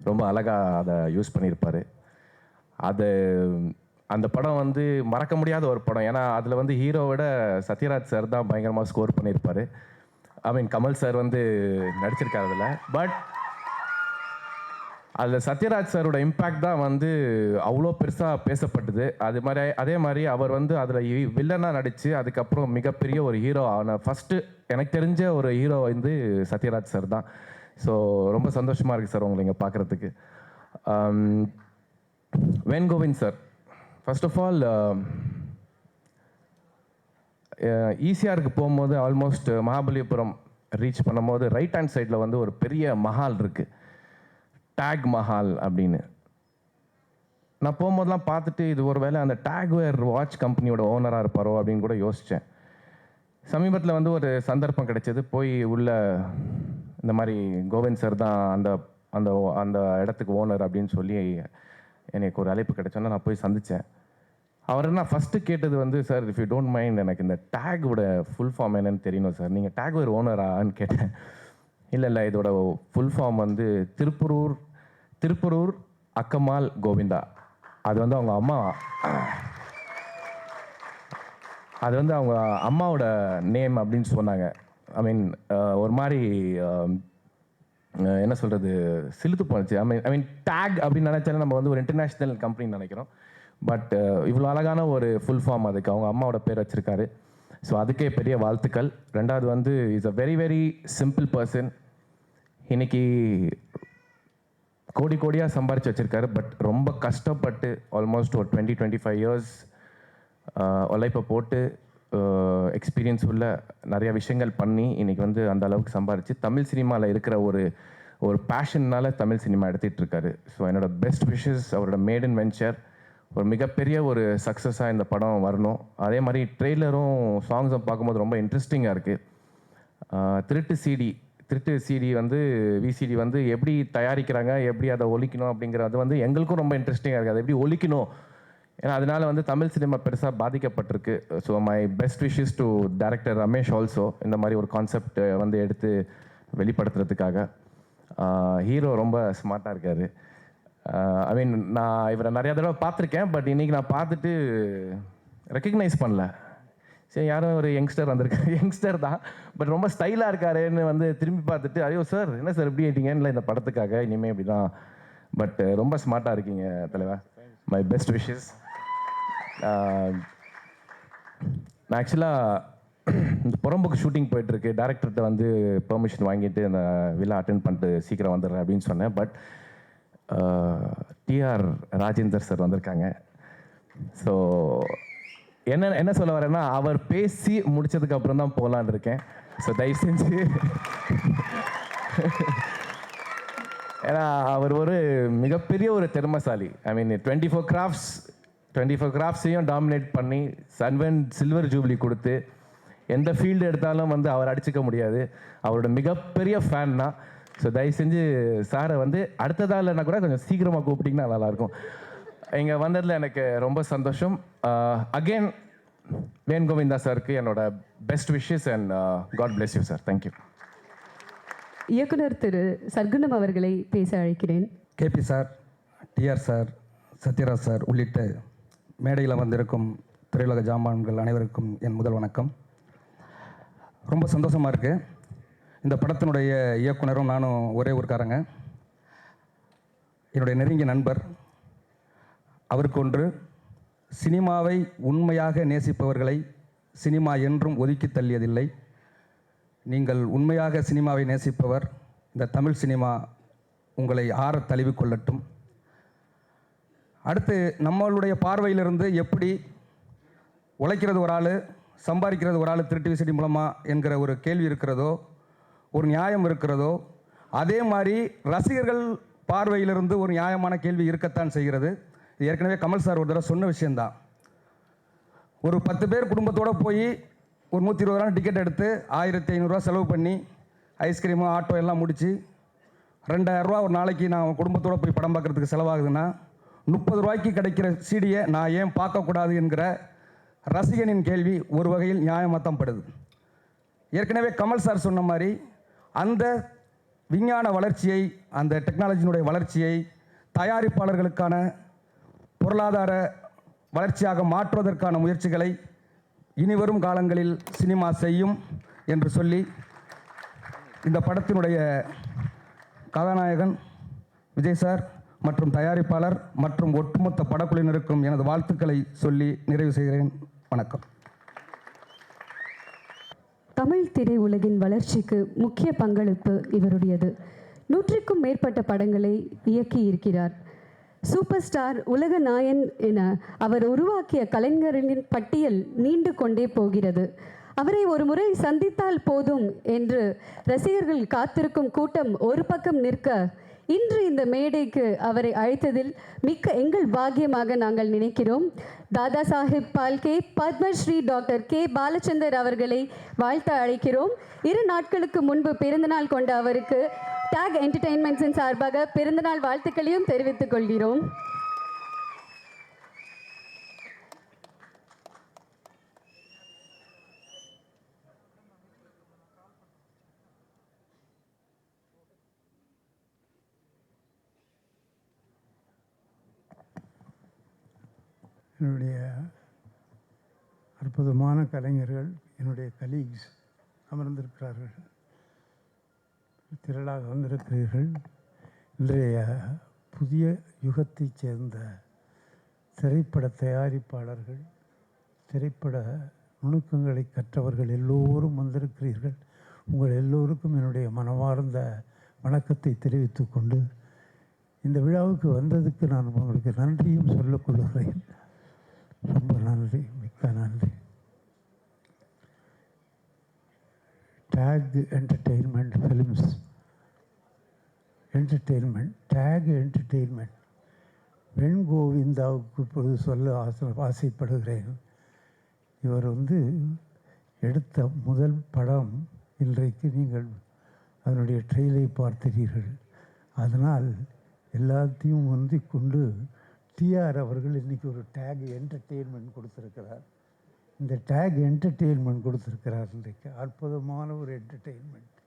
S1: ரொம்ப அழகாக அதை யூஸ் பண்ணியிருப்பார். அது அந்த படம் வந்து மறக்க முடியாத ஒரு படம். ஏன்னா அதில் வந்து ஹீரோவோட சத்யராஜ் சார் தான் பயங்கரமாக ஸ்கோர் பண்ணியிருப்பார். ஐ மீன் கமல் சார் வந்து நடிச்சிருக்காரு அதில். பட் அதில் சத்யராஜ் சாரோட இம்பேக்ட் தான் வந்து அவ்வளோ பெருசாக பேசப்பட்டது. அதே மாதிரி அவர் வந்து அதில் வில்லனாக நடித்து அதுக்கப்புறம் மிகப்பெரிய ஒரு ஹீரோ ஆன ஃபஸ்ட்டு எனக்கு தெரிஞ்ச ஒரு ஹீரோ வந்து சத்யராஜ் சார் தான். ஸோ ரொம்ப சந்தோஷமாக இருக்குது சார் உங்களை இங்கே பார்க்குறதுக்கு. வேன் Govind sir, first of all ஈசிஆருக்கு போகும்போது ஆல்மோஸ்ட் மகாபலிபுரம் ரீச் பண்ணும்போது ரைட் ஹேண்ட் சைடில் வந்து ஒரு பெரிய மஹால் இருக்குது, டேக் மஹால் அப்படின்னு. நான் போகும்போதெல்லாம் பார்த்துட்டு இது ஒரு வேளை அந்த டேக்வேர் வாட்ச் கம்பெனியோட ஓனராக இருப்பாரோ அப்படின்னு கூட யோசித்தேன். சமீபத்தில் வந்து ஒரு சந்தர்ப்பம் கிடைச்சது, போய் உள்ள இந்த மாதிரி கோவிந்த் சார் தான் அந்த அந்த அந்த இடத்துக்கு ஓனர் அப்படின்னு சொல்லி எனக்கு ஒரு அழைப்பு கிடைச்சோன்னா நான் போய் சந்தித்தேன். அவர் என்ன ஃபஸ்ட்டு கேட்டது வந்து, sir if you don't mind எனக்கு இந்த டேக்கோட ஃபுல் ஃபார்ம் என்னன்னு தெரியணும் சார், நீங்கள் டேக்வேர் ஓனரான்னு கேட்டேன். இல்லை இதோட ஃபுல் ஃபார்ம் வந்து திருப்பூரூர் அக்கமால் கோவிந்தா. அது வந்து அவங்க அம்மா, அது வந்து அவங்க அம்மாவோட நேம் அப்படின்னு சொன்னாங்க. ஐ மீன் ஒரு மாதிரி என்ன சொல்கிறது, சிலுத்து போச்சு. ஐ மீன் டேக் அப்படின்னு நினச்சாலே நம்ம வந்து ஒரு இன்டர்நேஷ்னல் கம்பெனின்னு நினைக்கிறோம். பட் இவ்வளோ அழகான ஒரு ஃபுல் ஃபார்ம் அதுக்கு அவங்க அம்மாவோட பேர் வச்சுருக்காரு. ஸோ அதுக்கே பெரிய வாழ்த்துக்கள். ரெண்டாவது வந்து is a very very simple person. இன்னைக்கு கோடியாக சம்பாரித்து வச்சுருக்காரு. பட் ரொம்ப கஷ்டப்பட்டு ஆல்மோஸ்ட் ஒரு 20-25 இயர்ஸ் உழைப்பை போட்டு எக்ஸ்பீரியன்ஸ் உள்ள நிறைய விஷயங்கள் பண்ணி இன்றைக்கி வந்து அந்த அளவுக்கு சம்பாரித்து தமிழ் சினிமாவில் இருக்கிற ஒரு பேஷன்னால் தமிழ் சினிமா எடுத்துகிட்டு இருக்காரு. ஸோ என்னோட பெஸ்ட் விஷஸ், அவரோட மேட் இன் வெஞ்சர் ஒரு மிகப்பெரிய ஒரு சக்ஸஸாக இந்த படம் வரணும். அதே மாதிரி ட்ரெய்லரும் சாங்ஸும் பார்க்கும்போது ரொம்ப இன்ட்ரெஸ்டிங்காக இருக்குது. திருட்டு சிடி வந்து விசிடி வந்து எப்படி தயாரிக்கிறாங்க, எப்படி அதை ஒலிக்கணும் அப்படிங்கிறது வந்து எங்களுக்கும் ரொம்ப இன்ட்ரெஸ்டிங்காக இருக்குது. அதை எப்படி ஒலிக்கணும், ஏன்னா அதனால் வந்து தமிழ் சினிமா பெருசாக பாதிக்கப்பட்டிருக்கு. So my best wishes to director Ramesh also இந்த மாதிரி ஒரு கான்செப்ட் வந்து எடுத்து வெளிப்படுத்துறதுக்காக. ஹீரோ ரொம்ப ஸ்மார்ட்டாக இருக்கார். ஐ மீன் நான் இவரை நிறையா தடவை பார்த்துருக்கேன், பட் இன்றைக்கி நான் பார்த்துட்டு ரெக்கக்னைஸ் பண்ணல. சரி யாரும் ஒரு யங்ஸ்டர் வந்திருக்காரு, யங்ஸ்டர் தான் பட் ரொம்ப ஸ்டைலாக இருக்காருன்னு வந்து திரும்பி பார்த்துட்டு, ஐயோ சார் என்ன சார் எப்படி ஆயிட்டீங்கன்னு இந்த படத்துக்காக, இனிமேல் இப்படி தான். பட் ரொம்ப ஸ்மார்ட்டாக இருக்கீங்க தலைவா. My best wishes. நான் ஆக்சுவலாக இந்த புறம்போக்கு ஷூட்டிங் போயிட்டுருக்கு, டேரக்டர்கிட்ட வந்து பெர்மிஷன் வாங்கிட்டு இந்த விழா அட்டென்ட் பண்ணிட்டு சீக்கிரம் வந்துடுறேன் அப்படின்னு சொன்னேன். பட் டிஆர் ராஜேந்தர் சார் வந்திருக்காங்க. ஸோ என்ன சொல்ல வரேன்னா, அவர் பேசி முடிச்சதுக்கு அப்புறம் தான் போகலான்னு இருக்கேன். ஸோ தயவு செஞ்சு, ஏன்னா அவர் ஒரு மிகப்பெரிய ஒரு திறமைசாலி. ஐ மீன் 24 கிராஃப்ட்ஸையும் டாமினேட் பண்ணி சன்வென் சில்வர் ஜூப்ளி கொடுத்து எந்த ஃபீல்டு எடுத்தாலும் வந்து அவர் அடிச்சுக்க முடியாது. அவரோட மிகப்பெரிய ஃபேன் தான். ஸோ தயவு செஞ்சு சாரை வந்து அடுத்ததாக இல்லைன்னா கூட கொஞ்சம் சீக்கிரமாக கூப்பிட்டிங்கன்னா நல்லாயிருக்கும். இங்கே வந்ததில் எனக்கு ரொம்ப சந்தோஷம். அகெயின் வேன் கோவிந்தா சாருக்கு என்னோட best wishes and God bless you sir. Thank you.
S3: இயக்குனர் திரு சர்க்குணம் அவர்களை பேச அழைக்கிறேன்.
S8: KB sir, TR sir, Sathyaraj sir உள்ளிட்ட மேடையில் வந்திருக்கும் திரையுலக ஜாம்பான்கள் அனைவருக்கும் என் முதல் வணக்கம். ரொம்ப சந்தோஷமாக இருக்குது. இந்த படத்தினுடைய இயக்குனரும் நானும் ஒரே ஊர்க்காரங்க. என்னுடைய நெருங்கிய நண்பர். அவருக்கு ஒன்று, சினிமாவை உண்மையாக நேசிப்பவர்களை சினிமா என்றும் ஒதுக்கி தள்ளியதில்லை. நீங்கள் உண்மையாக சினிமாவை நேசிப்பவர், இந்த தமிழ் சினிமா உங்களை ஆறத் தழுவிக் கொள்ளட்டும். அடுத்து, நம்மளுடைய பார்வையிலிருந்து எப்படி உழைக்கிறது ஒரு ஆள், சம்பாதிக்கிறது ஒரு ஆள் திருட்டு விசிடி மூலமாக என்கிற ஒரு கேள்வி இருக்கிறதோ, ஒரு நியாயம் இருக்கிறதோ, அதே மாதிரி ரசிகர்கள் பார்வையிலிருந்து ஒரு நியாயமான கேள்வி இருக்கத்தான் செய்கிறது. இது ஏற்கனவே கமல் சார் ஒரு தடவை சொன்ன விஷயந்தான். ஒரு 10 பேர் குடும்பத்தோடு போய் ஒரு 120 ரூபா டிக்கெட் எடுத்து 1500 செலவு பண்ணி ஐஸ்கிரீமு ஆட்டோ எல்லாம் முடித்து 2000 ரூபா ஒரு நாளைக்கு நான் குடும்பத்தோடு போய் படம் பார்க்குறதுக்கு செலவாகுதுன்னா 30 ரூபாய்க்கு கிடைக்கிற சீடியை நான் ஏன் பார்க்கக்கூடாது என்கிற ரசிகனின் கேள்வி ஒரு வகையில் நியாயமாக தான் படுது. ஏற்கனவே கமல் சார் சொன்ன மாதிரி அந்த விஞ்ஞான வளர்ச்சியை, அந்த டெக்னாலஜியினுடைய வளர்ச்சியை தயாரிப்பாளர்களுக்கான பொருளாதார வளர்ச்சியாக மாற்றுவதற்கான முயற்சிகளை இனிவரும் காலங்களில் சினிமா செய்யும் என்று சொல்லி, இந்த படத்தினுடைய கதாநாயகன் விஜய் சார் மற்றும் தயாரிப்பாளர் மற்றும் ஒட்டுமொத்த படக்குழுவினருக்கும் எனது வாழ்த்துக்களை சொல்லி நிறைவு செய்கிறேன். வணக்கம்.
S3: தமிழ் திரையுலகின் வளர்ச்சிக்கு முக்கிய பங்களிப்பு இவருடையது. 100க்கும் மேற்பட்ட படங்களை இயக்கியிருக்கிறார். சூப்பர் ஸ்டார், உலக நாயன் என அவர் உருவாக்கிய கலைஞர்களின் பட்டியல் நீண்டு கொண்டே போகிறது. அவரை ஒரு முறை சந்தித்தால் போதும் என்று ரசிகர்கள் காத்திருக்கும் கூட்டம் ஒரு பக்கம் நிற்க, இன்று இந்த மேடைக்கு அவரை அழைத்ததில் மிக்க எங்கள் பாக்கியமாக நாங்கள் நினைக்கிறோம். தாதா சாஹிப் பால்கே பத்மஸ்ரீ டாக்டர் கே பாலச்சந்தர் அவர்களை வாழ்த்த அழைக்கிறோம். 2 நாட்களுக்கு முன்பு பிறந்தநாள் கொண்ட அவருக்கு டாக் என்டர்டெயின்மெண்ட்ஸின் சார்பாக பிறந்தநாள் வாழ்த்துக்களையும் தெரிவித்துக் கொள்கிறோம்.
S9: என்னுடைய அற்புதமான கலைஞர்கள், என்னுடைய கலீக்ஸ் அமர்ந்திருக்கிறார்கள், திரளாக வந்திருக்கிறீர்கள். இன்றைய புதிய யுகத்தைச் சேர்ந்த திரைப்பட தயாரிப்பாளர்கள், திரைப்பட நுணுக்கங்களை கற்றவர்கள் எல்லோரும் வந்திருக்கிறீர்கள். உங்கள் எல்லோருக்கும் என்னுடைய மனமார்ந்த வணக்கத்தை தெரிவித்துக் கொண்டு, இந்த விழாவுக்கு வந்ததுக்கு நான் உங்களுக்கு நன்றியும் சொல்லிக்கொள்கிறேன். ரொம்ப நன்றி, மிக்க நன்றி. டாக் என்டர்டெயின்மெண்ட் ஃபிலிம்ஸ், என்டர்டெயின்மெண்ட், டாக் என்டர்டெயின்மெண்ட். வெண் கோவிந்தாவுக்கு இப்பொழுது சொல்ல ஆசைப்படுகிறேன். இவர் எடுத்த முதல் படம் இன்றைக்கு நீங்கள் அதனுடைய ட்ரெயிலை பார்க்கிறீர்கள். அதனால் எல்லாத்தையும் முந்திக் கொண்டு டிஆர் அவர்கள் இன்றைக்கி ஒரு டாக் என்டர்டெயின்மெண்ட் கொடுத்துருக்கிறார். இந்த டாக் என்டர்டெயின்மெண்ட் கொடுத்துருக்கிறார். இன்றைக்கு அற்புதமான ஒரு என்டர்டெயின்மெண்ட்.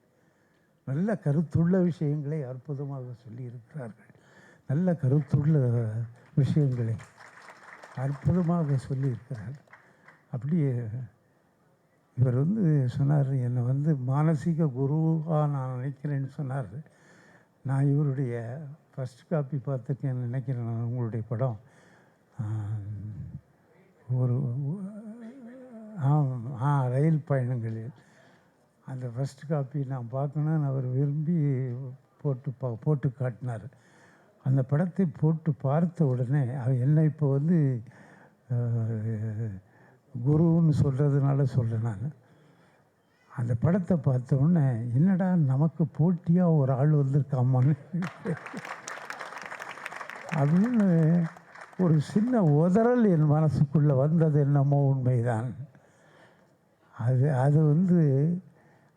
S9: நல்ல கருத்துள்ள விஷயங்களை அற்புதமாக சொல்லியிருக்கிறார்கள். நல்ல கருத்துள்ள விஷயங்களை அற்புதமாக சொல்லியிருக்கிறார். அப்படியே இவர் சொன்னார், என்னை மானசீக குருவாக நான் நினைக்கிறேன்னு சொன்னார். நான் இவருடைய ஃபஸ்ட் காப்பி பார்த்துருக்கேன் நினைக்கிறேன். நான் உங்களுடைய படம் ஒரு ரயில் பயணங்களில் அந்த ஃபஸ்ட் காப்பி நான் பார்க்கணுன்னு அவர் விரும்பி போட்டு காட்டினார். அந்த படத்தை போட்டு பார்த்த உடனே என்னை இப்போ குருன்னு சொல்கிறதுனால சொல்கிறேன். நான் அந்த படத்தை பார்த்த உடனே என்னடா நமக்கு போட்டியாக ஒரு ஆள் வந்திருக்காமான்னு அப்படின்னு ஒரு சின்ன உதறல் என் மனசுக்குள்ளே வந்தது. என்னமோ உண்மைதான். அது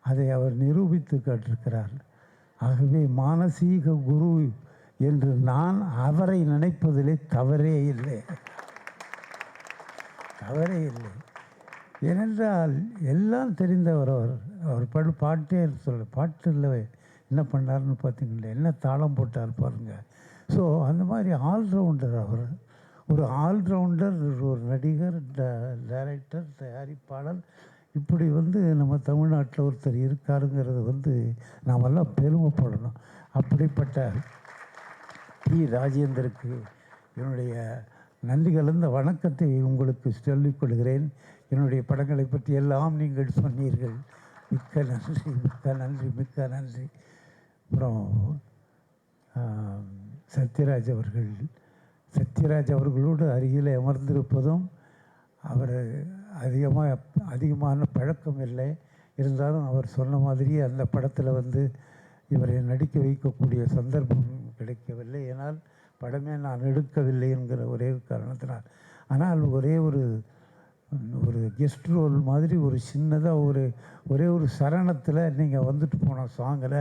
S9: அதை அவர் நிரூபித்து காட்டிருக்கிறார். ஆகவே மானசீக குரு என்று நான் அவரை நினைப்பதிலே தவறே இல்லை. ஏனென்றால் எல்லாம் தெரிந்தவர் அவர் பாட்டே பாட்டில் என்ன பண்ணாருன்னு பார்த்தீங்களா, என்ன தாளம் போட்டார் பாருங்க. ஸோ அந்த மாதிரி ஆல்ரவுண்டர் அவர். ஒரு ஆல்ரவுண்டர், ஒரு நடிகர், டைரக்டர், தயாரிப்பாளர், இப்படி வந்து நம்ம தமிழ்நாட்டில் ஒருத்தர் இருக்காருங்கிறது வந்து நாமெல்லாம் பெருமைப்படணும். அப்படிப்பட்ட பி. ராஜேந்தருக்கு என்னுடைய நன்றி கலந்த வணக்கத்தை உங்களுக்கு சொல்லிக் கொள்கிறேன். என்னுடைய படங்களை பற்றி எல்லாம் நீங்கள் சொன்னீர்கள். மிக்க நன்றி, மிக்க நன்றி, மிக்க நன்றி. அப்புறம் சத்யராஜ் அவர்களோடு அருகில் அமர்ந்திருப்பதும், அவர் அதிகமான பழக்கம் இல்லை, இருந்தாலும் அவர் சொன்ன மாதிரியே அந்த படத்தில் வந்து இவரை நடிக்க வைக்கக்கூடிய சந்தர்ப்பம் கிடைக்கவில்லை. ஏனால் படமே நான் எடுக்கவில்லை என்கிற ஒரே காரணத்தினால். ஆனால் ஒரே ஒரு கெஸ்ட் ரோல் மாதிரி ஒரு சின்னதாக ஒரே ஒரு சரணத்தில் நீங்கள் வந்துட்டு போன சாங்கில்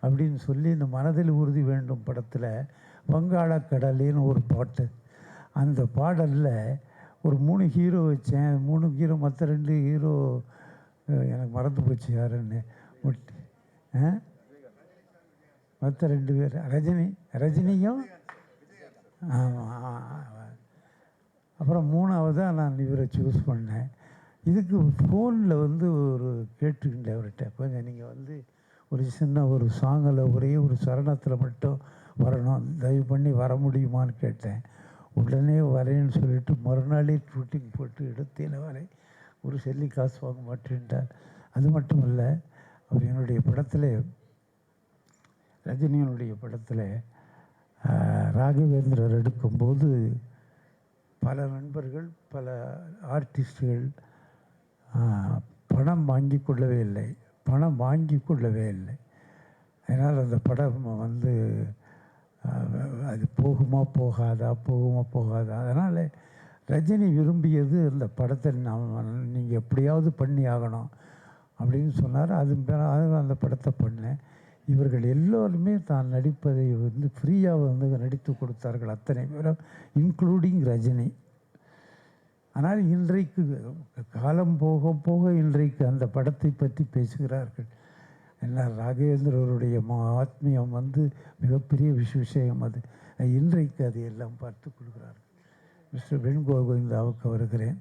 S9: அப்படின்னு சொல்லி, இந்த மனதில் உறுதி வேண்டும் படத்தில் வங்காளக்கடலின்னு ஒரு பாட்டு. அந்த பாடலில் ஒரு 3 ஹீரோ வச்சேன். 3 ஹீரோ, மற்ற 2 ஹீரோ எனக்கு மறந்து போச்சு யாருன்னு. மற்ற 2 பேர் ரஜினியும் ஆமாம். அப்புறம் 3ஆவதாக நான் இவரை சூஸ் பண்ணேன். இதுக்கு ஃபோனில் வந்து கேட்டுக்கிட்டேன் அவர்கிட்ட, கொஞ்சம் நீங்கள் வந்து ஒரு சின்ன ஒரு சாங்கில் ஒரே ஒரு சரணத்தில் மட்டும் வரணும், தயவு பண்ணி வர முடியுமான்னு கேட்டேன். உடனே வரேன்னு சொல்லிட்டு மறுநாளே ஷூட்டிங் போட்டு எடுத்தேன். வரை ஒரு செல்லி காசு வாங்க மாட்டேன்ட்டார். அது மட்டும் இல்லை, அவர் என்னுடைய படத்தில், ரஜினியனுடைய படத்தில் ராகவேந்திரர் எடுக்கும்போது பல நண்பர்கள், பல ஆர்டிஸ்டுகள் பணம் வாங்கி கொள்ளவே இல்லை. அதனால் அந்த படம் வந்து அது போகுமா போகாதா. அதனால் ரஜினி விரும்பியது அந்த படத்தை நீங்கள் எப்படியாவது பண்ணி ஆகணும் அப்படின்னு சொன்னார். அது அந்த படத்தை பண்ணேன். இவர்கள் எல்லோருமே தான் நடிப்பதை வந்து ஃப்ரீயாக வந்து நடித்து கொடுத்தார்கள், அத்தனை பேரும், இன்க்ளூடிங் ரஜினி. ஆனால் இன்றைக்கு காலம் போக போக இன்றைக்கு அந்த படத்தை பற்றி பேசுகிறார்கள். என்ன, ராகவேந்திரருடைய ஆத்மீயம் வந்து மிகப்பெரிய விஷயம். அது இன்றைக்கு அதை எல்லாம் பார்த்து கொள்கிறார்கள். மிஸ்டர் வெண்கோவிந்தாவுக்கு வருகிறேன்.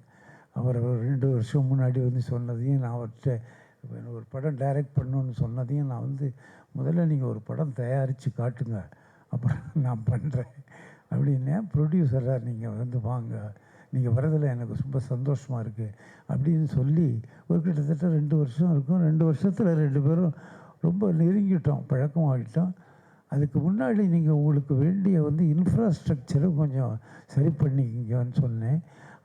S9: அவர் 2 வருஷம் முன்னாடி வந்து சொன்னதையும், நான் அவர்கிட்ட ஒரு படம் டைரக்ட் பண்ணணுன்னு சொன்னதையும், நான் வந்து முதல்ல நீங்கள் ஒரு படம் தயாரித்து காட்டுங்க, அப்புறம் நான் பண்ணுறேன் அப்படின்னேன். ப்ரொடியூசராக நீங்கள் வந்து வாங்க, நீங்கள் வரதில் எனக்கு ரொம்ப சந்தோஷமாக இருக்குது அப்படின்னு சொல்லி ஒரு கிட்டத்தட்ட 2 வருஷம் இருக்கும். 2 வருஷத்தில் 2 பேரும் ரொம்ப நெருங்கிட்டோம், பழக்கமாகிட்டோம். அதுக்கு முன்னாடி நீங்கள் உங்களுக்கு வேண்டிய வந்து இன்ஃப்ராஸ்ட்ரக்சரை கொஞ்சம் சரி பண்ணிக்கிங்கன்னு சொன்னேன்.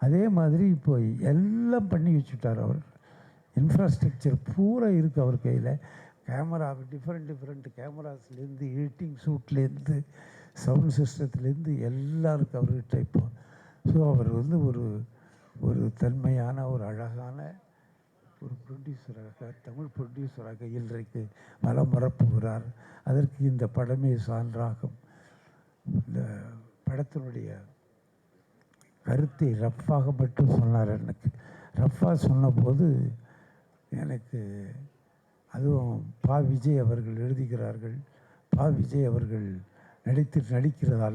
S9: அதே மாதிரி இப்போ எல்லாம் பண்ணி வச்சுட்டார் அவர். இன்ஃப்ராஸ்ட்ரக்சர் பூரா இருக்குது அவர் கையில். கேமரா, டிஃப்ரெண்ட் கேமராஸ்லேருந்து, எடிட்டிங் சூட்லேருந்து, சவுண்ட் சிஸ்டத்துலேருந்து எல்லாம் இருக்குது அவர்கிட்ட இப்போ. ஸோ அவர் வந்து ஒரு தன்மையான, ஒரு அழகான ஒரு ப்ரொடியூசராக, தமிழ் ப்ரொடியூசராக இன்றைக்கு வலம் வரப்போகிறார். அதற்கு இந்த படமே சான்றாகும். இந்த படத்தினுடைய கருத்தை ரஃப்பாக மட்டும் சொன்னார். எனக்கு ரஃப்பாக சொன்னபோது எனக்கு, அதுவும் பா. விஜய் அவர்கள் எழுதுகிறார்கள், பா. விஜய் அவர்கள்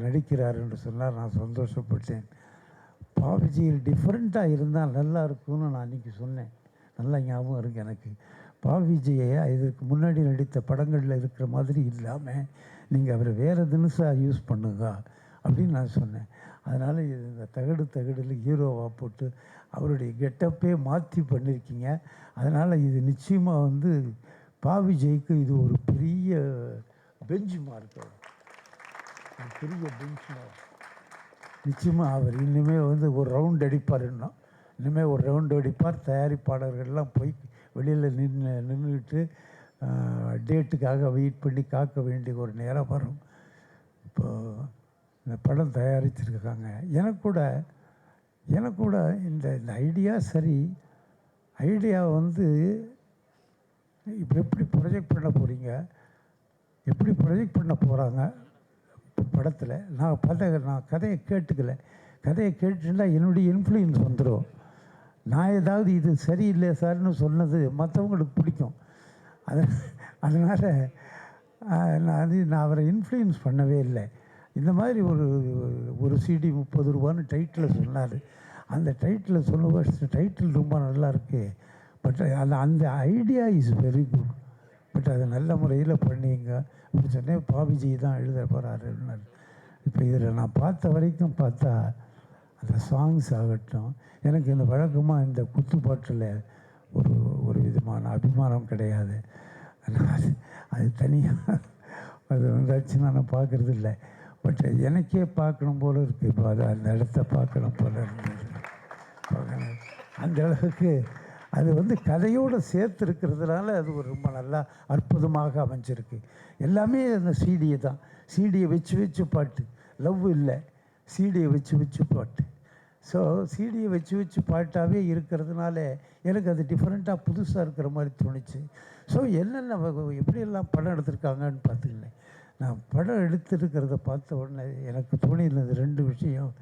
S9: நடிக்கிறார் என்று சொன்னார். நான் சந்தோஷப்பட்டேன். பா. விஜய் டிஃப்ரெண்ட்டாக இருந்தால் நல்லா இருக்கும்னு நான் அன்றைக்கி சொன்னேன். நல்லா ஞாபகம் இருக்குது எனக்கு. பா. விஜயை இதற்கு முன்னாடி நடித்த படங்களில் இருக்கிற மாதிரி இல்லாமல் நீங்கள் அவரை வேறு தினசாக யூஸ் பண்ணுங்க அப்படின்னு நான் சொன்னேன். அதனால் இந்த தகடில் ஹீரோவாக போட்டு அவருடைய கெட்டப்பே மாற்றி பண்ணியிருக்கீங்க. அதனால் இது நிச்சயமாக வந்து பா. விஜய்க்கு இது ஒரு பெரிய பெஞ்ச் மார்க், நிச்சயமாக அவர் இனிமேல் வந்து ஒரு ரவுண்ட் அடிப்பார். இனிமேல் ஒரு ரவுண்டு அடிப்பார். தயாரிப்பாளர்கள்லாம் போய் வெளியில் நின்றுக்கிட்டு டேட்டுக்காக வெயிட் பண்ணி காக்க வேண்டிய ஒரு நேரம் வரும். இப்போது இந்த படம் தயாரிச்சிருக்காங்க. எனக்கு கூட இந்த ஐடியா சரி, ஐடியா வந்து இப்போ எப்படி ப்ரொஜெக்ட் பண்ண போகிறீங்க, எப்படி ப்ரொஜெக்ட் பண்ண போகிறாங்க படத்தில். நான் கதையை கேட்டுக்கல. கதையை கேட்டுட்டா என்னுடைய இன்ஃப்ளூயன்ஸ் வந்துடும். நான் ஏதாவது இது சரியில்லை சார்னு சொன்னது மற்றவங்களுக்கு பிடிக்கும். அதனால் நான் அவரை இன்ஃப்ளூயன்ஸ் பண்ணவே இல்லை. இந்த மாதிரி ஒரு சிடி 30 ரூபான்னு டைட்டில் சொன்னார். அந்த டைட்டில் சொல்லுவோம், டைட்டில் ரொம்ப நல்லா இருக்கு, பட் அந்த idea is very good, but அதை நல்ல முறையில் பண்ணிங்க அப்படி சொன்னேன். பாபிஜி தான் எழுத போகிறாருன்னாரு. இப்போ இதில் நான் பார்த்த வரைக்கும் பார்த்தா அந்த சாங்ஸ் ஆகட்டும், எனக்கு இந்த வழக்கமாக இந்த குத்துப்பாட்டில் ஒரு விதமான அபிமானம் கிடையாது. அது தனியாக அது வந்தாச்சுன்னா நான் பார்க்குறது இல்லை. பட் எனக்கே பார்க்கணும் போல இருக்குது. இப்போ அது அந்த இடத்த பார்க்கணும் போல இருந்தது. அந்த அளவுக்கு அது கதையோடு சேர்த்துருக்கிறதுனால அது ரொம்ப நல்லா அற்புதமாக அமைஞ்சிருக்கு. எல்லாமே அந்த சீடியை தான், சீடியை வச்சு பாட்டு, லவ் இல்லை, சீடியை வச்சு பாட்டு. ஸோ சீடியை வச்சு பாட்டாகவே இருக்கிறதுனால எனக்கு அது டிஃப்ரெண்ட்டாக புதுசாக இருக்கிற மாதிரி தோணுச்சு. ஸோ என்னென்ன எப்படியெல்லாம் படம் எடுத்திருக்காங்கன்னு பார்த்துக்கினேன். நான் படம் எடுத்துருக்கிறத பார்த்த உடனே எனக்கு தோணியிருந்தது 2 விஷயம்.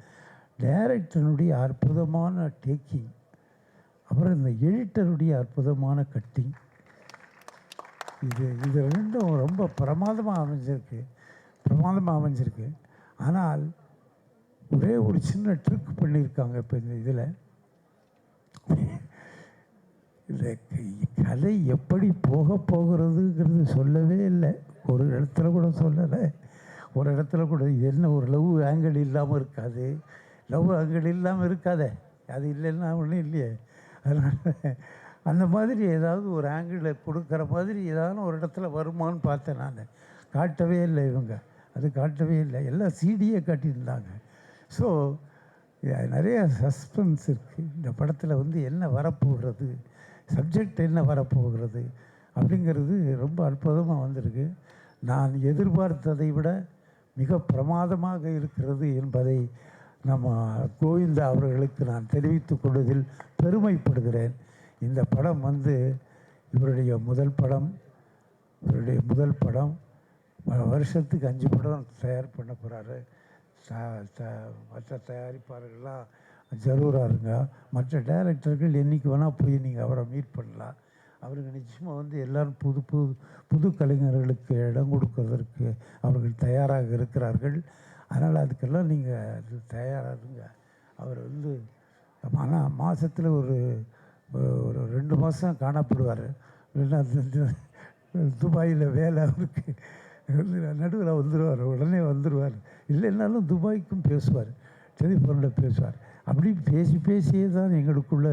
S9: டைரக்டருடைய அற்புதமான டேக்கிங், அப்புறம் இந்த எடிட்டருடைய அற்புதமான கட்டிங். இது ரெண்டும் ரொம்ப பிரமாதமாக அமைஞ்சிருக்கு. ஆனால் ஒரே ஒரு சின்ன ட்ரிக் பண்ணியிருக்காங்க. இப்போ இந்த இதில் இந்த கதை எப்படி போகிறதுங்கிறது சொல்லவே இல்லை. ஒரு இடத்துல கூட சொல்லலை. ஒரு இடத்துல கூட என்ன ஒரு லவ் ஆங்கிள் இல்லாமல் இருக்காது. லவ் ஆங்கிள் இல்லாமல் இருக்காதே, அது இல்லைன்னா ஒன்றும் இல்லையே. அதனால் அந்த மாதிரி ஏதாவது ஒரு ஆங்கிளை கொடுக்குற மாதிரி ஏதாவது ஒரு இடத்துல வருமானு பார்த்தேன். நான் காட்டவே இல்லை, அது காட்டவே இல்லை. எல்லாம் சீடியே காட்டியிருந்தாங்க. ஸோ நிறைய சஸ்பென்ஸ் இருக்குது இந்த படத்தில். என்ன வரப்போகிறது, சப்ஜெக்ட் என்ன வரப்போகிறது அப்படிங்கிறது ரொம்ப அற்புதமாக வந்திருக்கு. நான் எதிர்பார்த்ததை விட மிக பிரமாதமாக இருக்கிறது என்பதை நம்ம கோவிந்தா அவர்களுக்கு நான் தெரிவித்துக் கொள்வதில் பெருமைப்படுகிறேன். இந்த படம் இவருடைய முதல் படம். வருஷத்துக்கு 5 படம் தயார் பண்ண போகிறாரு. மற்ற தயாரிப்பாளர்கள்லாம் ஜரூராக இருங்க. மற்ற டைரக்டர்கள் என்றைக்கு வேணால் போய் நீங்கள் அவரை மீட் பண்ணலாம். அவருக்கு நிச்சயமாக எல்லோரும் புது கலைஞர்களுக்கு இடம் கொடுக்கறதற்கு அவர்கள் தயாராக இருக்கிறார்கள். அதனால் அதுக்கெல்லாம் நீங்கள் தயாராகுங்க. அவர் ஆனால் மாதத்தில் ஒரு 2 மாதம் காணப்படுவார். துபாயில் வேலை அவருக்கு, நடுவில் வந்துடுவார், உடனே வந்துடுவார். இல்லைன்னாலும் துபாய்க்கும் பேசுவார், டெலிஃபோனில் பேசுவார். அப்படி பேசியே தான் எங்களுக்குள்ள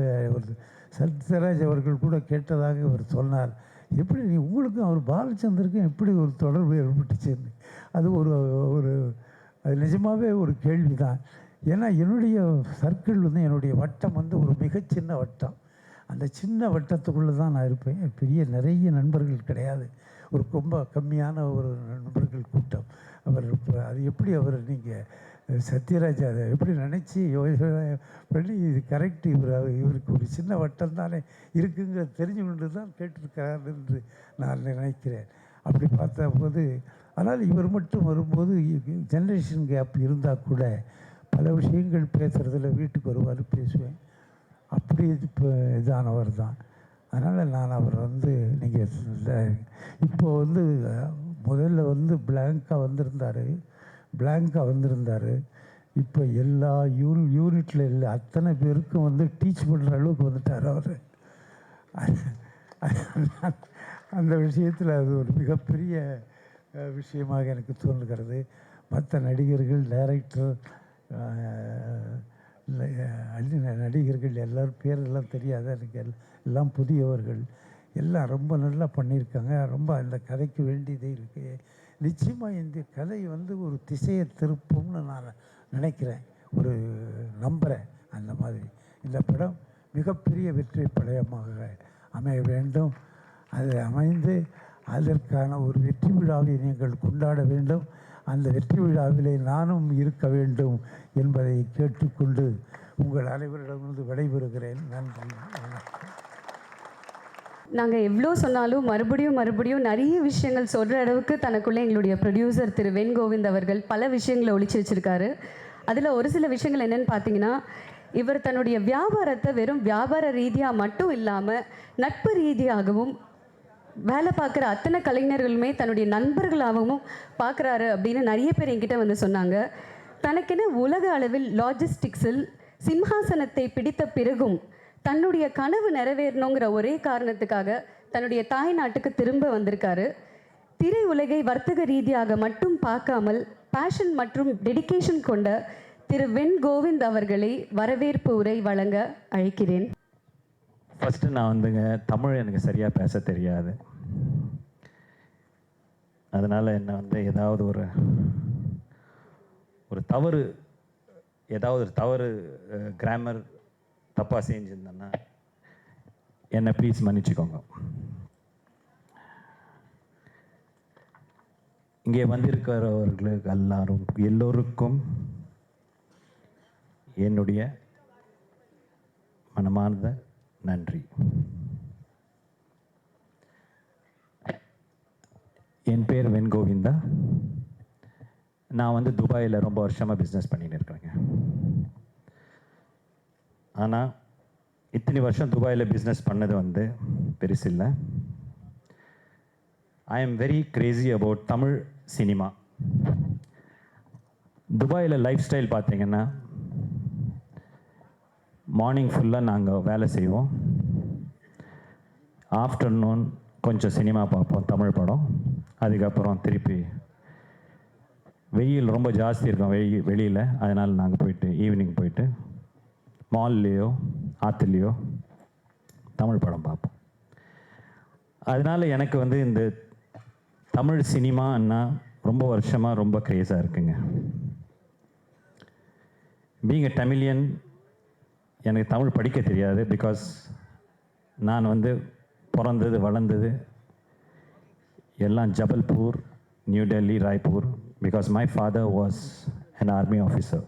S9: சத்யராஜ் அவர்கள் கூட கேட்டதாக அவர் சொன்னார். எப்படி உங்களுக்கும் அவர் பாலச்சந்தருக்கும் எப்படி ஒரு தொடர்பு ஏற்பட்டுச்சுன்னு. அது அது நிஜமாகவே ஒரு கேள்வி தான். ஏன்னா என்னுடைய சர்க்கிள் என்னுடைய வட்டம் ஒரு மிகச்சின்ன வட்டம். அந்த சின்ன வட்டத்துக்குள்ளே தான் நான் இருப்பேன். நிறைய நண்பர்கள் கிடையாது. ரொம்ப கம்மியான ஒரு நண்பர்கள் கூட்டம். அது எப்படி நீங்கள் சத்யராஜ் அதை எப்படி நினச்சி பண்ணி இது கரெக்ட், இவருக்கு ஒரு சின்ன வட்டம் தானே இருக்குங்க தெரிஞ்சு கொண்டு தான் கேட்டிருக்கிறார் என்று நான் நினைக்கிறேன். அப்படி பார்த்தபோது ஆனால் இவர் மட்டும் வரும்போது ஜென்ரேஷன் கேப் இருந்தால் கூட பல விஷயங்கள் பேசுகிறதுல வீட்டுக்கு வருவார், பேசுவேன். அப்படி இப்போ இதானவர் தான். அதனால் நான் அவர் நீங்கள் இப்போது முதல்ல பிளாங்காக வந்திருந்தார். இப்போ எல்லா யூனிட்டில் இல்லை அத்தனை பேருக்கும் டீச் பண்ணுற அளவுக்கு வந்துட்டார் அவர். அந்த விஷயத்தில் அது ஒரு மிகப்பெரிய விஷயமாக எனக்கு தோன்றுகிறது. மற்ற நடிகர்கள், டைரக்டர், நடிகர்கள் எல்லோரும் பேரெல்லாம் தெரியாத எனக்கு எல்லாம் புதியவர்கள், எல்லாம் ரொம்ப நல்லா பண்ணியிருக்காங்க. ரொம்ப அந்த கதைக்கு வேண்டியதே இருக்குது. நிச்சயமாக இந்த கதை ஒரு திசையை திருப்பும்னு நான் நினைக்கிறேன், நம்புகிறேன். அந்த மாதிரி இந்த படம் மிகப்பெரிய வெற்றி படயமாக அமைய வேண்டும். அது அமைந்து அதற்கான ஒரு வெற்றி விழாவை நீங்கள் கொண்டாட வேண்டும். அந்த வெற்றி விழாவிலே நானும் இருக்க வேண்டும் என்பதை கேட்டுக்கொண்டு உங்கள் அனைவரிடமிருந்து விடைபெறுகிறேன். நன்றி.
S3: நாங்கள் எவ்வளோ சொன்னாலும் மறுபடியும் நிறைய விஷயங்கள் சொல்கிற அளவுக்கு தனக்குள்ளே எங்களுடைய ப்ரொடியூசர் திரு வென் கோவிந்த் அவர்கள் பல விஷயங்களை ஒழிச்சு வச்சுருக்காரு. அதில் ஒரு சில விஷயங்கள் என்னென்னு பார்த்தீங்கன்னா, இவர் தன்னுடைய வியாபாரத்தை வெறும் வியாபார ரீதியாக மட்டும் இல்லாமல் நட்பு ரீதியாகவும் வேலை பார்க்குற அத்தனை கலைஞர்களுமே தன்னுடைய நண்பர்களாகவும் பார்க்குறாரு அப்படின்னு நிறைய பேர் என்கிட்ட வந்து சொன்னாங்க. தனக்கென உலக அளவில் லாஜிஸ்டிக்ஸில் சிம்ஹாசனத்தை பிடித்த பிறகும் தன்னுடைய கனவு நிறைவேறணுங்கிற ஒரே காரணத்துக்காக தன்னுடைய தாய் நாட்டுக்கு திரும்ப வந்திருக்காரு. திரை உலகை வர்த்தக ரீதியாக மட்டும் பார்க்காமல் பேஷன் மற்றும் டெடிகேஷன் கொண்ட திரு வென் கோவிந்த் அவர்களை வரவேற்பு உரை வழங்க அழைக்கிறேன்.
S10: ஃபஸ்ட்டு நான் வந்துங்க தமிழ் எனக்கு சரியாக பேச தெரியாது. அதனால் என்ன வந்து ஏதாவது ஒரு தவறு கிராமர் தப்பாக செஞ்சுருந்தேன்னா என்னை ப்ளீஸ் மன்னிச்சுக்கோங்க. இங்கே வந்திருக்கிறவர்களுக்கு எல்லோருக்கும் என்னுடைய மனமார்ந்த நன்றி. என் பேர் வென் கோவிந்தா. நான் வந்து துபாயில் ரொம்ப வருஷமாக பிஸ்னஸ் பண்ணின்னு இருக்கிறேங்க. ஆனால் இத்தனை வருஷம் துபாயில் பிஸ்னஸ் பண்ணது வந்து பெருசில்லை. I am very crazy about Tamil cinema. துபாயில் லைஃப் ஸ்டைல் பார்த்தீங்கன்னா மார்னிங் ஃபுல்லாக நாங்கள் வேலை செய்வோம், ஆஃப்டர்நூன் கொஞ்சம் சினிமா பார்ப்போம், தமிழ் படம். அதுக்கப்புறம் திருப்பி வெயில் ரொம்ப ஜாஸ்தி இருக்கும் வெளியில், அதனால் நாங்கள் போயிட்டு ஈவினிங் போயிட்டு மால்லேயோ ஆற்றுலையோ தமிழ் படம் பார்ப்போம். அதனால் எனக்கு வந்து இந்த தமிழ் சினிமான்னா ரொம்ப வருஷமாக ரொம்ப க்ரேஸாக இருக்குங்க. பீங் எ தமிழியன், எனக்கு தமிழ் படிக்க தெரியாது. பிகாஸ் நான் வந்து பிறந்தது வளர்ந்தது எல்லாம் Jabalpur, new Delhi, Raipur. Because my father was an army officer.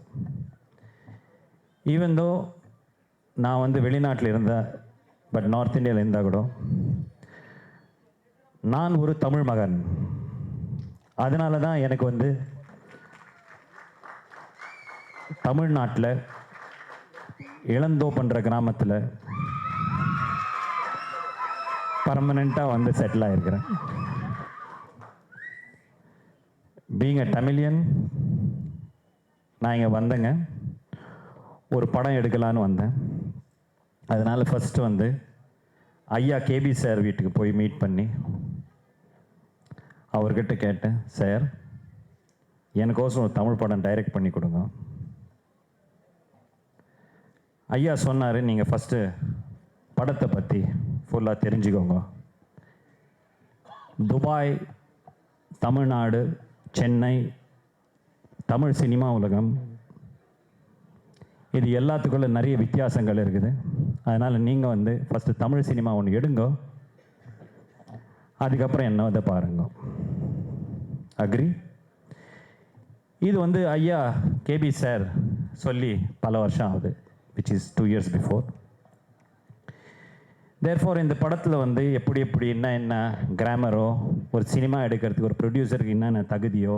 S10: Even though நான் வந்து வெளிநாட்டில் இருந்தேன், பட் நார்த் இந்தியாவில் இருந்தால் கூட நான் ஒரு தமிழ் மகன். அதனால தான் எனக்கு வந்து தமிழ்நாட்டில் இளந்தோப்புன்ற கிராமத்தில் பர்மனெண்ட்டாக வந்து செட்டில் ஆகிருக்கிறேன். பீங் அ தமிழியன், நான் இங்கே வந்தேங்க, ஒரு படம் எடுக்கலான்னு வந்தேன். அதனால் ஃபஸ்ட்டு வந்து ஐயா கேபி சார் வீட்டுக்கு போய் மீட் பண்ணி அவர்கிட்ட கேட்டேன், சார் எனக்கோசம் ஒரு தமிழ் படம் டைரக்ட் பண்ணி கொடுங்க. ஐயா சொன்னார், நீங்கள் ஃபஸ்ட்டு படத்தை பற்றி ஃபுல்லாக தெரிஞ்சுக்கோங்க. துபாய், தமிழ்நாடு, சென்னை, தமிழ் சினிமா உலகம், இது எல்லாத்துக்குள்ள நிறைய வித்தியாசங்கள் இருக்குது. அதனால் நீங்கள் வந்து ஃபஸ்ட்டு தமிழ் சினிமா ஒன்று எடுங்க, அதுக்கப்புறம் என்ன வந்து பாருங்க. அக்ரி? இது வந்து ஐயா கேபி சார் சொல்லி பல வருஷம் ஆகுது, which is 2 years before. therefore இந்த படத்தில் வந்து எப்படி என்ன கிராமரோ, ஒரு சினிமா எடுக்கிறதுக்கு ஒரு ப்ரொடியூசருக்கு என்னென்ன தகுதியோ,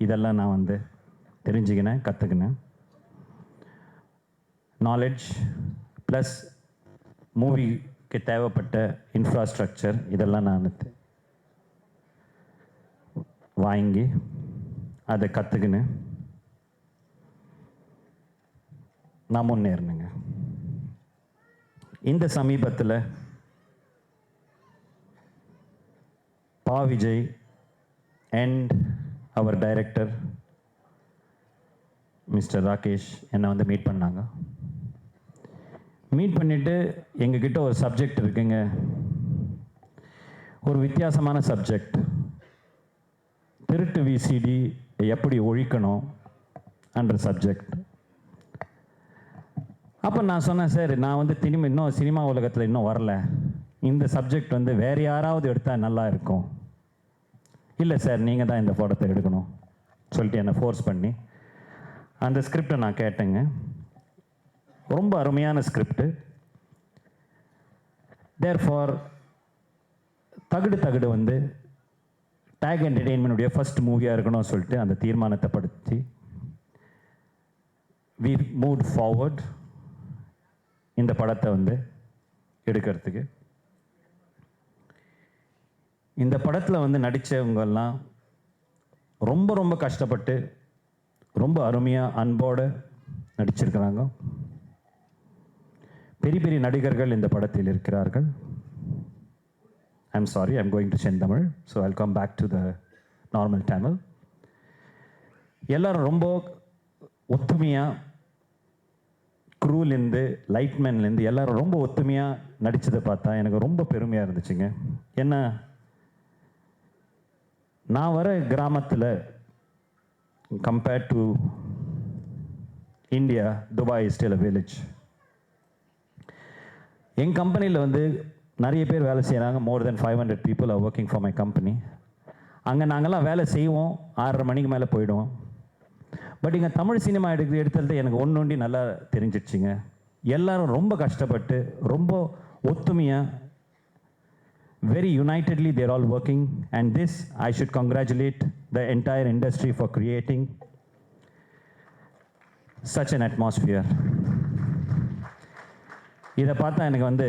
S10: இதெல்லாம் நான் வந்து தெரிஞ்சுக்கினேன், கற்றுக்கினேன். நாலேஜ் ப்ளஸ் மூவிக்கு தேவைப்பட்ட இன்ஃப்ராஸ்ட்ரக்சர் இதெல்லாம் நான் வாங்கி அதை கற்றுக்கினேன். நான் முன்னேறினேங்க. இந்த சமீபத்தில் பா விஜய் அண்ட் அவர் டைரக்டர் மிஸ்டர் ராகேஷ் என்னை வந்து மீட் பண்ணாங்க. மீட் பண்ணிவிட்டு எங்ககிட்ட ஒரு சப்ஜெக்ட் இருக்குங்க, ஒரு வித்தியாசமான சப்ஜெக்ட், திருட்டு விசிடி எப்படி ஒழிக்கணும் என்ற சப்ஜெக்ட். அப்போ நான் சொன்னேன், சார் நான் வந்து இன்னும் சினிமா உலகத்தில் இன்னும் வரல, இந்த சப்ஜெக்ட் வந்து வேறு யாராவது எடுத்தால் நல்லா இருக்கும். இல்லை சார் நீங்கள் தான் இந்த படத்தை எடுக்கணும் சொல்லிட்டு என்னை ஃபோர்ஸ் பண்ணி அந்த ஸ்கிரிப்டை நான் கேட்டேங்க. ரொம்ப அருமையான ஸ்கிரிப்டு. தேர்ஃபார் தகுடு வந்து டேக் என்டர்டெயின்மெண்ட்டுடைய ஃபஸ்ட் மூவியாக இருக்கணும்னு சொல்லிட்டு அந்த தீர்மானத்தை படுத்தி we moved forward இந்த படத்தை வந்து எடுக்கிறதுக்கு. இந்த படத்தில் வந்து நடித்தவங்கெல்லாம் ரொம்ப ரொம்ப கஷ்டப்பட்டு ரொம்ப அருமையாக அன்போடு நடிச்சிருக்கிறாங்க. பெரிய பெரிய நடிகர்கள் இந்த படத்தில் இருக்கிறார்கள். I'm sorry, I'm going to Senthamil, so I'll come back to the normal Tamil. எல்லாரும் ரொம்ப ஒத்துமையாக, க்ரூலேருந்து லைட்மேன்லேருந்து எல்லாரும் ரொம்ப ஒத்துமையாக நடித்ததை பார்த்தா எனக்கு ரொம்ப பெருமையாக இருந்துச்சுங்க. ஏன்னா நான் வர கிராமத்தில் compared to India, Dubai is still a village. என் கம்பெனியில் வந்து நிறைய பேர் வேலை செய்கிறாங்க. மோர் தென் 500 people are working for my company. அங்கே நாங்கள்லாம் வேலை செய்வோம், 6:30 மணிக்கு மேலே போயிடுவோம். பட் இங்கே தமிழ் சினிமா எடுத்தது எனக்கு ஒன்று நல்லா தெரிஞ்சிடுச்சிங்க. எல்லாரும் ரொம்ப கஷ்டப்பட்டு ரொம்ப ஒத்துமையாக, very unitedly they're all working, and this I should congratulate the entire industry for creating such an atmosphere. இதை பார்த்தா எனக்கு வந்து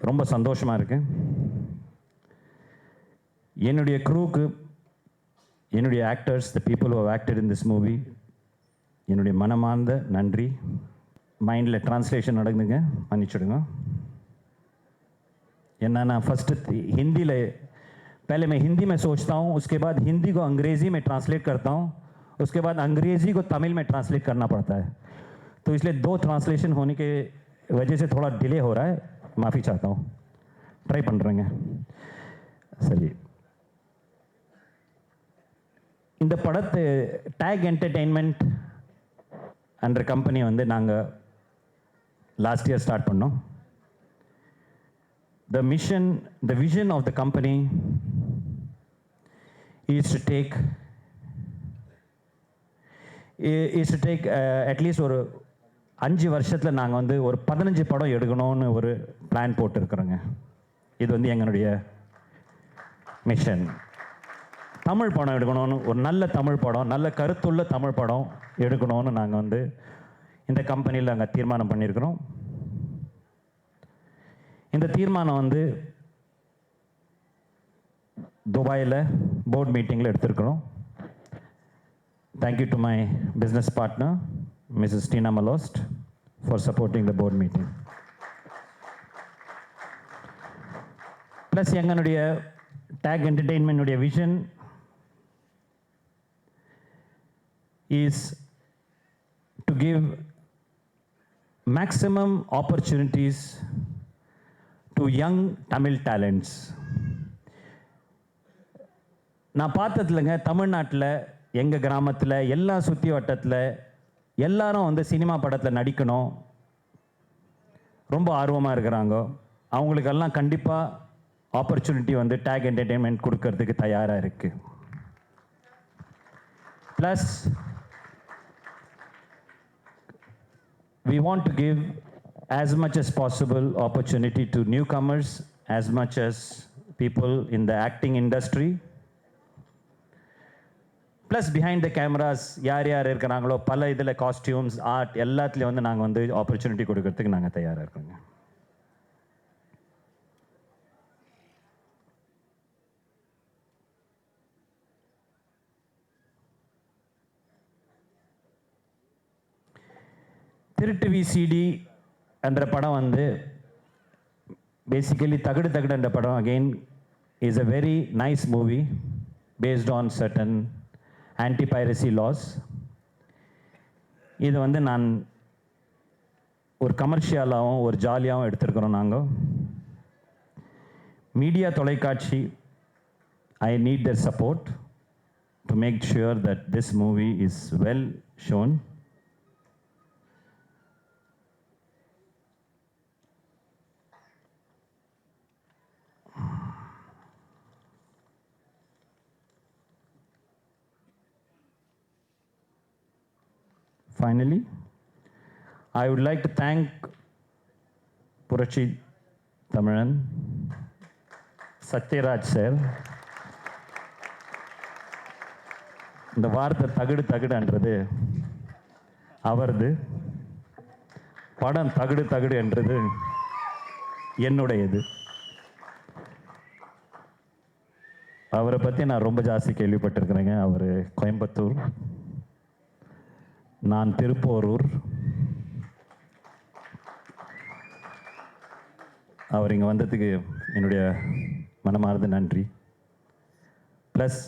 S10: ரொம்ப சந்தோஷமாக இருக்கு. என்னுடைய க்ரூக்கு, என்னுடைய actors, the people who have acted in this movie, என்னுடைய மனமார்ந்த நன்றி. மைண்டில் ட்ரான்ஸ்லேஷன் நடக்குதுங்க, மன்னிச்சுடுங்க. ना ना फर्स्ट हिंदी ले, पहले मैं हिंदी में सोचता हूँ, उसके बाद हिंदी को अंग्रेज़ी में ट्रांसलेट करता हूँ, उसके बाद अंग्रेज़ी को तमिल में ट्रांसलेट करना पड़ता है. तो इसलिए 2 ट्रांसलेशन होने के वजह से थोड़ा डिले हो रहा है, माफ़ी चाहता हूँ. ट्राई पड़ रहे हैं. सही இந்த படத்தை டேக் என்டர்டெயின்மெண்ட் என்ற கம்பெனி வந்து நாங்கள் லாஸ்ட் இயர் ஸ்டார்ட் பண்ணோம். The vision of the company is to take at least ஒரு 5 வருஷத்தில் நாங்கள் வந்து ஒரு 15 படம் எடுக்கணும்னு ஒரு பிளான் போட்டுருக்குறோங்க. இது வந்து எங்களுடைய மிஷன். தமிழ் படம் எடுக்கணும்னு, ஒரு நல்ல தமிழ் படம், நல்ல கருத்துள்ள தமிழ் படம் எடுக்கணும்னு நாங்கள் வந்து இந்த கம்பெனியில் நாங்கள் தீர்மானம் பண்ணியிருக்கிறோம். இந்த தீர்மானம் வந்து துபாயில் போர்ட் மீட்டிங்கில் எடுத்திருக்கிறோம். Thank you to my business partner Mrs Tina மலோஸ்ட் for supporting the board meeting. Plus எங்களுடைய டேக் என்டர்டெயின்மெண்ட்டுடைய vision is to give maximum opportunities to young Tamil talents. நான் பார்த்ததுலங்க, தமிழ்நாட்டில் எங்கள் கிராமத்தில் எல்லா சுற்றி வட்டத்தில் எல்லாரும் வந்து சினிமா படத்தில் நடிக்கணும் ரொம்ப ஆர்வமாக இருக்கிறாங்க. அவங்களுக்கெல்லாம் கண்டிப்பாக ஆப்பர்ச்சுனிட்டி வந்து டேக் என்டர்டெயின்மெண்ட் கொடுக்கறதுக்கு தயாராக இருக்குது. Plus we want to give as much as possible opportunity to newcomers as much as people in the acting industry. Plus behind the cameras யார் யார் இருக்கிறாங்களோ பல இதில் காஸ்டியூம்ஸ், ஆர்ட் எல்லாத்துலேயும் வந்து நாங்கள் வந்து ஆப்பர்ச்சுனிட்டி கொடுக்கறதுக்கு நாங்கள் தயாராக இருக்கோங்க. திருட்டு விசிடி என்ற படம் வந்து பேசிக்கலி தகடு தகடு என்ற படம் again is a very nice movie based on certain anti piracy laws. இது வந்து நான் ஒரு கமர்ஷியலாகவும் ஒரு ஜாலியாகவும் எடுத்திருக்கிறோம். நாங்கள் மீடியா தொலைக்காட்சி I need their support to make sure that this movie is well shown. Finally, I would like to thank Purachi Tamilan, Satyaraj sir. இந்த வார்த்தை தகடு தகடுன்றது அவரது. படம் தகடு தகடு என்றது என்னுடையது. அவரை பற்றி நான் ரொம்ப ஜாஸ்தி கேள்விப்பட்டிருக்கிறேங்க. அவர் கோயம்புத்தூர், நான் திருப்போரூர். அவர் இங்கே வந்ததுக்கு என்னுடைய மனமார்ந்த நன்றி. ப்ளஸ்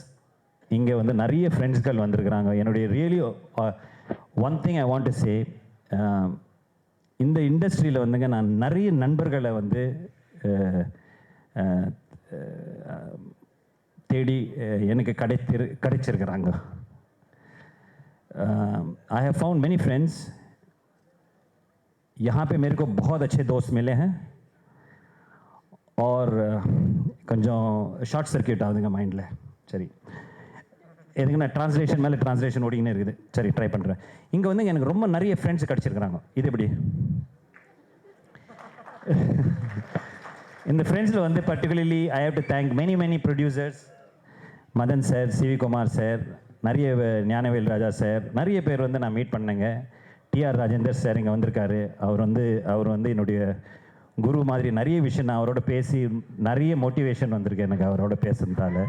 S10: இங்கே வந்து நிறைய ஃப்ரெண்ட்ஸ்கள் வந்திருக்கிறாங்க. என்னுடைய really one thing I want to say, இந்த இண்டஸ்ட்ரியில் வந்துங்க நான் நிறைய நண்பர்களை வந்து தேடி எனக்கு கிடைச்சிருக்கிறாங்க. I have found many friends. यहाँ पे मेरे को बहुत अच्छे दोस्त मिले हैं. और கொஞ்சம் ஷார்ட் சர்க்கியூட் ஆகுதுங்க மைண்டில். சரி, எதுக்கு நான் ட்ரான்ஸ்லேஷன் மேலே ட்ரான்ஸ்லேஷன் ஓடிக்கினே இருக்குது. சரி, ட்ரை பண்ணுறேன். இங்கே வந்து எனக்கு ரொம்ப நிறைய ஃப்ரெண்ட்ஸ் கிடச்சிருக்கிறாங்க. இது எப்படி இந்த ஃப்ரெண்ட்ஸில் வந்து particularly I have to thank many producers. Madan sir, CV Kumar sir, நிறைய ஞானவேல் ராஜா சார், நிறைய பேர் வந்து நான் மீட் பண்ணேங்க. டிஆர் ராஜேந்தர் சார் இங்கே வந்திருக்காரு. அவர் வந்து என்னுடைய குரு மாதிரி. நிறைய விஷயம் நான் அவரோட பேசி நிறைய மோட்டிவேஷன் வந்திருக்கு எனக்கு அவரோட பேசுறதால.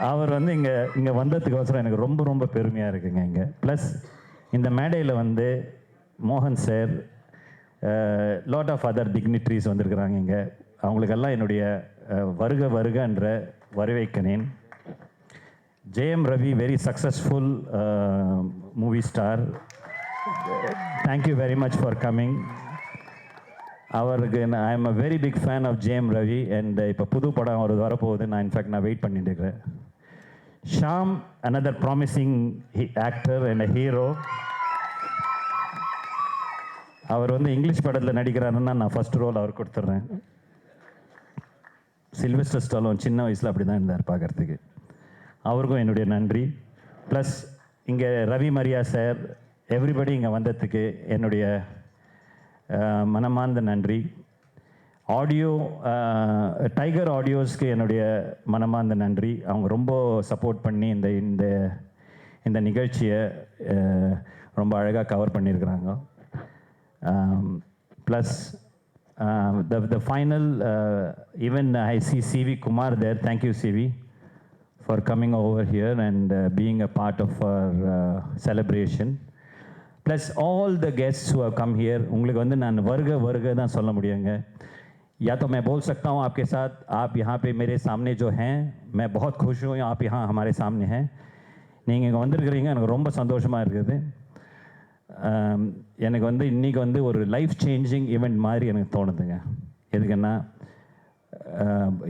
S10: அவர் வந்து இங்கே வந்ததுக்கோசரம் எனக்கு ரொம்ப பெருமையாக இருக்குங்க இங்கே. ப்ளஸ் இந்த மேடையில் வந்து மோகன் sir, lot of other dignitaries வந்திருக்கிறாங்க இங்கே. அவங்களுக்கெல்லாம் என்னுடைய வருக என்ற வரவேற்கிறேன். Jayam Ravi, very successful movie star. Thank you very much for coming. அவருக்கு I am a very big fan of Jayam Ravi. And இப்போ புது படம் அவர் வரப்போகுது. நான் வெயிட் பண்ணிட்டு இருக்கிறேன். Sham, another promising actor and a hero. அவர் வந்து இங்கிலீஷ் படத்தில் நடிக்கிறாருன்னா நான் ஃபர்ஸ்ட் ரோல் அவர் கொடுத்துட்றேன். சில்வெஸ்டர் ஸ்டாலோன் சின்ன வயசில் அப்படி தான் இருந்தார் பார்க்குறதுக்கு. அவருக்கும் என்னுடைய நன்றி. ப்ளஸ் இங்கே ரவி மரியா சார், எவ்ரிபடி இங்கே வந்ததுக்கு என்னுடைய மனமார்ந்த நன்றி. ஆடியோ டைகர் ஆடியோஸ்க்கு என்னுடைய மனமார்ந்த நன்றி. அவங்க ரொம்ப சப்போர்ட் பண்ணி இந்த நிகழ்ச்சியை ரொம்ப அழகாக கவர் பண்ணியிருக்கிறாங்க. Plus the final even I see CV Kumar there. Thank you CV for coming over here and being a part of our celebration. Plus all the guests who have come here. உங்களுக்கு வந்து நான் வருக தான் சொல்ல முடியுங்க. या तो मैं बोल सकता हूँ आपके साथ, आप यहाँ पे मेरे सामने जो हैं, मैं बहुत खुश हूँ आप यहाँ हमारे सामने हैं. நீங்கள் இங்கே வந்திருக்கிறீங்க, எனக்கு ரொம்ப சந்தோஷமாக இருக்குது. எனக்கு வந்து இன்றைக்கி வந்து ஒரு லைஃப் சேஞ்சிங் ஈவெண்ட் மாதிரி எனக்கு தோணுதுங்க. எதுக்குன்னா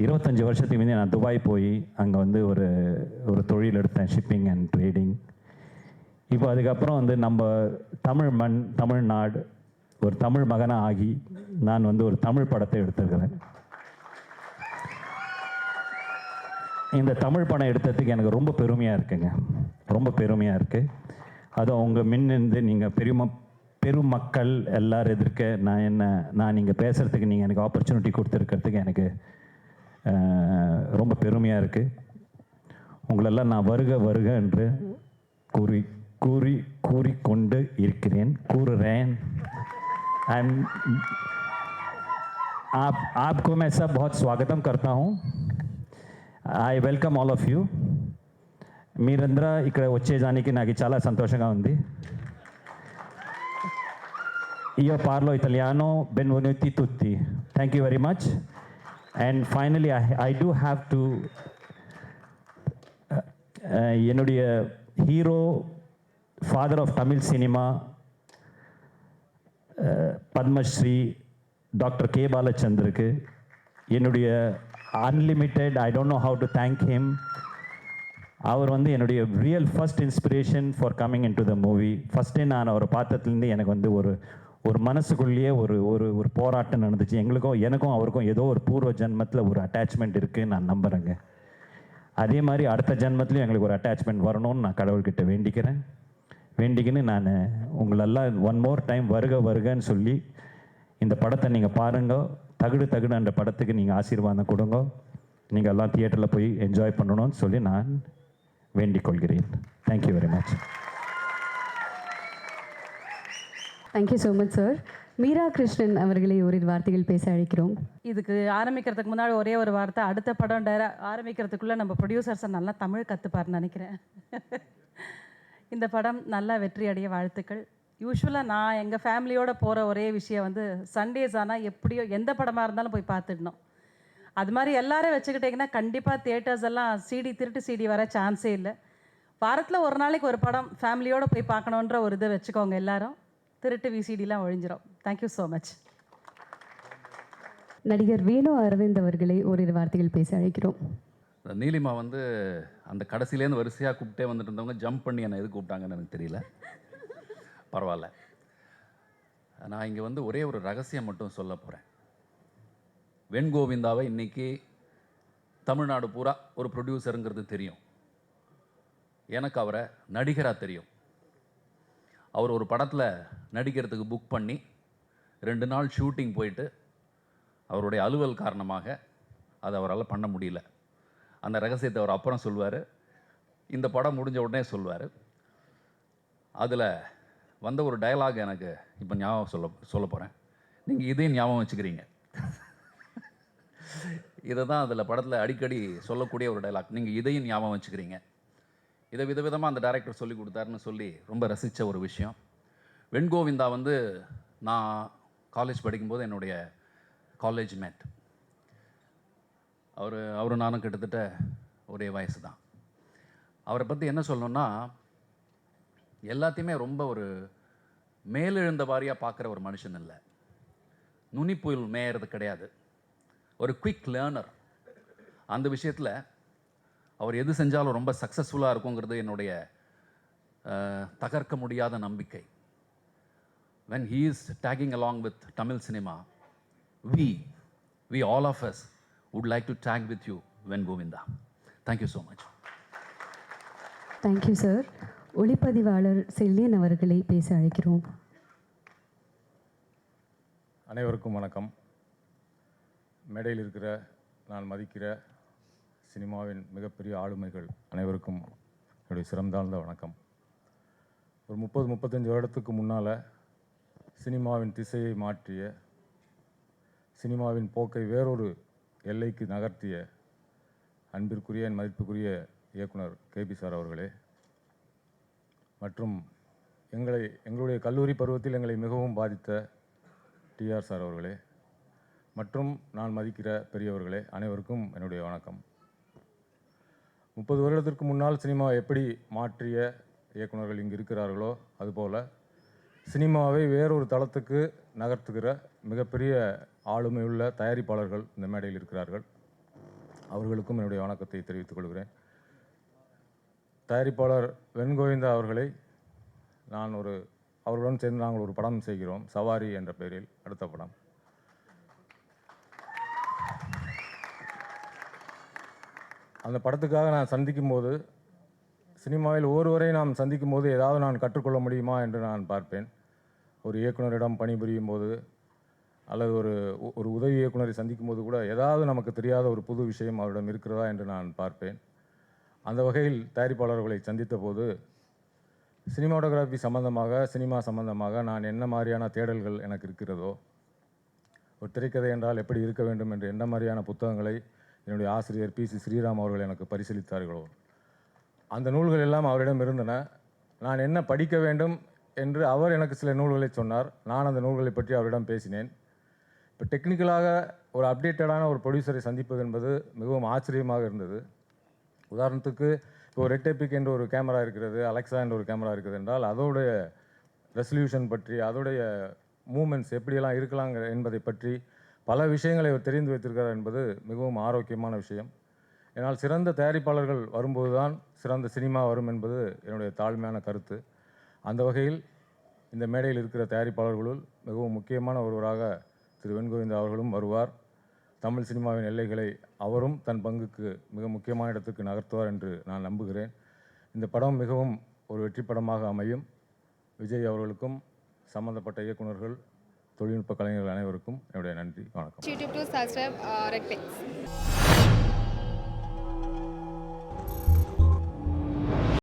S10: 25 வருஷத்துக்கு முன்னே நான் துபாய் போய் அங்கே வந்து ஒரு தொழில் எடுத்தேன், ஷிப்பிங் அண்ட் ட்ரேடிங். இப்போ அதுக்கப்புறம் வந்து நம்ம தமிழ்நாடு ஒரு தமிழ் மகனாக ஆகி நான் வந்து ஒரு தமிழ் படத்தை எடுத்திருக்கிறேன். இந்த தமிழ் படம் எடுத்ததுக்கு எனக்கு ரொம்ப பெருமையாக இருக்குங்க, ரொம்ப பெருமையாக இருக்குது. அதுவும் அவங்க முன்னிருந்து நீங்கள் பெருமக்கள் எல்லோரும் எதிர்க்க நான் நீங்கள் பேசுகிறதுக்கு நீங்கள் எனக்கு ஆப்பர்ச்சுனிட்டி கொடுத்துருக்கிறதுக்கு எனக்கு ரொம்ப பெருமையாக இருக்குது. உங்களெல்லாம் நான் வருக என்று கூறிக்கொண்டு கூறுறேன். आपको मैं सब बहुत स्वागतम करता हूँ. I welcome all of you. మీరందరూ ఇక్కడ వచ్చేదానికి నాకు చాలా సంతోషంగా ఉంది. Io parlo italiano, benvenuti tutti. Thank you very much. And finally I do have to என்னுடைய hero, father of Tamil cinema, Padmashri doctor K பாலச்சந்தருக்கு என்னுடைய unlimited, I don't know how to thank him. அவர் வந்து என்னுடைய real first inspiration for coming into the movie. ஃபஸ்ட்டே நான் அவரை பார்த்ததுலேருந்து எனக்கு வந்து ஒரு மனசுக்குள்ளேயே ஒரு போராட்டம் நடந்துச்சு. எனக்கும் அவருக்கும் ஏதோ ஒரு பூர்வ ஜென்மத்தில் ஒரு அட்டாச்மெண்ட் இருக்குது நான் நம்புகிறேங்க. அதே மாதிரி அடுத்த ஜென்மத்துலையும் எங்களுக்கு ஒரு அட்டாச்மெண்ட் வரணும்னு நான் கடவுள்கிட்ட வேண்டிக்கின்னு நான் உங்களெல்லாம் ஒன் மோர் டைம் வருகன்னு சொல்லி இந்த படத்தை நீங்கள் பாருங்க. தகுடு என்ற படத்துக்கு நீங்கள் ஆசீர்வாதம் கொடுங்க. நீங்கள் எல்லாம் தியேட்டரில் போய் என்ஜாய் பண்ணணும்னு சொல்லி நான் வேண்டிக் கொள்கிறேன். Thank you very much.
S3: Thank you so much sir. Meera Krishnan அவர்களை ஓரிரு வார்த்தைகள் பேச அழைக்கிறோம்.
S11: இதுக்கு ஆரம்பிக்கிறதுக்கு முன்னாடி ஒரே ஒரு வார்த்தை, அடுத்த படம் ஆரம்பிக்கிறதுக்குள்ளே நம்ம ப்ரொடியூசர்ஸை நல்லா தமிழ் கற்றுப்பாருன்னு நினைக்கிறேன். இந்த படம் நல்லா வெற்றி அடைய வாழ்த்துக்கள். யூஸ்வலாக நான் எங்கள் ஃபேமிலியோடு போகிற ஒரே விஷயம் வந்து சண்டேஸ் ஆனால் எப்படியோ எந்த படமாக இருந்தாலும் போய் பார்த்துடணும். அது மாதிரி எல்லாரும் வச்சுக்கிட்டிங்கன்னா கண்டிப்பாக தியேட்டர்ஸ் எல்லாம் திருட்டு சிடி வர சான்ஸே இல்லை. வாரத்தில் ஒரு நாளைக்கு ஒரு படம் ஃபேமிலியோடு போய் பார்க்கணுன்ற ஒரு இதை வச்சுக்கோங்க எல்லாரும். திருட்டு விசிடிலாம் ஒழிஞ்சிரும். Thank you so much.
S3: நடிகர் வேணு அரவிந்த் அவர்களை ஓரிரு வார்த்தைகள் பேச அழைக்கிறோம்.
S12: நீலிமா வந்து அந்த கடைசியிலேருந்து வரிசையாக கூப்பிட்டே வந்துட்டு இருந்தவங்க ஜம்ப் பண்ணி என்னை எது கூப்பிட்டாங்கன்னு எனக்கு தெரியல. பரவாயில்ல. நான் இங்கே வந்து ஒரே ஒரு ரகசியம் மட்டும் சொல்ல போகிறேன். வெண்கோவிந்தாவை இன்றைக்கி தமிழ்நாடு பூரா ஒரு ப்ரொடியூசருங்கிறது தெரியும். எனக்கு அவரை நடிகராக தெரியும். அவர் ஒரு படத்தில் நடிக்கிறதுக்கு புக் பண்ணி 2 நாள் ஷூட்டிங் போயிட்டு அவருடைய அலுவல் காரணமாக அதை அவரால் பண்ண முடியல. அந்த ரகசியத்தை அவர் அப்புறம் சொல்வார். இந்த படம் முடிஞ்ச உடனே சொல்வார். அதில் வந்த ஒரு டயலாக் எனக்கு இப்போ ஞாபகம் சொல்ல போகிறேன். நீங்கள் இதையும் ஞாபகம் வச்சுக்கிறீங்க. இதை தான் அதில் படத்தில் அடிக்கடி சொல்லக்கூடிய ஒரு டயலாக். நீங்கள் இதையும் ஞாபகம் வச்சுக்கிறீங்க. இதை விதவிதமாக அந்த டைரக்டர் சொல்லி கொடுத்தாருன்னு சொல்லி ரொம்ப ரசித்த ஒரு விஷயம். வெண்கோவிந்தா வந்து நான் காலேஜ் படிக்கும்போது என்னுடைய காலேஜ் மேட். அவரும் நானும் கிட்டத்தட்ட ஒரே வயசு தான். அவரை பற்றி என்ன சொல்லணுன்னா, எல்லாத்தையுமே ரொம்ப ஒரு மேலெழுந்த வாரியாக பார்க்குற ஒரு மனுஷன் இல்லை. நுனிப்புயல் மேயறது கிடையாது. ஒரு குயிக் லேர்னர். அந்த விஷயத்தில் அவர் எது செஞ்சாலும் ரொம்ப சக்ஸஸ்ஃபுல்லாக இருக்குங்கிறது என்னுடைய தகர்க்க முடியாத நம்பிக்கை. when he is tagging along with Tamil cinema, we all of us would like to tag with you, Ven Govinda. Thank you so much.
S3: Thank you sir. ஒளிப்பதிவாளர் செல்லியன் அவர்களை பேச அழைக்கிறோம்.
S13: அனைவருக்கும் வணக்கம். மேடையில் இருக்கிற நான் மதிக்கிற சினிமாவின் மிகப்பெரிய ஆளுமைகள் அனைவருக்கும் என்னுடைய சிறந்தாழ்ந்த வணக்கம். ஒரு 30-35 வருடத்துக்கு முன்னால் சினிமாவின் திசையை மாற்றிய, சினிமாவின் போக்கை வேறொரு எல்லைக்கு நகர்த்திய அன்பிற்குரிய என் மதிப்புக்குரிய இயக்குனர் கேபி சார் அவர்களே, மற்றும் எங்களுடைய கல்லூரி பருவத்தில் எங்களை மிகவும் பாதித்த டிஆர் சார் அவர்களே, மற்றும் நான் மதிக்கிற பெரியவர்களே, அனைவருக்கும் என்னுடைய வணக்கம். 30 வருடத்திற்கு முன்னால் சினிமாவை எப்படி மாற்றிய இயக்குனர்கள் இங்கு இருக்கிறார்களோ அதுபோல் சினிமாவை வேறொரு தளத்துக்கு நகர்த்துகிற மிகப்பெரிய ஆளுமையுள்ள தயாரிப்பாளர்கள் இந்த மேடையில் இருக்கிறார்கள். அவர்களுக்கும் என்னுடைய வணக்கத்தை தெரிவித்துக் கொள்கிறேன். தயாரிப்பாளர் வெண்கோவிந்தா அவர்களை அவர்களுடன் சேர்ந்து நாங்கள் ஒரு படம் செய்கிறோம், சவாரி என்ற பெயரில். அடுத்த படம் அந்த படத்துக்காக நான் சந்திக்கும் போது, சினிமாவில் ஒருவரை நாம் சந்திக்கும் போது ஏதாவது நான் கற்றுக்கொள்ள முடியுமா என்று நான் பார்ப்பேன். ஒரு இயக்குனரிடம் பணிபுரியும் போது அல்லது ஒரு உதவி இயக்குனரை சந்திக்கும் போது கூட ஏதாவது நமக்கு தெரியாத ஒரு புது விஷயம் அவரிடம் இருக்கிறதா என்று நான் பார்ப்பேன். அந்த வகையில் தயாரிப்பாளர்களை சந்தித்த போது சினிமாட்டோகிராஃபி சம்பந்தமாக, சினிமா சம்பந்தமாக நான் என்ன மாதிரியான தேடல்கள் எனக்கு இருக்கிறதோ, ஒரு திரைக்கதை என்றால் எப்படி இருக்க வேண்டும் என்று என்ன மாதிரியான புத்தகங்களை என்னுடைய ஆசிரியர் PC ஸ்ரீராம் அவர்கள் எனக்கு பரிசீலித்தார்களோ, அந்த நூல்கள் எல்லாம் அவரிடம் இருந்தன. நான் என்ன படிக்க வேண்டும் என்று அவர் எனக்கு சில நூல்களை சொன்னார். நான் அந்த நூல்களை பற்றி அவரிடம் பேசினேன். இப்போ டெக்னிக்கலாக ஒரு அப்டேட்டடான ஒரு ப்ரொடியூசரை சந்திப்பது என்பது மிகவும் ஆச்சரியமாக இருந்தது. உதாரணத்துக்கு இப்போ ரெட் எபிக் என்ற ஒரு கேமரா இருக்கிறது, அலெக்ஸா என்ற ஒரு கேமரா இருக்குது என்றால் அதோடைய ரெசல்யூஷன் பற்றி, அதோடைய மூமெண்ட்ஸ் எப்படியெல்லாம் இருக்கலாம் என்பதை பற்றி பல விஷயங்களை அவர் தெரிந்து வைத்திருக்கிறார் என்பது மிகவும் ஆரோக்கியமான விஷயம். ஏன்னால் சிறந்த தயாரிப்பாளர்கள் வரும்போது தான் சிறந்த சினிமா வரும் என்பது என்னுடைய தாழ்மையான கருத்து. அந்த வகையில் இந்த மேடையில் இருக்கிற தயாரிப்பாளர்களுள் மிகவும் முக்கியமான ஒருவராக திரு வெண்கோவிந்தா அவர்களும் வருவார். தமிழ் சினிமாவின் எல்லைகளை அவரும் தன் பங்குக்கு மிக முக்கியமான இடத்துக்கு நகர்த்துவார் என்று நான் நம்புகிறேன். இந்த படம் மிகவும் ஒரு வெற்றி படமாக அமையும். விஜய் அவர்களுக்கும் சம்பந்தப்பட்ட இயக்குனர்கள், தொழில்நுட்ப கலைஞர்கள் அனைவருக்கும் என்னுடைய நன்றி, வணக்கம்.
S14: YouTube to subscribe Red Pix.